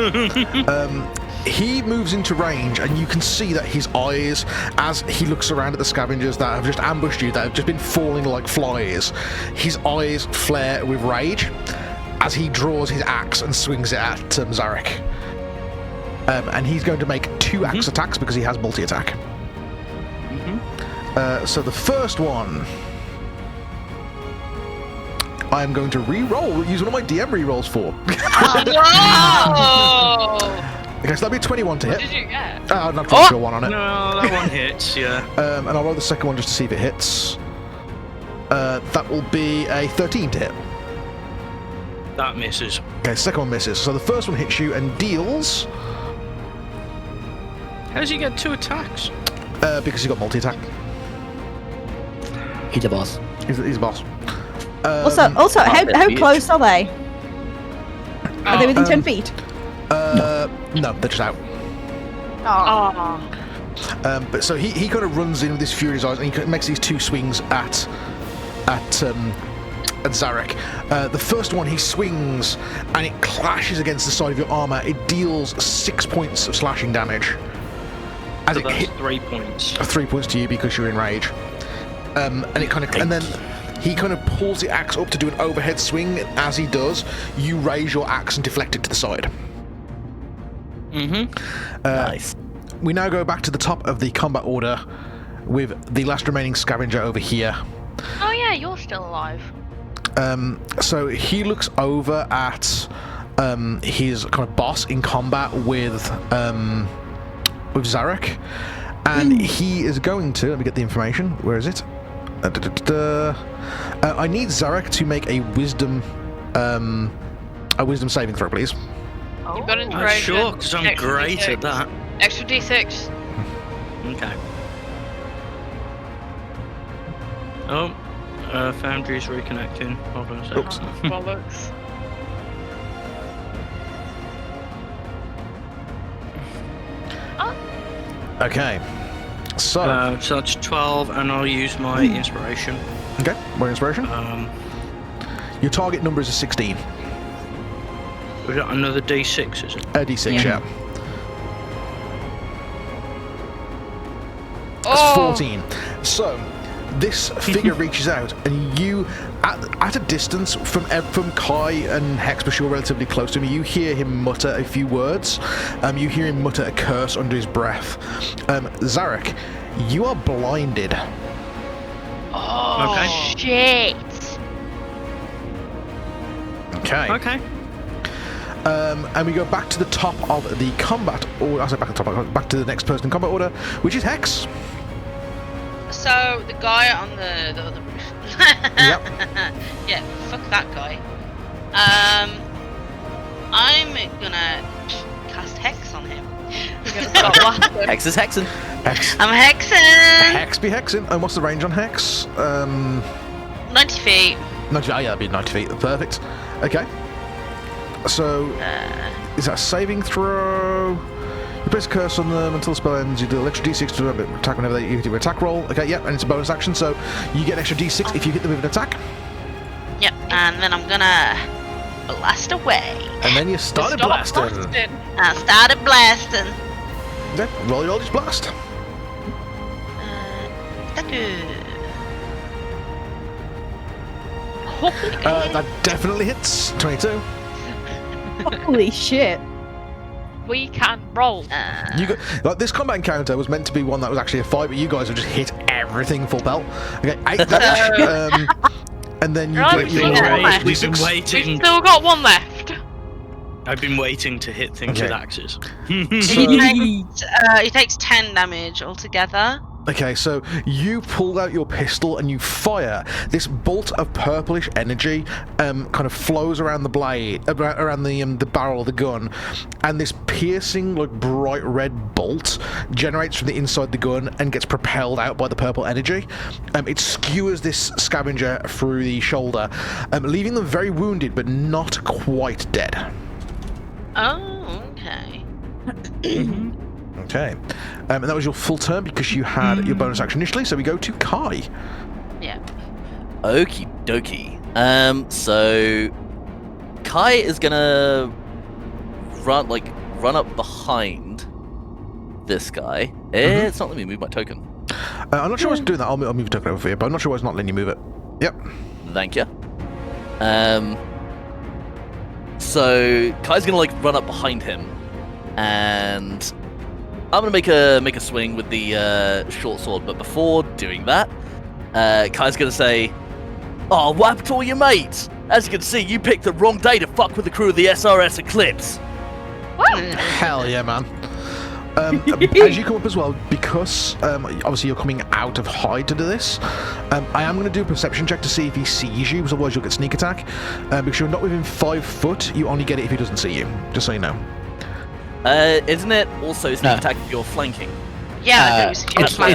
He moves into range, and you can see that his eyes, as he looks around at the scavengers that have just ambushed you, that have just been falling like flies, his eyes flare with rage as he draws his axe and swings it at Zarek. And he's going to make 2 axe attacks because he has multi-attack. So the first one, I am going to re-roll, use one of my DM re-rolls for. Whoa! Okay, so that'll be a 21 to What hit. did you get? I'll not try to one on it. No, that one hits, yeah. And I'll roll the second one just to see if it hits. That will be a 13 to hit. That misses. Okay, second one misses. So the first one hits you and deals... How does he get 2 attacks? because he got multi-attack. He's a boss. He's a boss. Also, how close are they? Are they within 10 feet? No, they're just out. Oh. But so he kind of runs in with this furious eyes, and he makes these 2 swings at Zarek. The first one, he swings, and it clashes against the side of your armor. It deals 6 points of slashing damage. As So it that's hit 3 points. 3 points to you because you're in rage. And then he kind of pulls the axe up to do an overhead swing. As he does, you raise your axe and deflect it to the side. Nice. We now go back to the top of the combat order with the last remaining scavenger over here. Oh yeah, you're still alive. So he looks over at his kind of boss in combat with Zarek, and he is going to, let me get the information, where is it? I need Zarek to make a wisdom saving throw, please. You've got Oh, inspiration. sure, because I'm extra great D6. at that. Extra D6. Okay. Oh, Foundry's reconnecting. Hold on a second. Oops. Bollocks. Okay. So, So that's 12, and I'll use my inspiration. okay, more inspiration. Your target number is a 16. We got another D6, is it? A D6, yeah. That's 14. So, this figure reaches out, and you, at a distance from Kai and Hex, but you're relatively close to him, you hear him mutter a few words. You hear him mutter a curse under his breath. Zarek, you are blinded. Oh, Okay. shit. Okay. Okay. And we go back to the top of the combat, or I say back to the next person in combat order, which is Hex. So the guy on the other roof. Yep. Yeah, fuck that guy. I'm gonna cast Hex on him. You're gonna start laughing. Hex is hexing. Hex. I'm hexing. Hex be hexing. And what's the range on Hex? 90 feet. 90, oh yeah, that'd be 90 feet. Perfect. Okay. So, is that a saving throw? You place a curse on them until the spell ends. You do an extra d6 to attack whenever you do an attack roll. Okay, yep, and it's a bonus action, so you get an extra d6 if you hit them with an attack. Yep, and then I'm gonna blast away. And then you started blasting. I started blasting. Okay, roll your oldest blast. That definitely hits. 22. Holy shit. We can roll. You got, like, this combat encounter was meant to be one that was actually a fight, but you guys have just hit everything full belt. Okay, 8 damage. And then you Right, get your yeah. We've been d6. We've waiting. still got one left. I've been waiting to hit things Okay. with axes. He takes 10 damage altogether. Okay, so you pull out your pistol and you fire. This bolt of purplish energy kind of flows around the blade, around the barrel of the gun, and this piercing, like, bright red bolt generates from the inside the gun and gets propelled out by the purple energy. It skewers this scavenger through the shoulder, leaving them very wounded but not quite dead. Oh, okay. Okay, and that was your full turn because you had your bonus action initially. So we go to Kai. Yeah. Okie dokie. So Kai is gonna run up behind this guy. It's not letting me move my token. I'm not sure what's doing that. I'll move the token over for you, but I'm not sure why it's not letting you move it. Yep. Thank you. So Kai's gonna run up behind him, and I'm gonna make a swing with the short sword. But before doing that, Kai's gonna say, "Oh, what happened to all your mates? As you can see, you picked the wrong day to fuck with the crew of the SRS Eclipse." Hell yeah, man. As you come up as well, because obviously you're coming out of hide to do this, I am going to do a perception check to see if he sees you, because otherwise you'll get sneak attack. Because you're not within 5 foot, you only get it if he doesn't see you, just so you know. Isn't it also sneak attack if you're flanking? Yeah, it's also I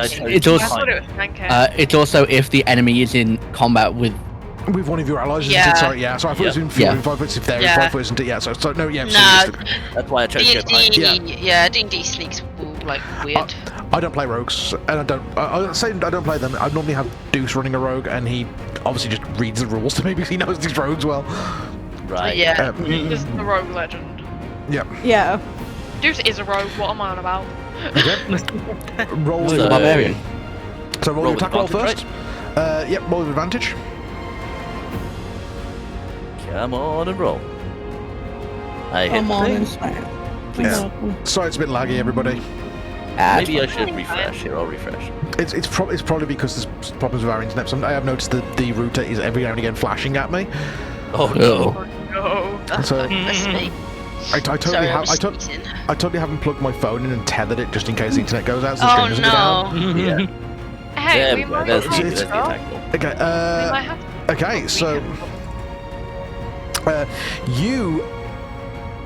thought it was flanking. it's also if the enemy is in combat with With one of your allies, Yeah. isn't it? Sorry, yeah. So I thought it was in 5 foot, if they're in 5 foot, isn't it? Yeah, so no, yeah. No. So That's why I chose to go behind. D&D, yeah, D&D sneaks like weird. I don't play rogues, and I say I don't play them. I normally have Duce running a rogue, and he obviously just reads the rules to me because he knows these rogues well. Right. Yeah. He's the rogue legend. Yeah. Yeah. Deuce is a rogue. What am I on about? Okay. Roll He's with a barbarian. So roll your with attack roll advantage, first. Yep, roll with advantage. Come on and roll. I hit Come the on thing. and smash. Yeah. Sorry, it's a bit laggy, everybody. Maybe I should refresh. Here, I'll refresh. It's probably because there's problems with our internet. I have noticed that the router is every now and again flashing at me. Oh no. No. So That's me. I totally Sorry, have. I totally haven't plugged my phone in and tethered it just in case the internet goes out. So the Oh stream doesn't go down. no. Yeah. Hey, There we we go. might There's have the to it's- go. attack roll. Okay. We might have to. Okay. So you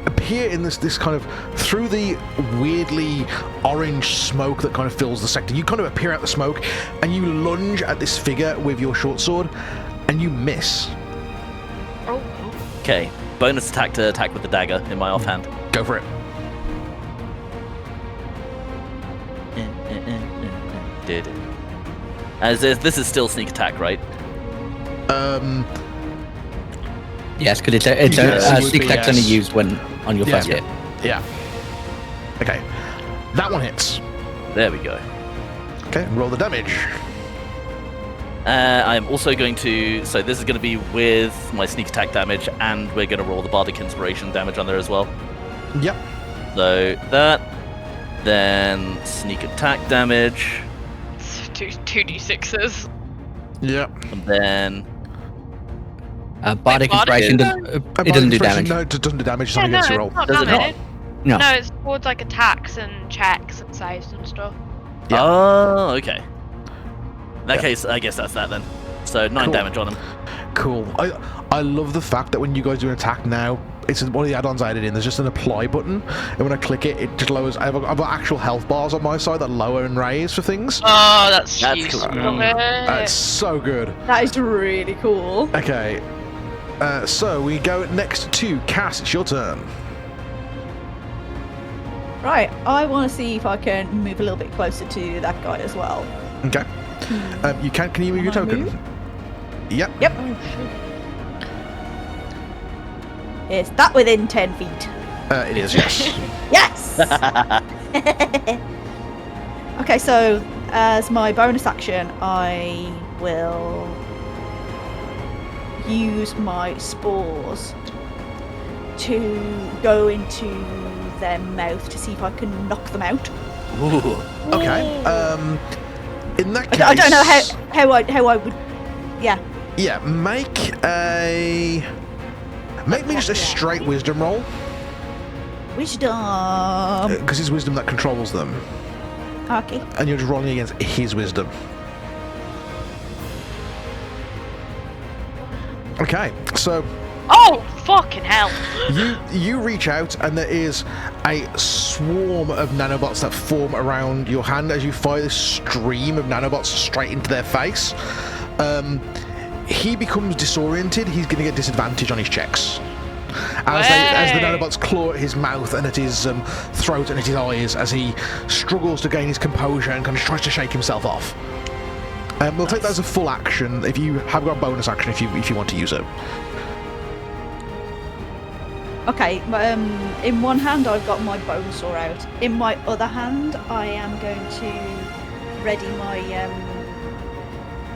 appear in this kind of through the weirdly orange smoke that kind of fills the sector. You kind of appear out the smoke, and you lunge at this figure with your short sword, and you miss. Oh. Okay. Bonus attack to attack with the dagger in my offhand. Go for it. Did. As this is still sneak attack, right? Yes, because it's Yes, it would sneak be, attack's yes. only used when on your first hit. Yeah. Okay. That one hits. There we go. Okay. Roll the damage. I am also going to. So this is going to be with my sneak attack damage, and we're going to roll the bardic inspiration damage on there as well. Yep. So that, then sneak attack damage, Two 2d6s. Yep. and then Bardic Inspiration, it doesn't do damage. No, it doesn't do damage. It's Yeah, only no, against it's your roll. not Does it damage. No. No, it's towards like attacks and checks and saves and stuff. Yeah. Oh, okay. In that Yeah. case, I guess that's that then. So 9 Cool. damage on him. Cool. I love the fact that when you guys do an attack now, it's one of the add-ons I added in. There's just an apply button, and when I click it, it just lowers. I've got actual health bars on my side that lower and raise for things. Oh, that's That's cool. Love it. That's so good. That is really cool. Okay. So we go next to Cass. It's your turn. Right, I want to see if I can move a little bit closer to that guy as well. Okay. You can you move your Can I token? move? Yep. Yep. Is that within 10 feet? It is. Yes. Yes! Okay, so as my bonus action, I will use my spores to go into their mouth to see if I can knock them out. Ooh. Okay. In that case, I don't know how I would. Yeah. Yeah. Make me just a straight wisdom roll, Wisdom. because it's wisdom that controls them, Okay. and you're just rolling against his wisdom. Okay, so Oh, fucking hell. you reach out, and there is a swarm of nanobots that form around your hand as you fire this stream of nanobots straight into their face. He becomes disoriented. He's going to get disadvantage on his checks as the nanobots claw at his mouth and at his throat and at his eyes as he struggles to gain his composure and kind of tries to shake himself off. We'll take that as a full action. If you have got a bonus action, if you want to use it. Okay. In one hand, I've got my bone saw out. In my other hand, I am going to ready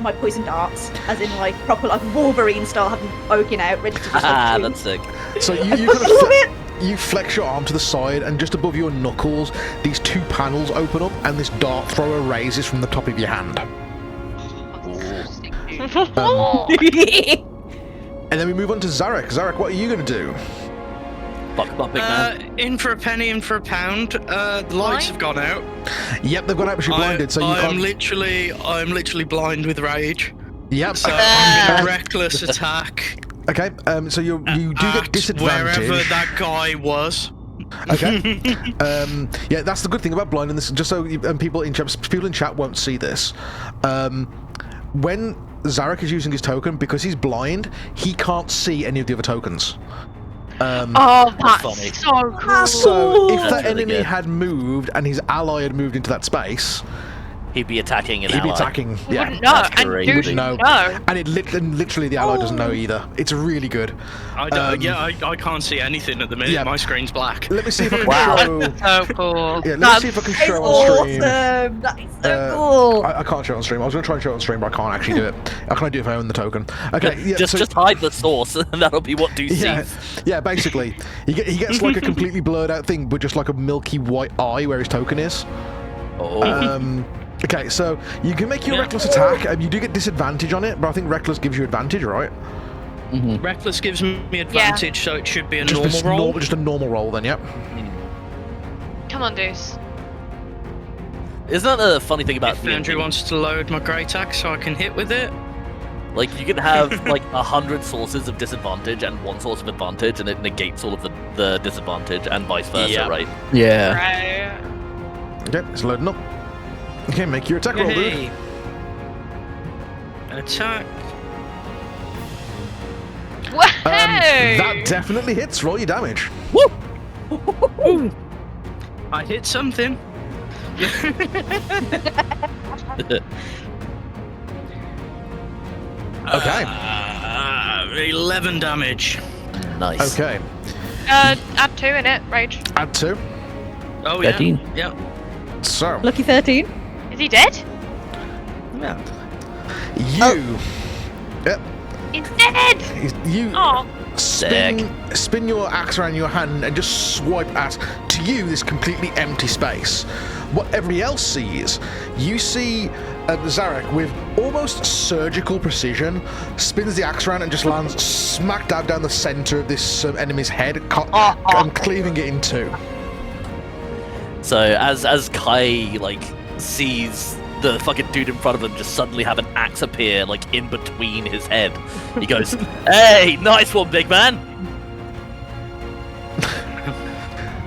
my poison darts, as in like proper like Wolverine style, have them poking out, ready to just Ah, like, that's sick. So you kind of you flex your arm to the side, and just above your knuckles, these two panels open up, and this dart thrower raises from the top of your hand. And then we move on to Zarek. Zarek, what are you going to do? Fuck up, big man. In for a penny, in for a pound. The lights have gone out. Yep, they've gone out, but you're blinded, so you I'm can't. I'm literally blind with rage. Yep. So I'm in a reckless attack. Okay. So you do get at disadvantage. wherever that guy was. Okay. Yeah, that's the good thing about blindness. Just so people in chat won't see this. When Zarek is using his token, because he's blind, he can't see any of the other tokens. Oh, that's funny. so cool. So if That's that really enemy good. had moved and his ally had moved into that space, He'd be attacking an he'd be ally. attacking. You Yeah. wouldn't know, That's and great. He Duce wouldn't know. know. And literally the ally doesn't know either. It's really good. I can't see anything at the minute. yeah. My screen's black. Let me see if I can Wow. show. So cool. Yeah, let me see if I can show on stream. That is so cool. I can't show it on stream. I was going to try and show it on stream, but I can't actually do it. How can I do it if I own the token? Okay, yeah, just hide the source, and that'll be what Duce yeah, sees. yeah. Basically, he gets like a completely blurred out thing, but just like a milky white eye where his token is. Oh. Okay, so you can make your reckless attack. You do get disadvantage on it, but I think reckless gives you advantage, right? Reckless gives me advantage, so it should be a Just normal roll. just a normal roll, then. Yep. Come on, Duce. Isn't that the funny thing about If Andrew wants to load my great axe so I can hit with it. Like, you can have like 100 sources of disadvantage and one source of advantage, and it negates all of the disadvantage, and vice versa, Yeah. right? Yeah. Right. Okay, it's loading up. Okay, make your attack roll, dude. Yay. Attack. Whoa! That definitely hits. Roll your damage. I hit something. Okay. 11 damage. Nice. Okay. Add 2 in it, Rage. Add 2. Oh, yeah. 13. Yeah. So, Lucky 13. Is he dead? Yeah. you. Yep. He's dead! You Oh. spin your axe around your hand and just swipe at, to you, this completely empty space. What everybody else sees, you see Zarek with almost surgical precision spins the axe around and just lands smack dab down the center of this enemy's head, cleaving it in two. So as Kai like sees the fucking dude in front of him just suddenly have an axe appear like in between his head, he goes, "Hey, nice one, big man."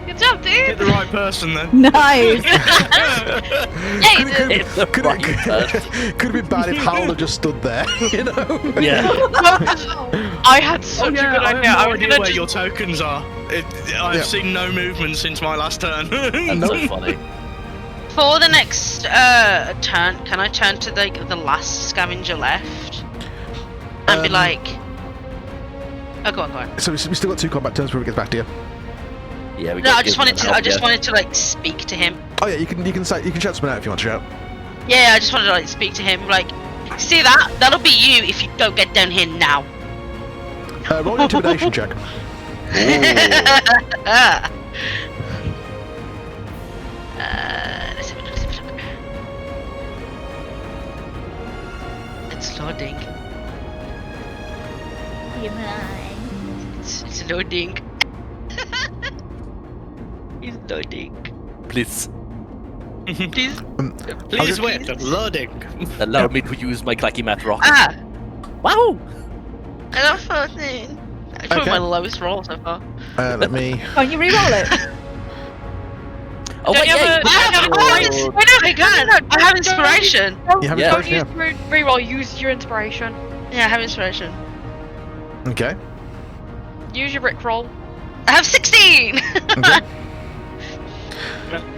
Good job, Hit dude! the right person then. Nice. Hey, dude! It's the right person. Could have been bad if Howle had just stood there, you know? Yeah. I had such a good I idea. have I no was idea gonna where just... your tokens are. I've seen no movement since my last turn. That's so funny. For the next turn, can I turn to the last scavenger left and be like, "Oh, go on." So we still got 2 combat turns before it gets back to you. Yeah, we No, got I just Gizmo wanted to. help, I just yeah. wanted to like speak to him. Oh yeah, you can shout something out if you want to shout. Yeah, I just wanted to like speak to him. Like, see that? That'll be you if you don't get down here now. Roll an intimidation check. Let's have a look. It's loading. It's loading. It's loading. Please Please. Please wait, loading. allow me to use my clacky mat rock. Ah, Wow. I love 14. It's probably Okay. my lowest roll so far. Let me. Can't you re-roll it? Oh Don't wait, you have yeah. a- I have inspiration. You have Yeah. Don't inspiration, use reroll, use your inspiration. Yeah, I have inspiration. Okay. Use your Rickroll. I have 16. Okay.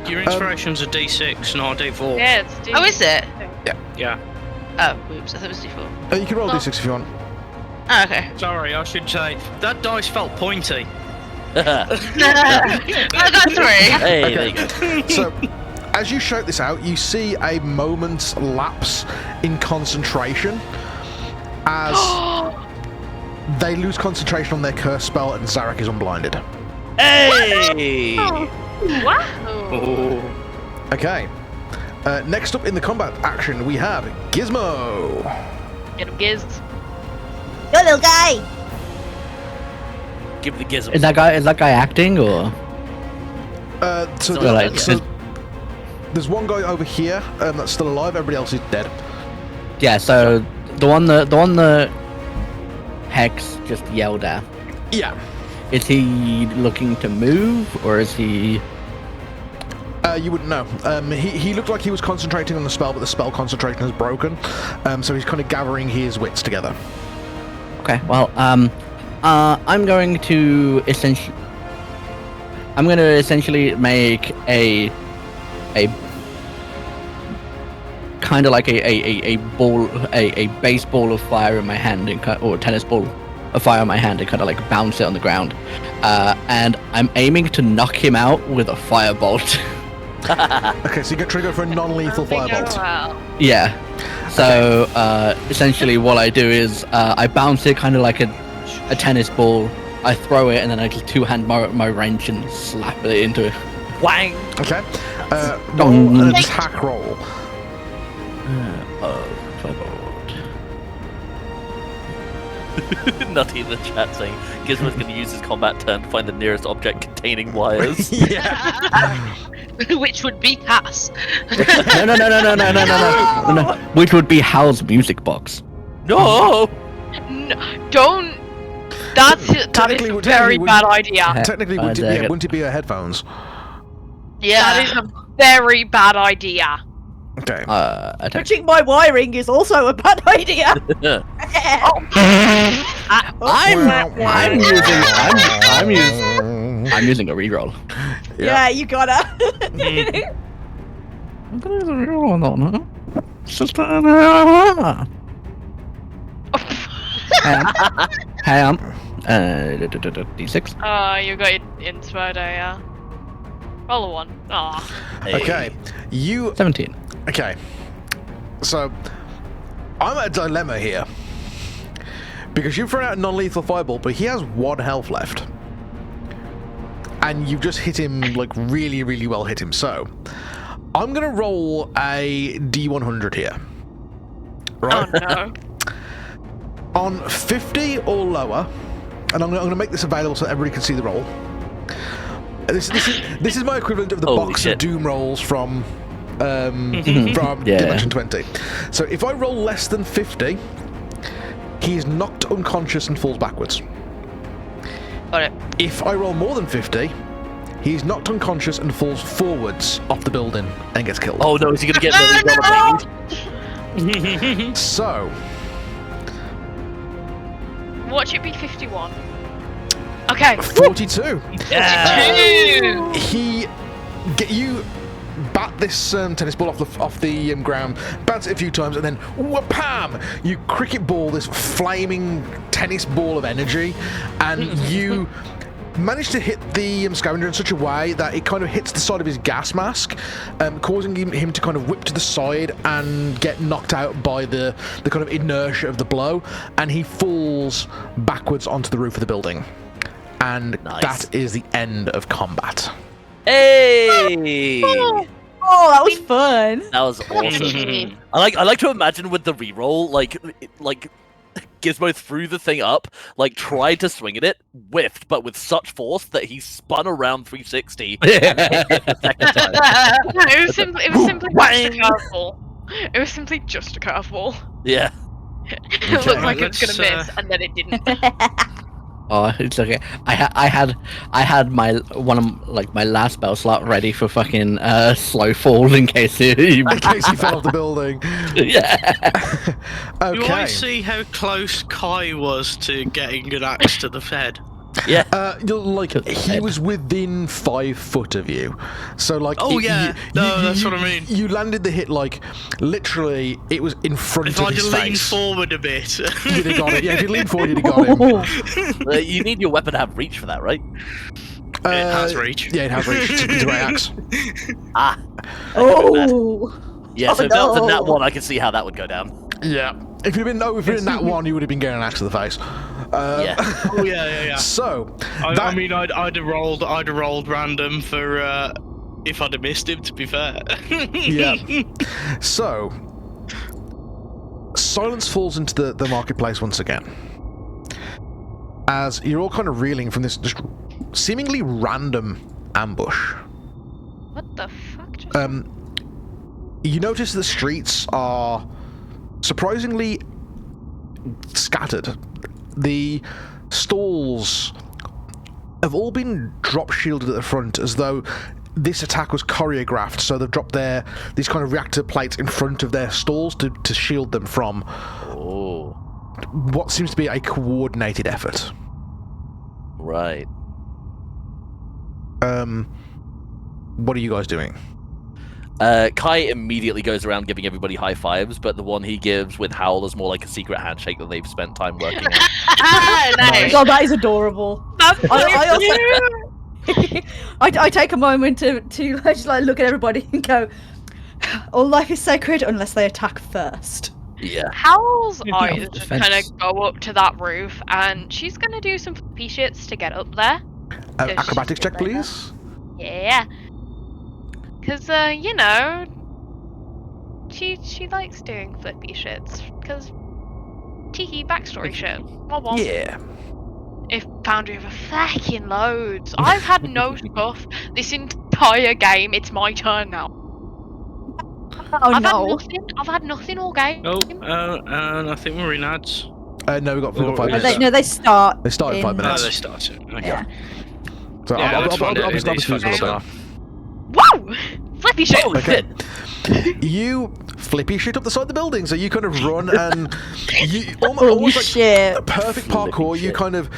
Your inspiration's a D6, not a D4. Yeah, it's Oh, is it? Yeah. Oh, whoops! I thought it was D4. You can roll d6 if you want. Oh, okay. Sorry, I should say that dice felt pointy. I got 3. Hey, there Okay. you go. So, as you shout this out, you see a moment's lapse in concentration as they lose concentration on their curse spell and Zarek is unblinded. Hey. Wow. Oh. Okay. Next up in the combat action, we have Gizmo. Get him gizzed. Yo, little guy. Give the gizmo. Is that guy acting or? So, So, like, so there's one guy over here that's still alive. Everybody else is dead. Yeah. So the one that Hex just yelled at. Yeah. Is he looking to move or is he? You wouldn't know. He looked like he was concentrating on the spell, but the spell concentration has broken. So he's kind of gathering his wits together. Okay. Well, I'm going to essentially make a kind of like a ball, a baseball of fire in my hand, or a tennis ball of fire in my hand, and kind of like bounce it on the ground. And I'm aiming to knock him out with a firebolt. Okay, so you get trigger for a non-lethal firebolt. Wow. Yeah. So essentially, what I do is I bounce it kind of like a tennis ball. I throw it, and then I just two-hand my wrench and slap it into it. Wang! Okay. Roll an attack roll. Nutty in the chat saying Gizmo's going to use his combat turn to find the nearest object containing wires. Which would be Cass. No. Which would be Howl's music box. No! Don't. That is a very bad idea. Technically, wouldn't it be her headphones? Yeah. That is a very bad idea. Okay. Attack. Touching my wiring is also a bad idea. I'm using a reroll. Yeah, you gotta. I'm gonna use a reroll on that one. Hang on. D6. You got it inside a roll a 1. Aw. Okay. You 17. Okay, so I'm at a dilemma here because you've thrown out a non-lethal fireball, but he has 1 health left, and you've just hit him like really, really well. Hit him. So I'm gonna roll a D100 here. Right? Oh no. On 50 or lower, and I'm gonna make this available so everybody can see the roll. This is my equivalent of the Holy box shit. of Doom rolls from Dimension 20. So if I roll less than 50, he's knocked unconscious and falls backwards. Got it. If I roll more than 50, he's knocked unconscious and falls forwards off the building and gets killed. Oh no, is he going to get the So, Watch it be 51. Okay. 42. Yeah. You bat this tennis ball off the ground, bounce it a few times, and then wha-pam! You cricket ball this flaming tennis ball of energy, and you manage to hit the scavenger in such a way that it kind of hits the side of his gas mask, causing him to kind of whip to the side and get knocked out by the kind of inertia of the blow, and he falls backwards onto the roof of the building. And that is the end of combat. Hey! Oh, that was fun. That was awesome. I like to imagine with the reroll, like Gizmo threw the thing up, like tried to swing at it, whiffed, but with such force that he spun around 360. And hit it the second time. It was simply just a curveball. It was simply just a curveball. Yeah. It looked like it was gonna miss, and then it didn't. Oh, it's okay. I had my my last spell slot ready for fucking slow fall in case he In case he fell off the building. Yeah. Do I Okay. see how close Kai was to getting an axe to the head? Yeah. He was within 5 foot of you, so like. Oh, yeah. That's what I mean. You landed the hit like literally. It was in front If of I'd his have leaned face. forward a bit. You'd have got it. Yeah, if you leaned forward, you'd have got him. You need your weapon to have reach for that, right? It has reach. Yeah, it has reach. It's a great axe. Ah. Oh. Yeah, so if that was a nat 1, I can see how that would go down. Yeah. If you'd been in that one, you would have been getting an axe to the face. Yeah. Oh yeah. So, I mean, I'd have rolled random for if I'd have missed him. To be fair. yeah. So, silence falls into the marketplace once again, as you're all kind of reeling from this just seemingly random ambush. What the fuck? You notice the streets are surprisingly scattered. The stalls have all been drop shielded at the front, as though this attack was choreographed. So they've dropped these kind of reactor plates in front of their stalls to shield them from what seems to be a coordinated effort. Right. What are you guys doing? Kai immediately goes around giving everybody high fives, but the one he gives with Howle is more like a secret handshake that they've spent time working on. Nice. God, that is adorable. I take a moment to just like look at everybody and go, all life is sacred unless they attack first. Yeah. Howl's Yeah, eyes just defense. kind of go up to that roof, and she's gonna do some flippy shits to get up there. Acrobatics check, please. Yeah. Because, you know, she likes doing flippy shits. Because, cheeky backstory shit. Wah-wah. Yeah. If Foundry of a fucking loads. I've had no stuff this entire game. It's my turn now. Oh I've no. I've had nothing all game. Oh, and I think we're in ads. No, we've got 5 Oh, minutes. They start. They start in 5 Oh, minutes. they started. Okay. Yeah. So Yeah, I'll that's fine. just These use a little phones bit. are- Whoa! Flippy shit! Holy Okay. shit. You flippy shit up the side of the building, so you kind of run and you almost like shit. perfect parkour. You kind of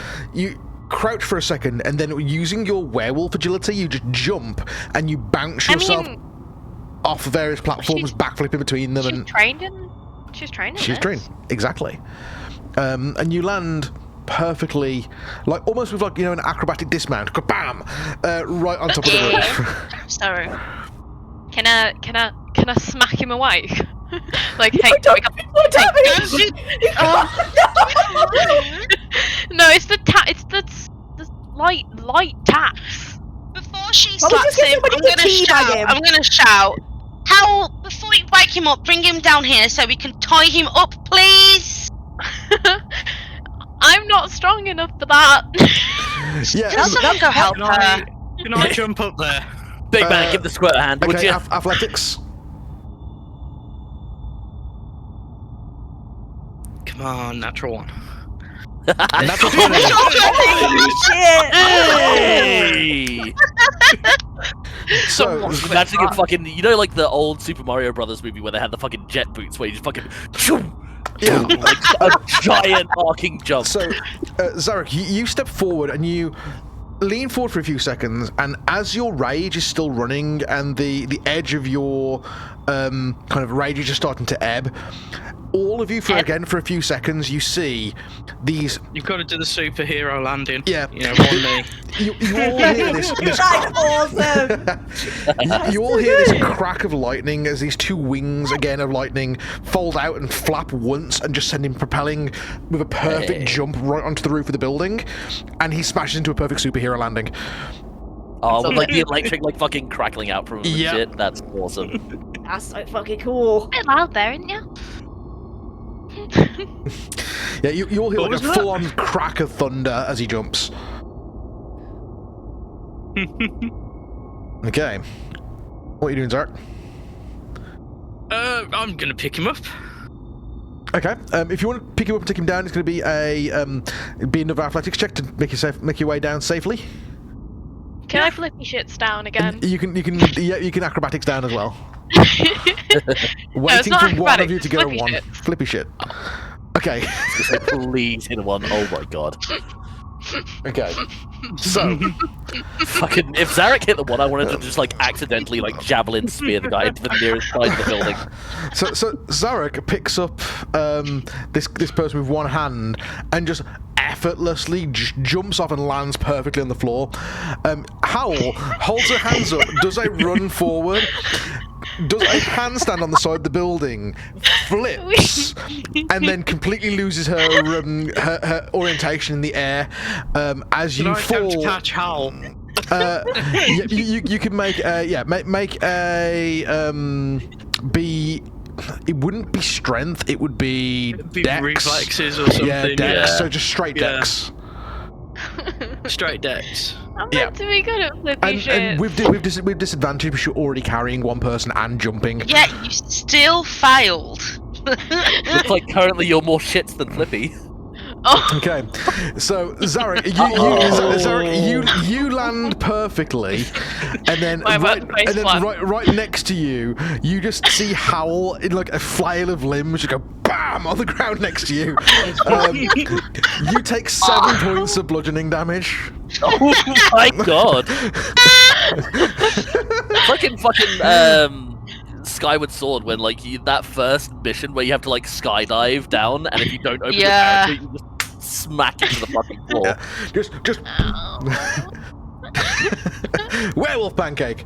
crouch for a second, and then using your werewolf agility, you just jump and you bounce yourself off various platforms, backflipping between them. She's trained in She's this. trained, exactly. And you land perfectly, like almost with like an acrobatic dismount, bam, right on top of the roof. Sorry. Can I smack him away? Like, hey, Don't- wake up. don't Hey, no, it's the light taps. Before she Well, we slaps just get him, somebody I'm to gonna teabag shout. him. I'm gonna shout. Howle, before you wake him up, bring him down here so we can tie him up, please. I'm not strong enough for that. Yeah. Can someone go help Can her? I jump up there? Big man, give the squirt a hand, would Okay, you? athletics. Come on, natural one. Natural 20. Shit. Hey! So, Imagine a fucking, like the old Super Mario Brothers movie where they had the fucking jet boots where you just fucking, yeah. like a giant arcing jump. So, Zarek, you step forward and you lean forward for a few seconds, and as your rage is still running and the edge of your kind of rage is just starting to ebb, all of you for a few seconds you see these. You've got to do the superhero landing. Yeah. One knee. You all hear this. That's awesome. You all hear this crack of lightning as these two wings again of lightning fold out and flap once and just send him propelling with a perfect jump right onto the roof of the building, and he smashes into a perfect superhero landing. Oh, with like the electric like fucking crackling out from him and Yeah. shit. That's awesome. That's so fucking cool. A bit loud there, isn't you? Yeah, you all hear like was a that? full-on crack of thunder as he jumps. Okay. What are you doing, Zarek? I'm gonna pick him up. Okay. If you want to pick him up and take him down, it's going to be another athletics check to make your way down safely. Can I flippy shits down again? You can acrobatics down as well. it's Waiting not for one of you acrobatics, to go flippy one. shit. Flippy shit. Okay. Just like, please hit one. Oh my god. Okay. So, Fucking, if Zarek hit the one, I wanted to just like accidentally like javelin spear the guy into the nearest side of the building. so Zarek picks up this person with one hand and just effortlessly jumps off and lands perfectly on the floor. Howle holds her hands up, does a run forward, does a handstand on the side of the building, flips, and then completely loses her orientation in the air as Can you I attempt to fall. catch Howle? You could make be. It wouldn't be strength. It would be dex. Reflexes or something. Yeah, dex. Yeah. So just straight Yeah. dex. Straight decks. I'm Yeah. meant to be good at flippy And shits. with disadvantage because you're already carrying one person and jumping. Yeah, you still failed. Looks like currently you're more shits than Flippy. Oh, Okay, so Zarek, you land perfectly, and then My bad, face plant. right next to you, you just see Howle in like a flail of limbs, just go bam on the ground next to you. You take 7 points of bludgeoning damage. Oh my god! It's like in fucking Skyward Sword when like that first mission where you have to like skydive down, and if you don't open the parachute, you just smack into the fucking floor. Yeah. Just werewolf pancake.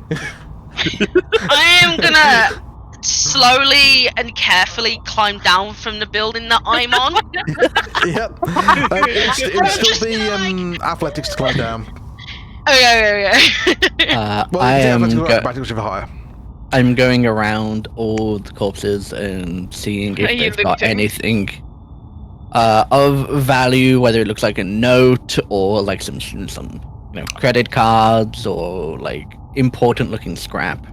I am gonna slowly and carefully climb down from the building that I'm on. Yep. It'll still be athletics to climb down. Okay. Well, I am acrobatics if higher. I'm going around all the corpses and seeing if Are you they've got looting? anything of value, whether it looks like a note or like some credit cards or like important looking scrap.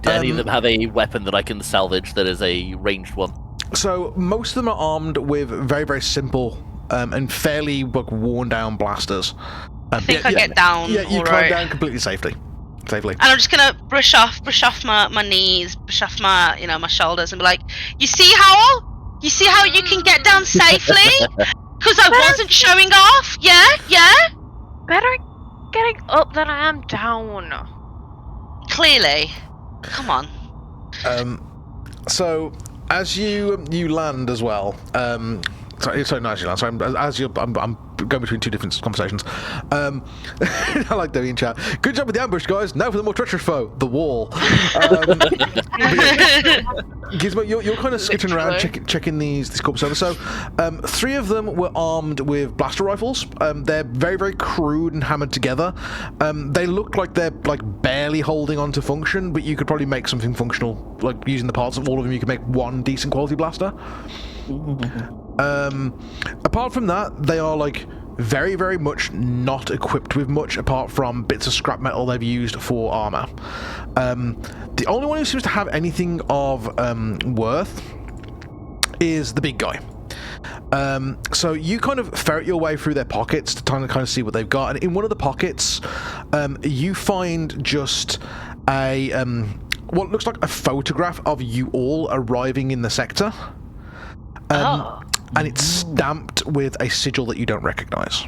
Do any of them have a weapon that I can salvage that is a ranged one? So most of them are armed with very, very simple and fairly worn down blasters. I think I get down. Yeah, you all climb right. down completely safely. And I'm just gonna brush off my knees, brush off my my shoulders, and be like, "You see, Howle? You see how you can get down safely? Because I wasn't showing off. Yeah. Better getting up than I am down. Clearly. Come on." So as you land as well, sorry, not as you land. Sorry, I'm going between two different conversations. I like doing in chat. Good job with the ambush, guys. Now for the more treacherous foe, the wall. Gizmo, you're kind of skittering around checking these corpses over. So, 3 of them were armed with blaster rifles. They're very, very crude and hammered together. They look like they're like barely holding on to function, but you could probably make something functional, like using the parts of all of them. You could make one decent quality blaster. Apart from that, they are like very, very much not equipped with much apart from bits of scrap metal they've used for armor. The only one who seems to have anything of worth is the big guy. So you kind of ferret your way through their pockets to kind of see what they've got, and in one of the pockets, you find just a what looks like a photograph of you all arriving in the sector. And it's stamped with a sigil that you don't recognize.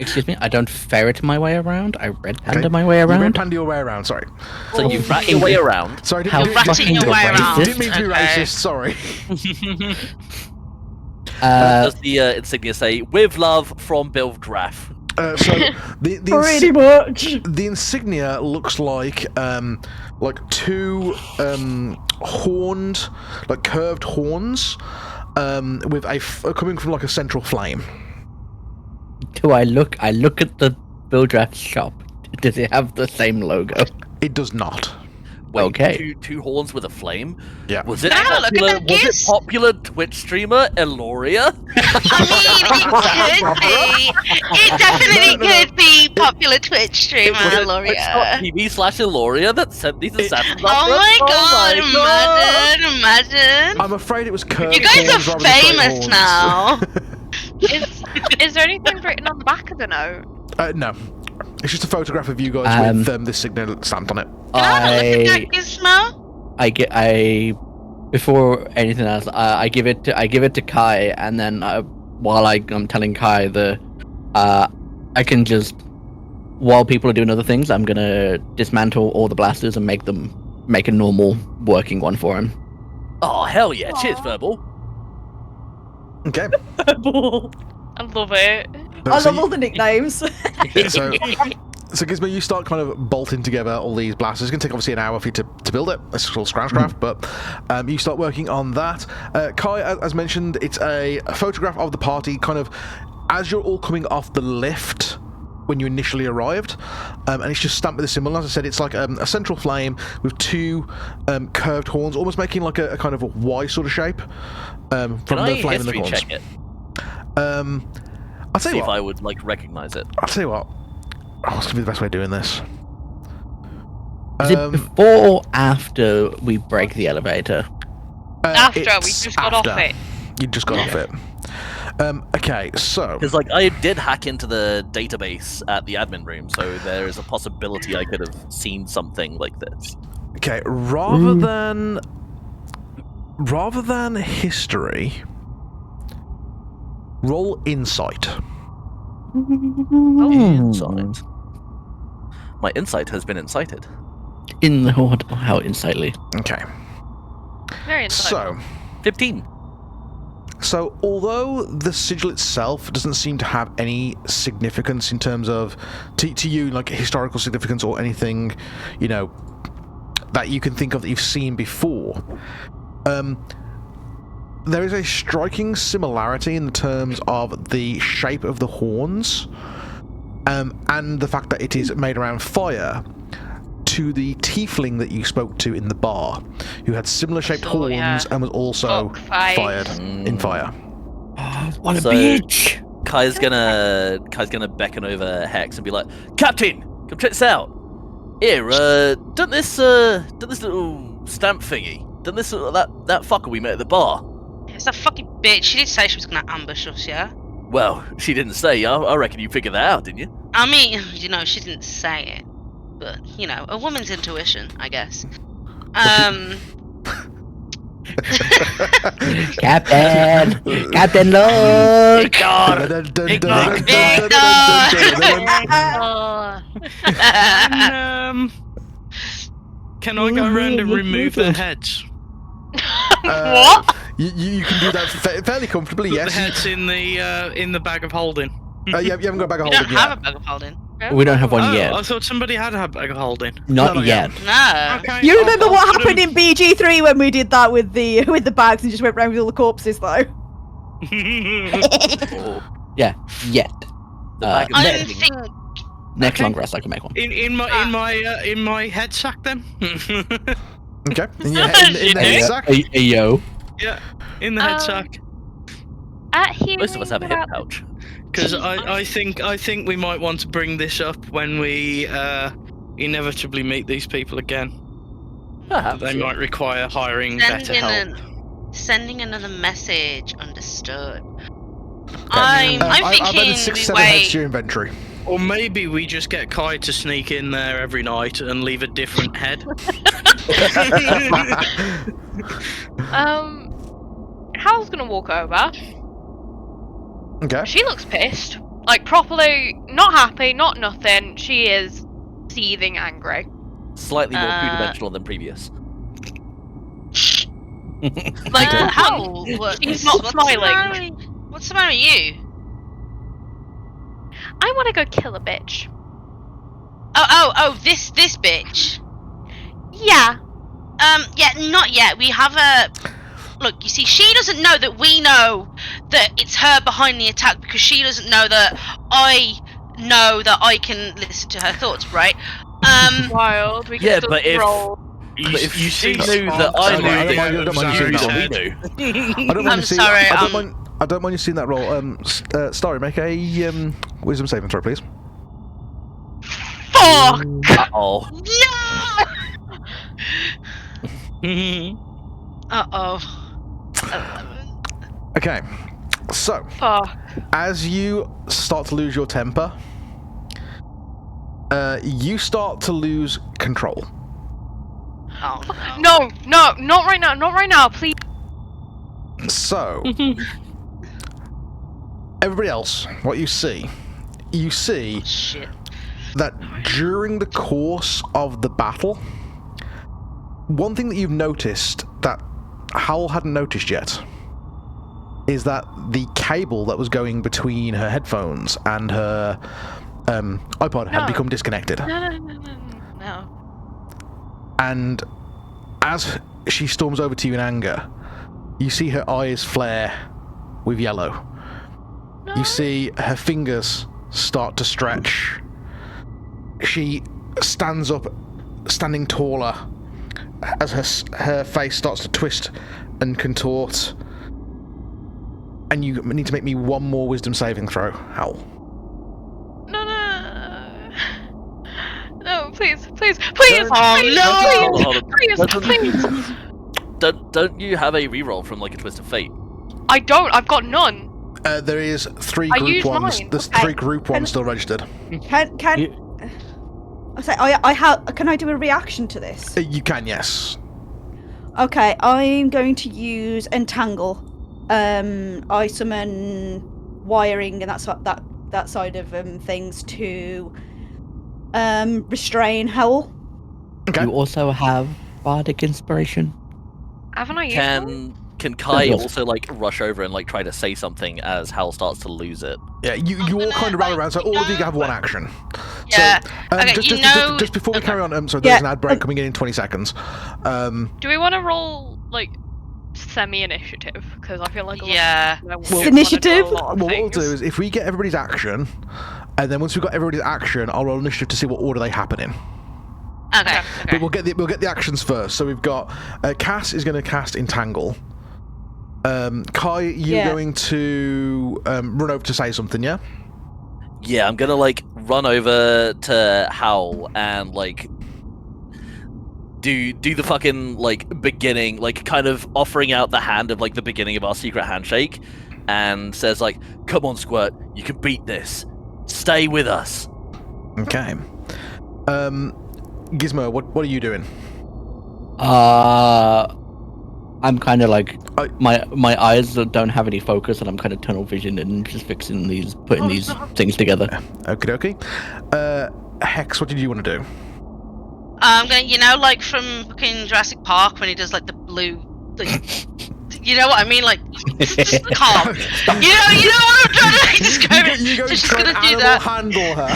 Excuse me, I don't ferret my way around. I red panda my way around. You red panda your way around, sorry. So you rat your way around. Sorry, How fucking your way around. didn't mean to be racist, sorry. Does the insignia say, "With love from Bildraff"? So Pretty much. The insignia looks like 2 horned, like curved horns, with coming from like a central flame. Do I look at the Bildraft shop? Does it have the same logo? It does not. Wait, Okay. two horns with a flame? Yeah. Was it Look at popular? that Was it giz. popular Twitch streamer Elloriah? I mean, it definitely could be popular Twitch streamer, Elloriah. TV/Elloriah that sent these assassins. Oh my god, imagine. I'm afraid it was curved. You guys horns are rather than straight famous horns. now. Is there anything written on the back of the note? No. It's just a photograph of you guys with this signature stamped on it. Can I have a look at that Gizmo? I before anything else, I give it to Kai, and then while I'm telling Kai I can just, while people are doing other things, I'm gonna dismantle all the blasters and make a normal working one for him. Oh hell yeah! Cheers, Verbal. Okay. I love it. I love all the nicknames. So Gizmo, you start kind of bolting together all these blasters. It's going to take obviously an hour for you to build it. It's called Scroungecraft, but you start working on that. Kai, as mentioned, it's a photograph of the party kind of as you're all coming off the lift when you initially arrived, and it's just stamped with a symbol. As I said, it's like a central flame with 2 curved horns, almost making like a kind of a Y sort of shape from the flame and the horns. Check it? I'll tell See you if what. I would like recognize it. I'll tell you what. What's going to be the best way of doing this? Is it before or after we break the elevator? After, we it's just got off after. it. You just got off it. Okay, so Because like I did hack into the database at the admin room, so there is a possibility I could have seen something like this. okay, rather than history, roll insight. Insight. My insight has been incited. In the horde. Oh, how insightly. Okay. Very insightful. So, 15. So, although the sigil itself doesn't seem to have any significance in terms of, to you, like historical significance or anything, you know, that you can think of that you've seen before, there is a striking similarity in terms of the shape of the horns, and the fact that it is made around fire, to the tiefling that you spoke to in the bar, who had similar shaped horns and was also fired in fire. Oh, what a So- bitch! Kai's gonna beckon over Hex and be like, Captain, come check this out. Here, done this little stamp thingy. Done this that fucker we met at the bar. It's that fucking bitch. She did say she was gonna ambush us, yeah? Well, she didn't say. I reckon you figured that out, didn't you? I mean, you know, she didn't say it. But, you know, a woman's intuition, I guess. Captain, look! Can I go around and remove their heads? What? You can do that fairly comfortably, Put yes. the heads in the bag of holding. You haven't got a bag of We don't holding have yet. a bag of holding. We don't have one Oh, yet. I thought somebody had a bag of holding. Not not yet. No. Okay, You remember I'll what put happened in BG3 when we did that with the bags and just went around with all the corpses, though? Yeah, yet. bag of I head. don't think. Next Okay. long rest, I can make one. in my head sack then. Okay. In the head sack. Yo. Yeah, in the head Um, sack. Most of us have a hip pouch. Because I think we might want to bring this up when we inevitably meet these people again. Perhaps. They might require hiring better help. Sending another message. Understood. I've I'm added thinking 6, we 7 heads wait. to your inventory. Or maybe we just get Kai to sneak in there every night and leave a different head. Hal's gonna walk over. Okay. She looks pissed. Like, properly not happy, not nothing. She is seething angry. Slightly more two-dimensional than previous. Like, How? She's not smiling. What's the matter with you? I want to go kill a bitch. Oh, this bitch. Yeah. Yeah, not yet. We have a. Look, you see, she doesn't know that we know that it's her behind the attack because she doesn't know that I know that I can listen to her thoughts, right? Wild. We can Yeah, still but if- roll. But if you she see knew that I I knew don't that mind- I don't mind you you saying knew that. that we knew. I don't mind I'm you seeing. sorry, I don't mind you seeing that roll. Starry, make a wisdom saving throw, please. Fuck! Oh. No! Uh-oh. 11. Okay. So, Fuck. as you start to lose your temper, you start to lose control. Oh, no. No, not right now. Not right now, please. So, everybody else, what you see Shit. that during the course of the battle, one thing that you've noticed that Howle hadn't noticed yet is that the cable that was going between her headphones and her iPod had No. become disconnected. No. And as she storms over to you in anger, you see her eyes flare with yellow. You see her fingers start to stretch. She stands up, standing taller, as her face starts to twist and contort. And you need to make me one more wisdom saving throw, Howle. No, please. Don't- Please, Hold on. please. Don't you have a reroll from like a Twist of Fate? I don't. I've got none. There is 3 I group used ones. mine. There's Okay. 3 group ones still registered. Can I say can I do a reaction to this? You can, yes. Okay, I'm going to use entangle. I summon wiring and that that side of things to restrain Howle. Okay. You also have bardic inspiration. Haven't I used one? Can Kai Yes. also like rush over and like try to say something as Hal starts to lose it? Yeah, you all gonna, kind of rally like, around, so all of you have one action. Yeah. So, Okay, just before we carry on, so there's an ad break coming in 20 seconds. Do we want to roll like semi-initiative? Because I feel like Initiative? What we'll do is if we get everybody's action, and then once we've got everybody's action, I'll roll initiative to see what order they happen in. Okay. But we'll get the actions first. So we've got Cass is going to cast Entangle. Kai, you're going to run over to say something, yeah? Yeah, I'm gonna like run over to Howle and like do the fucking like beginning, like kind of offering out the hand of like the beginning of our secret handshake, and says like, "Come on, Squirt, you can beat this. Stay with us." Okay. Gizmo, what are you doing? I'm kind of like my eyes don't have any focus, and I'm kind of tunnel vision and just putting these things together. Okie dokie. Hex, what did you want to do? I'm going, like from fucking Jurassic Park when he does like the blue, you know what I mean, like calm. You know what I'm trying to describe it. You go Just try gonna and do animal that. handle her.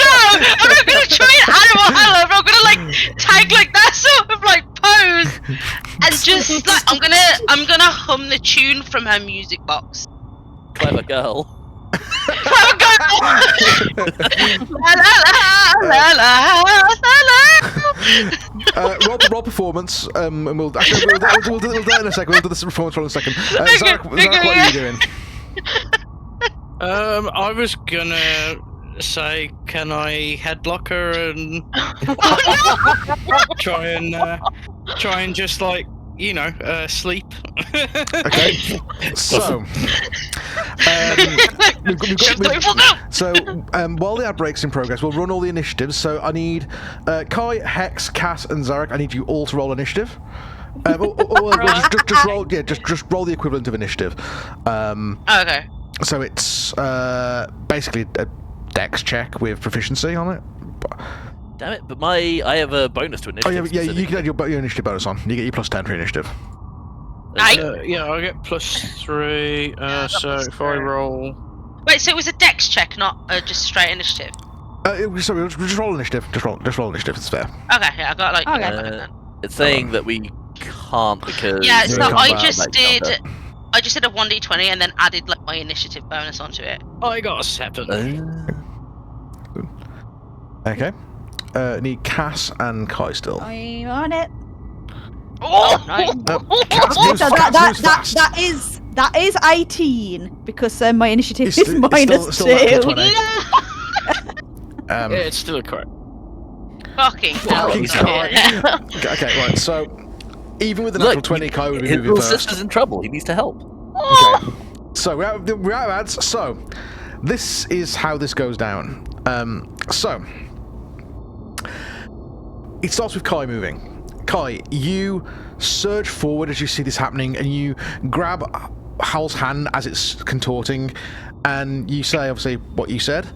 No, I'm not gonna try and animal handle her. I'm gonna like take like that sort of like pose and just like I'm gonna hum the tune from her music box. Clever girl. Clever girl. La la la la la la. Roll performance, and we'll do that in a second. We'll do this performance roll in a second. Zarek, what are you doing? I was gonna say, can I headlock her and try and just like sleep? Okay. So, while the ad break's in progress, we'll run all the initiatives. So I need Kai, Hex, Cass, and Zarek. I need you all to roll initiative. Just roll. Yeah, just roll the equivalent of initiative. Okay. So it's basically a dex check with proficiency on it. Damn it! But I have a bonus to initiative. Yeah. You can add your initiative bonus on. You get your +10 for initiative. Yeah, I get +3. So if I roll. Wait, so it was a dex check, not just straight initiative? Sorry, just roll initiative. Just roll initiative. It's fair. Okay, yeah, I got like. Okay. It's saying that we can't because. Yeah, so I just did it. a 1d20 and then added like my initiative bonus onto it. I got a 7. Okay. Need Cass and Kai still. I'm on it. Oh, Cass moves So fast. that is 18 because my initiative It's is still -2. that +20. It's still a correct. Fucking hell. Okay, right. So even with the natural 20, Kai would be His moving little first. sister's in trouble. He needs to help. Okay. So we're out of ads. So this is how this goes down. So it starts with Kai moving. Kai, you surge forward as you see this happening, and you grab Howle's hand as it's contorting, and you say obviously what you said.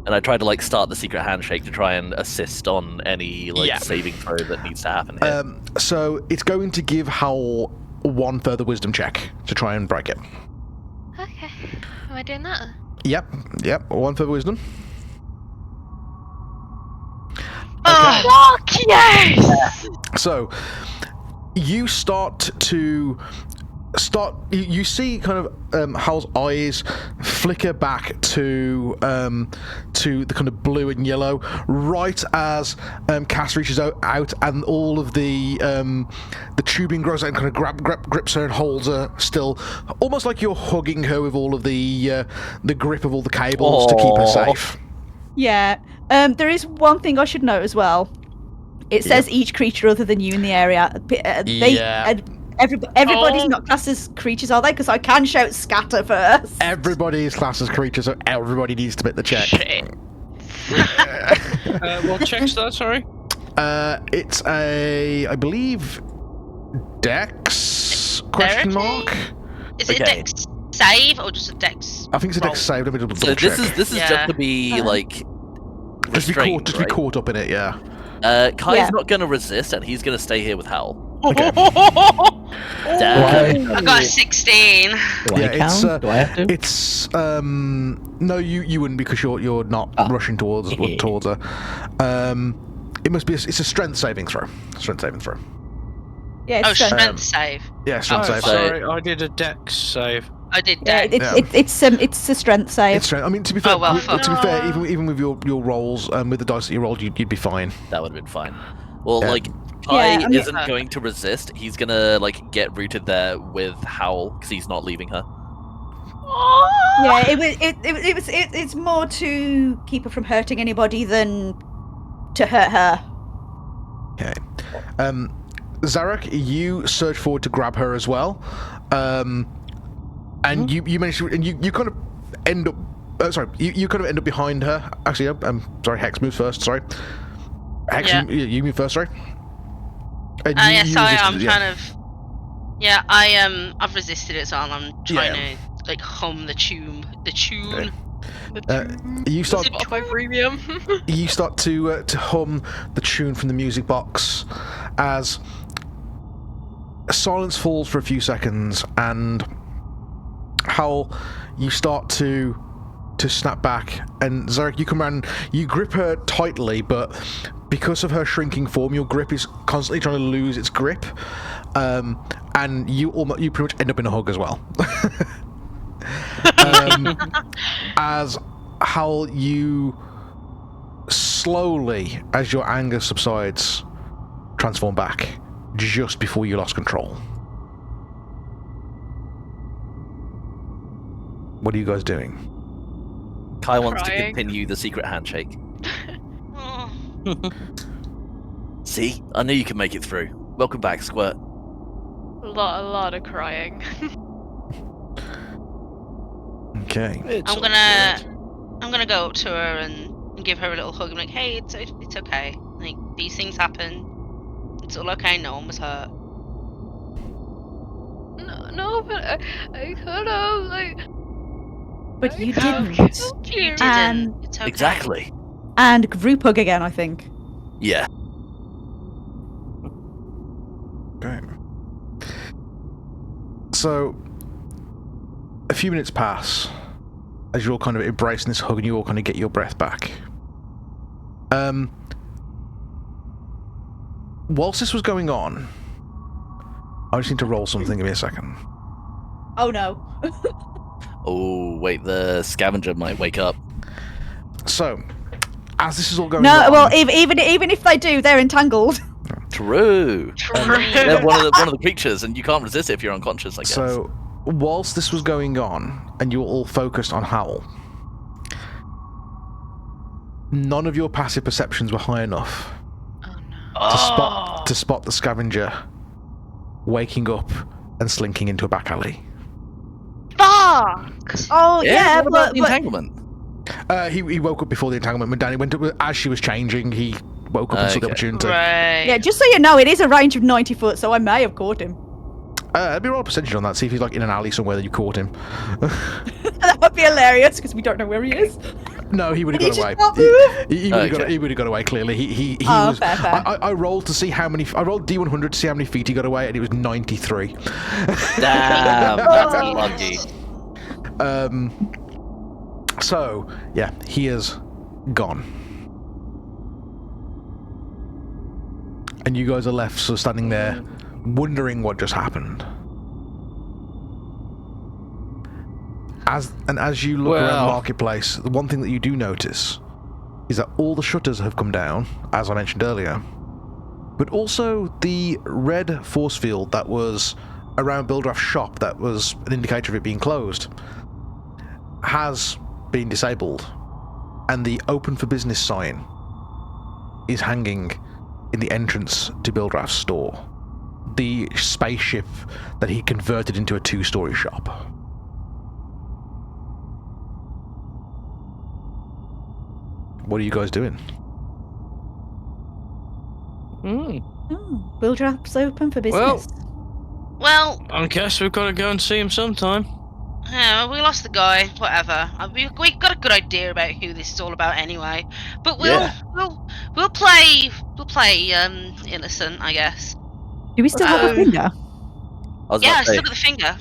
And I try to like start the secret handshake to try and assist on any saving throw that needs to happen here. So it's going to give Howle one further wisdom check to try and break it. Okay. Am I doing that? Yep, one further wisdom. Oh, fuck yes! So you you see kind of Hal's eyes flicker back to the kind of blue and yellow right as Cass reaches out and all of the tubing grows out and kind of grips her and holds her still, almost like you're hugging her with all of the grip of all the cables to keep her safe. Yeah. There is one thing I should note as well. It says each creature other than you in the area. Everybody's not classed as creatures, are they? Because I can shout scatter first. Everybody is classed as creatures, so everybody needs to make the check. What check's that, sorry? It's I believe, Dex? Question mark? Is it a dex save or just a dex? I think it's a dex roll? save. Let me double So check. this is Yeah. just to be like Just be restrained, caught, right? caught up in it, yeah. Kai's Yeah. not gonna resist, and he's gonna stay here with Howle. Okay. Damn. I got a 16. Do Yeah, I count? it's, Do I have to? It's no, you wouldn't because you're not rushing towards her. It must be it's a strength saving throw. Yeah, Oh, it's strength. strength save. Yeah, strength Oh, save. sorry, I did a dex save. I did Yeah, dex. it's a strength save. It's strength. I mean, to be fair, Oh, well, fuck. to be fair, even with your rolls with the dice that you rolled, you'd be fine. That would have been fine. Well, Yeah. like Kai Yeah, I mean- isn't going to resist. He's gonna like get rooted there with Howle because he's not leaving her. Yeah, it's more to keep her from hurting anybody than to hurt her. Okay. Zarek, you surge forward to grab her as well, and you manage to, and you kind of end up. You kind of end up behind her. Actually, sorry. Hex moves first. Sorry. Hex, Yeah. you move first. Sorry. And Yeah, you sorry, resisted I'm it, kind of. Yeah, I've resisted it, so I'm trying to like hum the tune. You start. Spotify premium. You start to hum the tune from the music box as silence falls for a few seconds, and Howle, you start to snap back, and Zarek, you come around, you grip her tightly, but because of her shrinking form, your grip is constantly trying to lose its grip, and you pretty much end up in a hug as well. As Howle, you slowly, as your anger subsides, transform back just before you lost control. What are you guys doing? Kai wants to Crying. continue the secret handshake. Oh, See, I knew you could make it through. Welcome back, Squirt. A lot of crying. Okay. It's I'm gonna go up to her and give her a little hug. I'm like, hey, it's okay. Like these things happen. It's all okay. No one was hurt. No, but I could have like. But you I didn't. killed You you. didn't. And- It's okay. Exactly. And group hug again, I think. Yeah. Okay. So, a few minutes pass as you're all kind of embracing this hug and you all kind of get your breath back. Whilst this was going on, I just need to roll something. Give me a second. Oh no. Oh, wait, the scavenger might wake up. So, as this is all going No, on... well, even if they do, they're entangled. True. True. They're one of the creatures, and you can't resist it if you're unconscious, I guess. So, whilst this was going on, and you were all focused on Howle, none of your passive perceptions were high enough to spot the scavenger waking up and slinking into a back alley. Fuck! Oh yeah, what about but the entanglement? He woke up before the entanglement went down. He went up as she was changing. He woke up and saw the Okay. opportunity. Right. yeah, just so you know, it is a range of 90 foot, so I may have caught him. Let me roll a percentage on that. See if he's like in an alley somewhere that you caught him. That would be hilarious because we don't know where he is. No, he would have Did gone he away. just not move? He would have got away. Clearly, he Oh, was. fair. I rolled to see how many. I rolled D100 to see how many feet he got away, and it was 93. Damn, that's lucky. So yeah, he is gone, and you guys are left sort of standing there, wondering what just happened. As you look around the Well. marketplace, the one thing that you do notice is that all the shutters have come down, as I mentioned earlier, but also the red force field that was around Bildraff's shop, that was an indicator of it being closed, has been disabled, and the open for business sign is hanging in the entrance to Bildraff's store, the spaceship that he converted into a 2-story shop. What are you guys doing? Wyldraff's open for business. Well, I guess we've got to go and see him sometime. Yeah, we lost the guy. Whatever. We got a good idea about who this is all about anyway. But we'll play innocent, I guess. Do we still have a finger? I was Yeah, about I to say, still got the finger.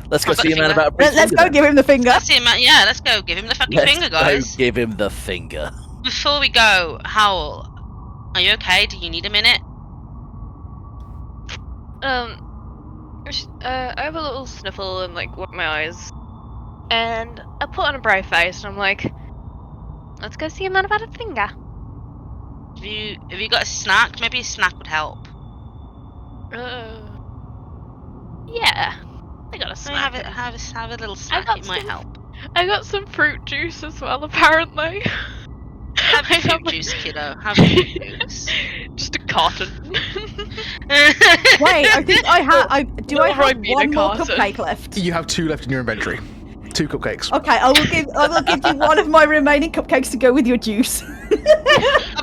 let's go I've got see the a man finger. about a priest Let's finger go give him the finger. Let's see, man. Yeah, let's go give him the fucking then. finger, Let's guys. go give him the finger. Before we go, Howle, are you okay? Do you need a minute? I have a little sniffle and like wipe my eyes, and I put on a brave face, and I'm like, "Let's go see a man about a finger." Have you got a snack? Maybe a snack would help. Yeah, I got a snack. Have a little snack. It might help. I got some fruit juice as well, apparently. Have a fruit juice, kiddo. Have a fruit juice. Just a carton. Wait, I think I have. Do I have Right, one more carton. cupcake left? You have 2 left in your inventory. 2 cupcakes. Okay, I will give you one of my remaining cupcakes to go with your juice. I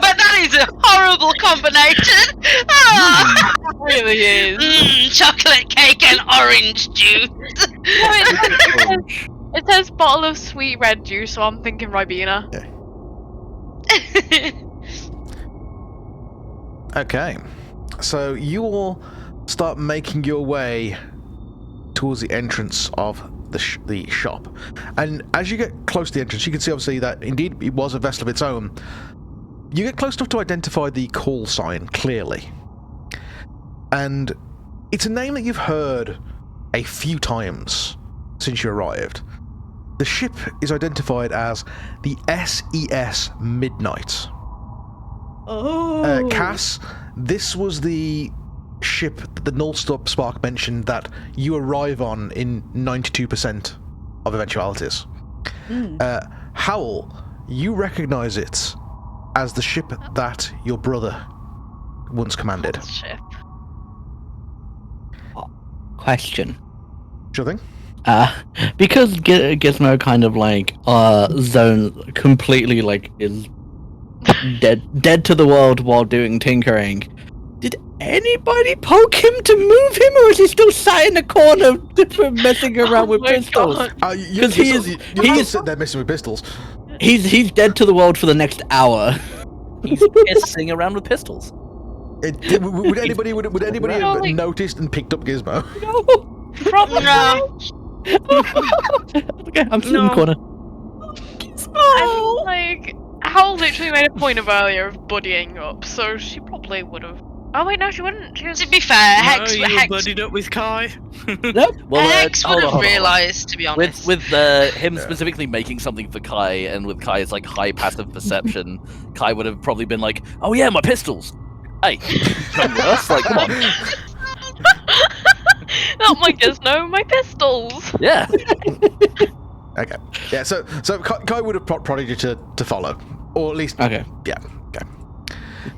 bet that is a horrible combination. It really is. Chocolate cake and orange juice. It says bottle of sweet red juice, so I'm thinking Ribena. Okay, so you all start making your way towards the entrance of the shop, and as you get close to the entrance, you can see obviously that indeed it was a vessel of its own. You get close enough to identify the call sign clearly, and it's a name that you've heard a few times since you arrived. The ship is identified as the SES Midnight. Oh. Cass, this was the ship that the Null Spark mentioned that you arrive on in 92% of eventualities. Howle, you recognize it as the ship that your brother once commanded. Ship. Question. Sure thing. Because Gizmo kind of like zone completely like is dead to the world while doing tinkering. Did anybody poke him to move him, or is he still sat in the corner messing around with pistols? Because he's sitting there messing with pistols. He's dead to the world for the next hour. He's pissing around with pistols. Would anybody have noticed and picked up Gizmo? No. Probably No. Okay, I'm sitting in the corner. And like, Howle literally made a point of earlier of buddying up, so she probably would have. Oh wait, no, she wouldn't. She was... To be fair, Hex you buddied up with Kai. Nope. Well, Hex would hold have on. realised, to be honest. With him specifically making something for Kai, and with Kai's like high passive perception, Kai would have probably been like, "Oh yeah, my pistols. Hey, come with us. Like, come on." Not my Gizmo, my pistols. Yeah. Okay. Yeah. So Kai would have prodded you to follow, or at least. Okay. Yeah. Okay.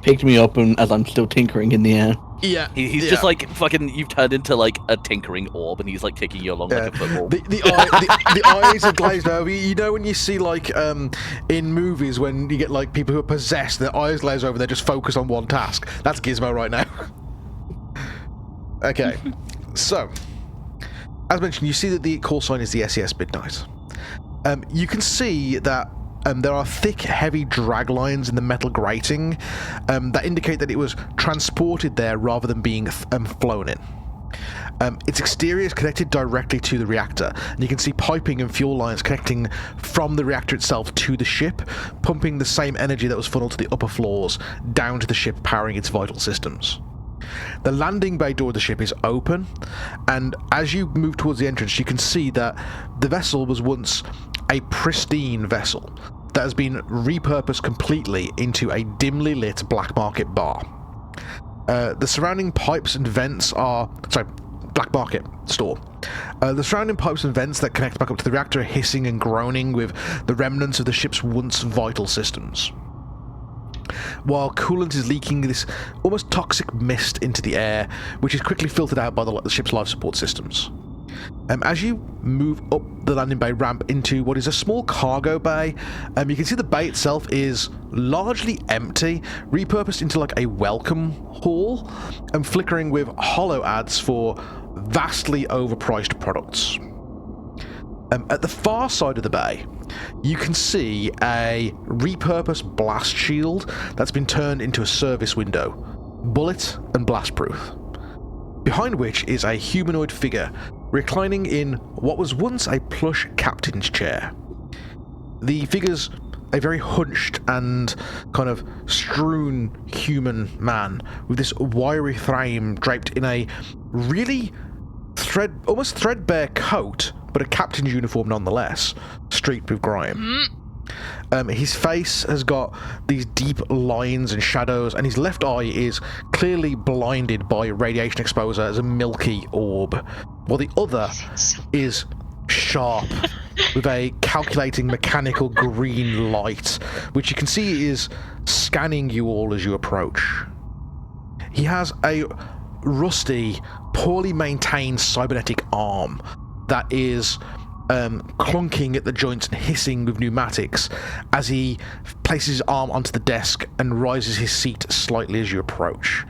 Picked me up, and as I'm still tinkering in the air. Yeah. He's just like fucking. You've turned into like a tinkering orb, and he's like kicking you along like a football. The eyes are glazed over. You know when you see like in movies when you get like people who are possessed, their eyes glaze over, they're just focused on one task. That's Gizmo right now. Okay, so as mentioned, you see that the call sign is the SES Midnight. You can see that there are thick, heavy drag lines in the metal grating that indicate that it was transported there rather than being flown in. Its exterior is connected directly to the reactor, and you can see piping and fuel lines connecting from the reactor itself to the ship, pumping the same energy that was funneled to the upper floors down to the ship, powering its vital systems. The landing bay door of the ship is open, and as you move towards the entrance, you can see that the vessel was once a pristine vessel that has been repurposed completely into a dimly lit black market bar. The surrounding pipes and vents are... Sorry, black market store. The surrounding pipes and vents that connect back up to the reactor are hissing and groaning with the remnants of the ship's once vital systems. While coolant is leaking this almost toxic mist into the air, which is quickly filtered out by the ship's life support systems. As you move up the landing bay ramp into what is a small cargo bay, you can see the bay itself is largely empty, repurposed into like a welcome hall, and flickering with hollow ads for vastly overpriced products. At the far side of the bay, you can see a repurposed blast shield that's been turned into a service window, bullet and blast proof. Behind which is a humanoid figure reclining in what was once a plush captain's chair. The figure's a very hunched and kind of strewn human man with this wiry frame draped in a really almost threadbare coat, but a captain's uniform nonetheless, streaked with grime. His face has got these deep lines and shadows, and his left eye is clearly blinded by radiation exposure as a milky orb, while the other is sharp with a calculating mechanical green light, which you can see is scanning you all as you approach. He has a rusty, poorly maintained cybernetic arm that is clunking at the joints and hissing with pneumatics as he places his arm onto the desk and rises his seat slightly as you approach.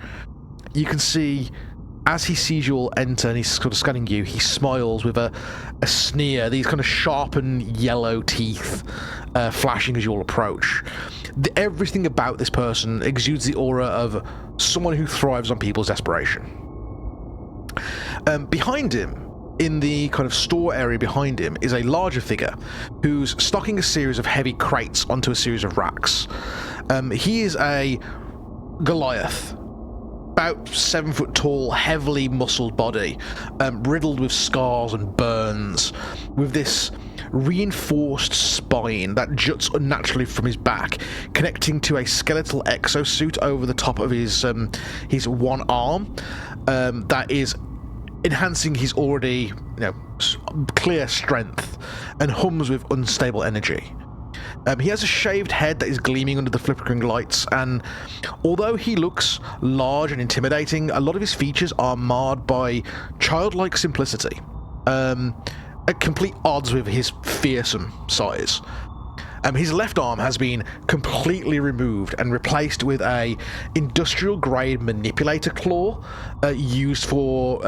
You can see, as he sees you all enter and he's sort of scanning you, he smiles with a sneer, these kind of sharpened yellow teeth flashing as you all approach. Everything about this person exudes the aura of someone who thrives on people's desperation. Behind him, in the kind of store area behind him, is a larger figure who's stocking a series of heavy crates onto a series of racks. He is a Goliath, about 7 foot tall, heavily muscled body, riddled with scars and burns, with this reinforced spine that juts unnaturally from his back, connecting to a skeletal exosuit over the top of his one arm, that is enhancing his already, clear strength, and hums with unstable energy. He has a shaved head that is gleaming under the flickering lights, and although he looks large and intimidating, a lot of his features are marred by childlike simplicity, at complete odds with his fearsome size. His left arm has been completely removed and replaced with a industrial-grade manipulator claw used for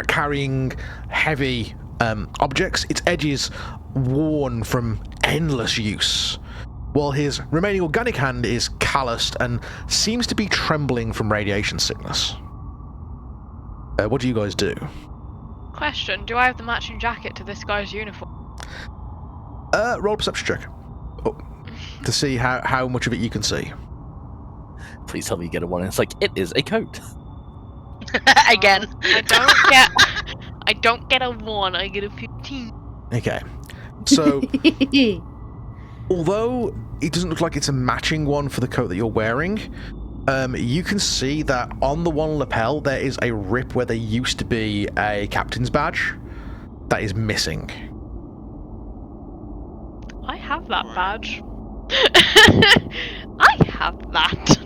carrying heavy objects, its edges worn from endless use, while his remaining organic hand is calloused and seems to be trembling from radiation sickness. What do you guys do? Question, do I have the matching jacket to this guy's uniform? Roll a perception check. To see how much of it you can see. Please tell me you get a 1. It's like, it is a coat. Again. I don't get a 1, I get a 15. Okay. So, although it doesn't look like it's a matching one for the coat that you're wearing, you can see that on the one lapel there is a rip where there used to be a captain's badge that is missing. I have that badge. I have that.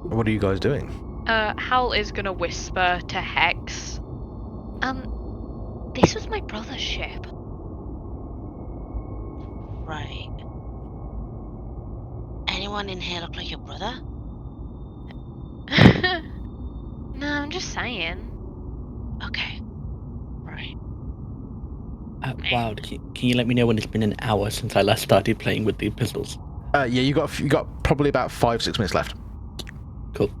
What are you guys doing? Howle is gonna whisper to Hex. This was my brother's ship. Right. Anyone in here look like your brother? No, I'm just saying. Okay. Right. Wow, can you let me know when it's been an hour since I last started playing with the pistols? Yeah, you got probably about 5-6 minutes left. Cool.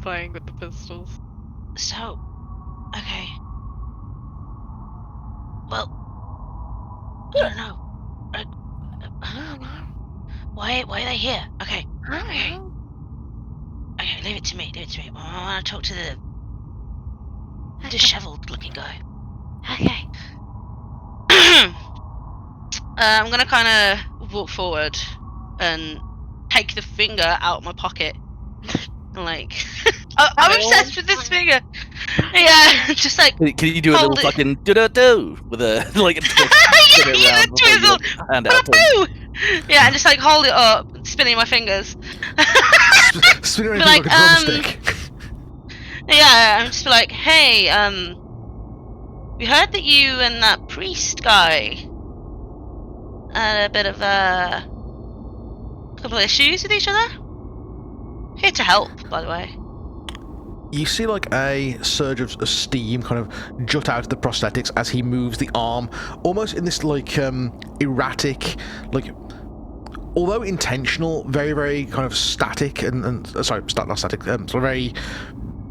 Playing with the pistols. So, okay. Well, I don't know. I don't know. Why are they here? Okay. Okay, leave it to me. I want to talk to the disheveled-looking guy. Okay. I'm gonna kind of walk forward and take the finger out of my pocket. Like, I'm obsessed with this finger. Yeah, just like. Can you do a little fucking do with a like a twizzle? Yeah, and just like hold it up, spinning my fingers. Spinning around like a drumstick. Yeah, I'm just like, hey, we heard that you and that priest guy had a bit of a couple of issues with each other. Here to help, by the way. You see like a surge of steam kind of jut out of the prosthetics as he moves the arm, almost in this like erratic, like although intentional, very very kind of static and sorry, not static, sort of very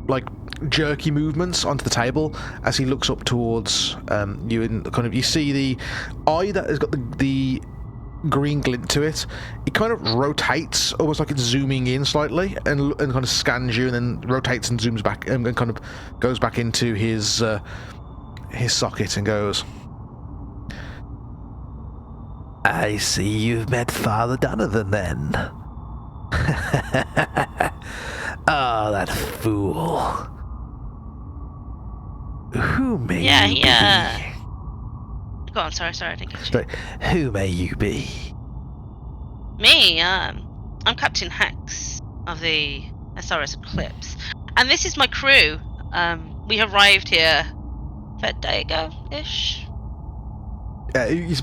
like jerky movements onto the table as he looks up towards you, and kind of you see the eye that has got the green glint to it. It kind of rotates, almost like it's zooming in slightly, and kind of scans you, and then rotates and zooms back, and kind of goes back into his socket and goes, I see you've met Father Donovan then. Oh, that fool. Who may you be? Go on, sorry, I didn't get you. Who may you be? Me, I'm Captain Hex of the SRS Eclipse. And this is my crew. We arrived here a day ago-ish. It's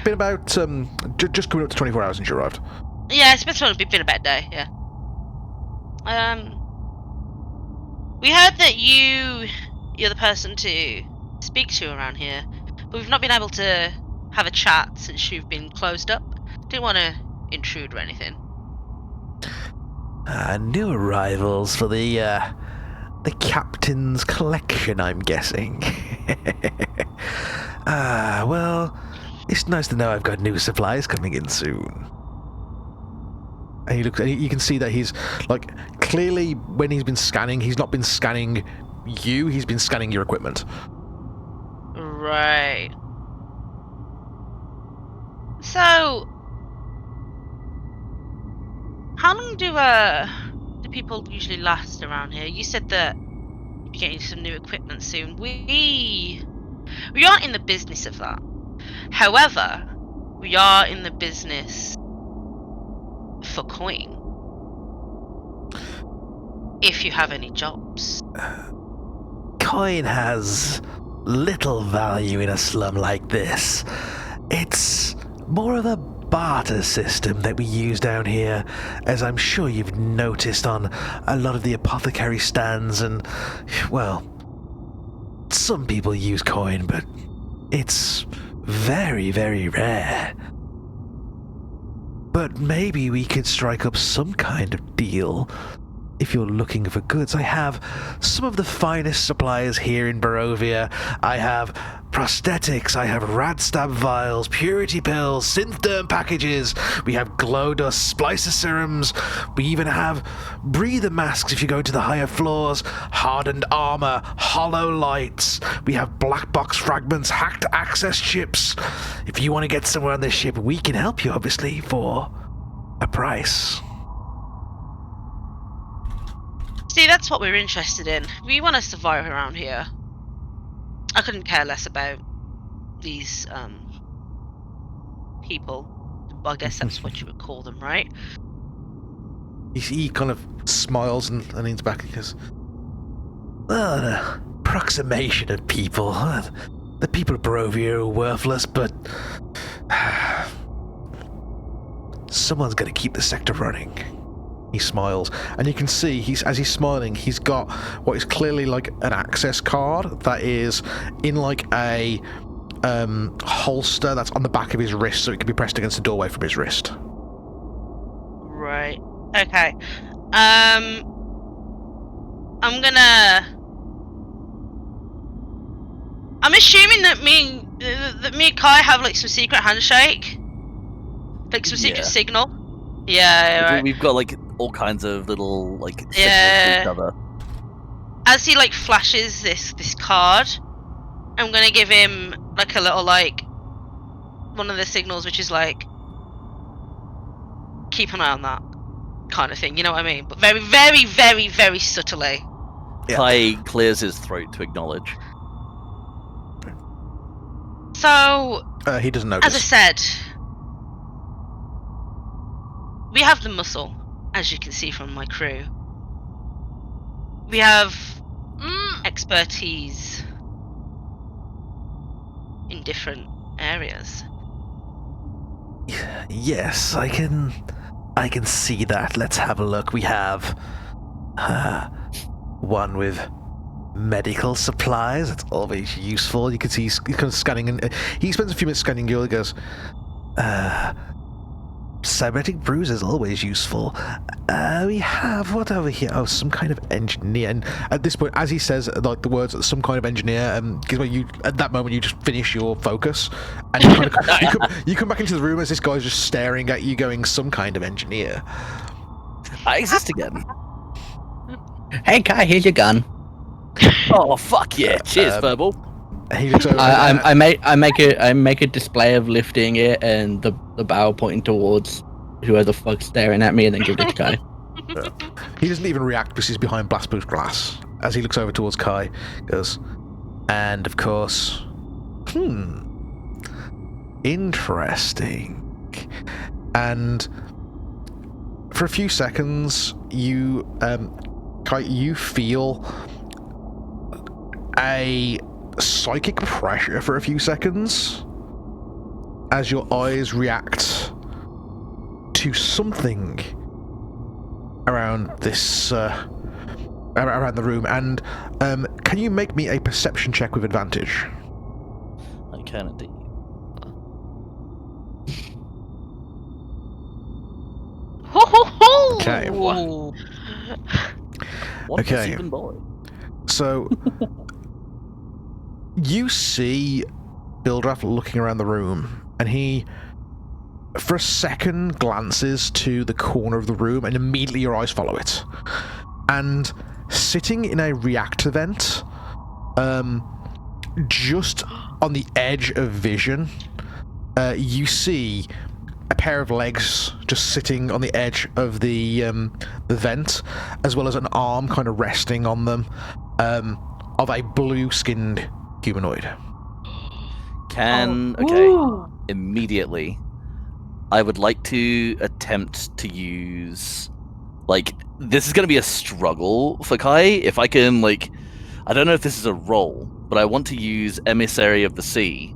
been about just coming up to 24 hours since you arrived. Yeah, it's been about a day, yeah. We heard that you're the person to speak to around here, but we've not been able to have a chat since you've been closed up. Didn't want to intrude or anything. New arrivals for the captain's collection, I'm guessing. Well, it's nice to know I've got new supplies coming in soon. And he looks, and you can see that he's like, clearly when he's been scanning, he's not been scanning you, he's been scanning your equipment. Right. So, how long do people usually last around here? You said that you'd be getting some new equipment soon. We aren't in the business of that. However, we are in the business for coin. If you have any jobs. Coin has little value in a slum like this. It's more of a barter system that we use down here, as I'm sure you've noticed on a lot of the apothecary stands, and, well, some people use coin, but it's very, very rare. But maybe we could strike up some kind of deal if you're looking for goods. I have some of the finest supplies here in Barovia. I have prosthetics, I have Radstab vials, purity pills, synth-derm packages, we have glow dust, splicer serums, we even have breather masks if you go to the higher floors, hardened armor, hollow lights, we have black box fragments, hacked access chips. If you want to get somewhere on this ship, we can help you, obviously, for a price. See, that's what we're interested in. We want to survive around here. I couldn't care less about these people. Well, I guess that's what you would call them, right? He kind of smiles and leans back and goes, Well, an approximation of people. The people of Barovia are worthless, but someone's got to keep the sector running. He smiles, and you can see as he's smiling, he's got what is clearly like an access card that is in like a holster that's on the back of his wrist, so it can be pressed against the doorway from his wrist. Right. Okay. I'm assuming that me and Kai have like some secret handshake, like some secret signal. Yeah, right. We've got like all kinds of little like signals Yeah. to each other. As he like flashes this card, I'm gonna give him like a little like one of the signals, which is like keep an eye on that kind of thing. You know what I mean? But very, very, very, very subtly. Yeah. Kai clears his throat to acknowledge. So He doesn't notice. as I said, we have the muscle, as you can see from my crew. We have expertise in different areas. Yes, I can see that. Let's have a look. We have one with medical supplies. That's always useful. You can see he's kind of scanning, and he spends a few minutes scanning you. He goes, cybernetic bruise is always useful. We have what over here? Oh, some kind of engineer. And at this point, as he says like the words "some kind of engineer," Gizmo, you at that moment you just finish your focus, and you, kind of, you come back into the room as this guy's just staring at you, going, "Some kind of engineer." I exist again. Hey, Kai, here's your gun. Oh fuck yeah! Cheers, Furball. He looks over. I make a display of lifting it and the barrel pointing towards whoever the fuck's staring at me, and then give it to Kai. He doesn't even react because he's behind blastproof glass. As he looks over towards Kai, goes, and of course, interesting. And for a few seconds, you, Kai, you feel a psychic pressure for a few seconds as your eyes react to something around this around the room. And can you make me a perception check with advantage? I can indeed. Okay. Okay. Even boy. So you see Bildraff looking around the room, and he, for a second, glances to the corner of the room, and immediately your eyes follow it. And sitting in a reactor vent, just on the edge of vision, you see a pair of legs just sitting on the edge of the vent, as well as an arm kind of resting on them, of a blue-skinned humanoid. Immediately, I would like to attempt to use, like, this is going to be a struggle for Kai. If I can, like, I don't know if this is a role, but I want to use Emissary of the Sea.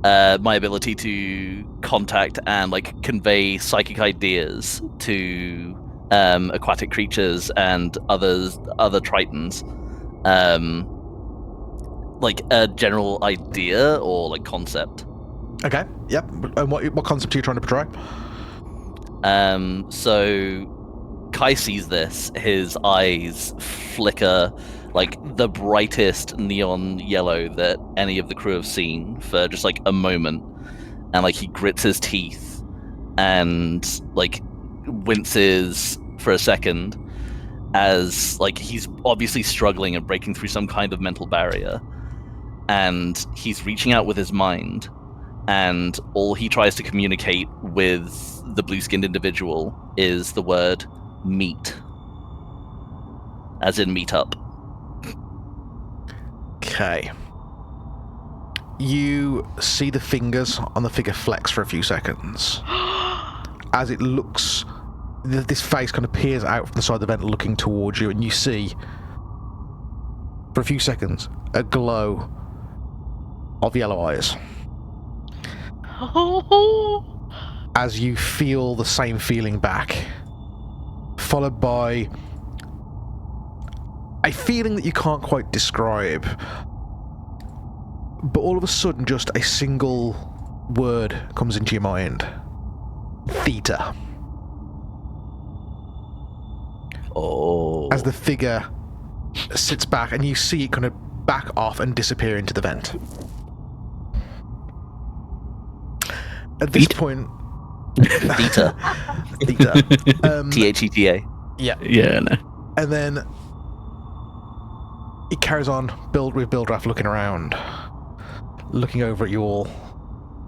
My ability to contact and, like, convey psychic ideas to aquatic creatures and other tritons. Like a general idea or like concept. Okay. Yep. And what concept are you trying to portray? So Kai sees this. His eyes flicker like the brightest neon yellow that any of the crew have seen for just like a moment, and like he grits his teeth and like winces for a second as like he's obviously struggling and breaking through some kind of mental barrier. And he's reaching out with his mind, and all he tries to communicate with the blue-skinned individual is the word meet, as in meet up. Okay. You see the fingers on the figure flex for a few seconds as it looks, this face kind of peers out from the side of the vent looking towards you, and you see for a few seconds a glow of yellow eyes. As you feel the same feeling back, followed by a feeling that you can't quite describe, but all of a sudden just a single word comes into your mind. Theta. Oh. As the figure sits back and you see it kind of back off and disappear into the vent. At this point... Theta. Theta. Theta. Yeah. Yeah, no. And then it carries on with Bildraff looking around, looking over at you all.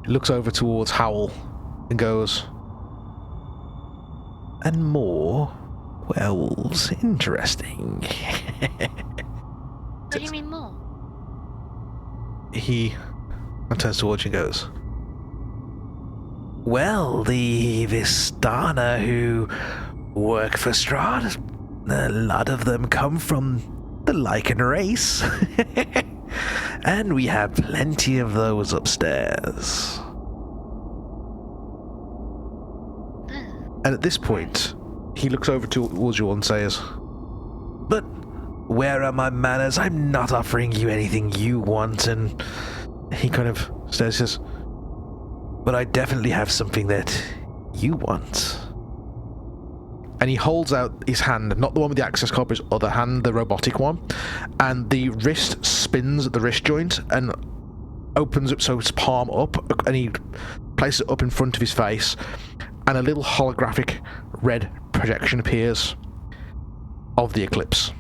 It looks over towards Howle and goes, and more werewolves. Interesting. What do you mean more? He turns towards you and goes, well, the Vistana who work for Strahd, a lot of them come from the Lycan race. And we have plenty of those upstairs. And at this point, he looks over towards you all and says, but Where are my manners? I'm not offering you anything you want. And he kind of says, but I definitely have something that you want. And he holds out his hand, not the one with the access card, but his other hand, the robotic one. And the wrist spins at the wrist joint and opens up so it's palm up, and he places it up in front of his face, and a little holographic red projection appears of the eclipse.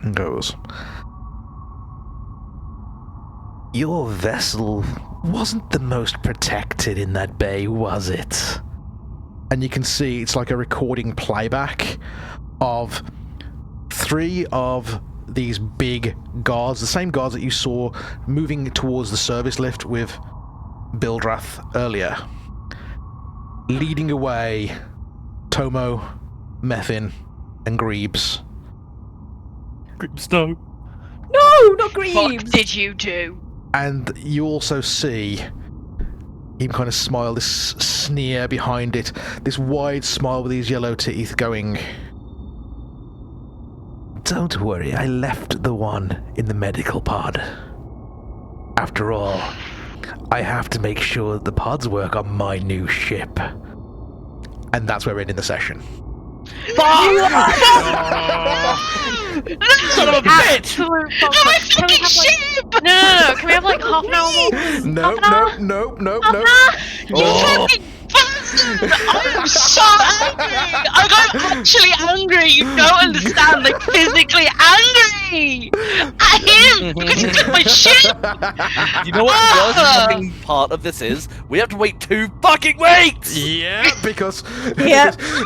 And goes, your vessel wasn't the most protected in that bay, was it? And you can see it's like a recording playback of 3 of these big guards, the same guards that you saw moving towards the service lift with Bildrath earlier. Leading away Tomo, Methin, and Greebs. Greebs, no. No, not Greaves! What did you do? And you also see him kind of smile, this sneer behind it, this wide smile with his yellow teeth going, don't worry, I left the one in the medical pod. After all, I have to make sure that the pods work on my new ship. And that's where we're ending the session. Son of a bitch! My fucking ship! No. Can we have like half an hour more? No. You fucking bastard! I'm so angry! I'm actually angry! You don't understand! Like, physically angry! At him! Because he took my ship! You know what the worst fucking part of this is? We have to wait 2 fucking weeks! Yeah, because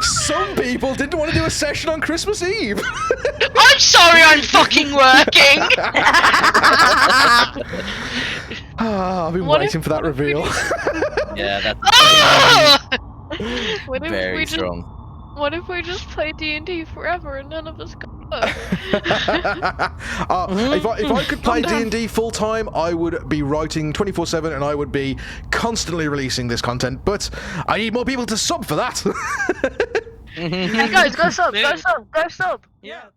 some people didn't want to do a session on Christmas Eve. I'm sorry I'm fucking working! I've been waiting for that reveal. Yeah, that's What if very we just, strong. What if we just play D&D forever and none of us go? If I could play D&D full time, I would be writing 24/7 and I would be constantly releasing this content. But I need more people to sub for that. Hey guys, go sub! Yeah. Go sub! Yeah.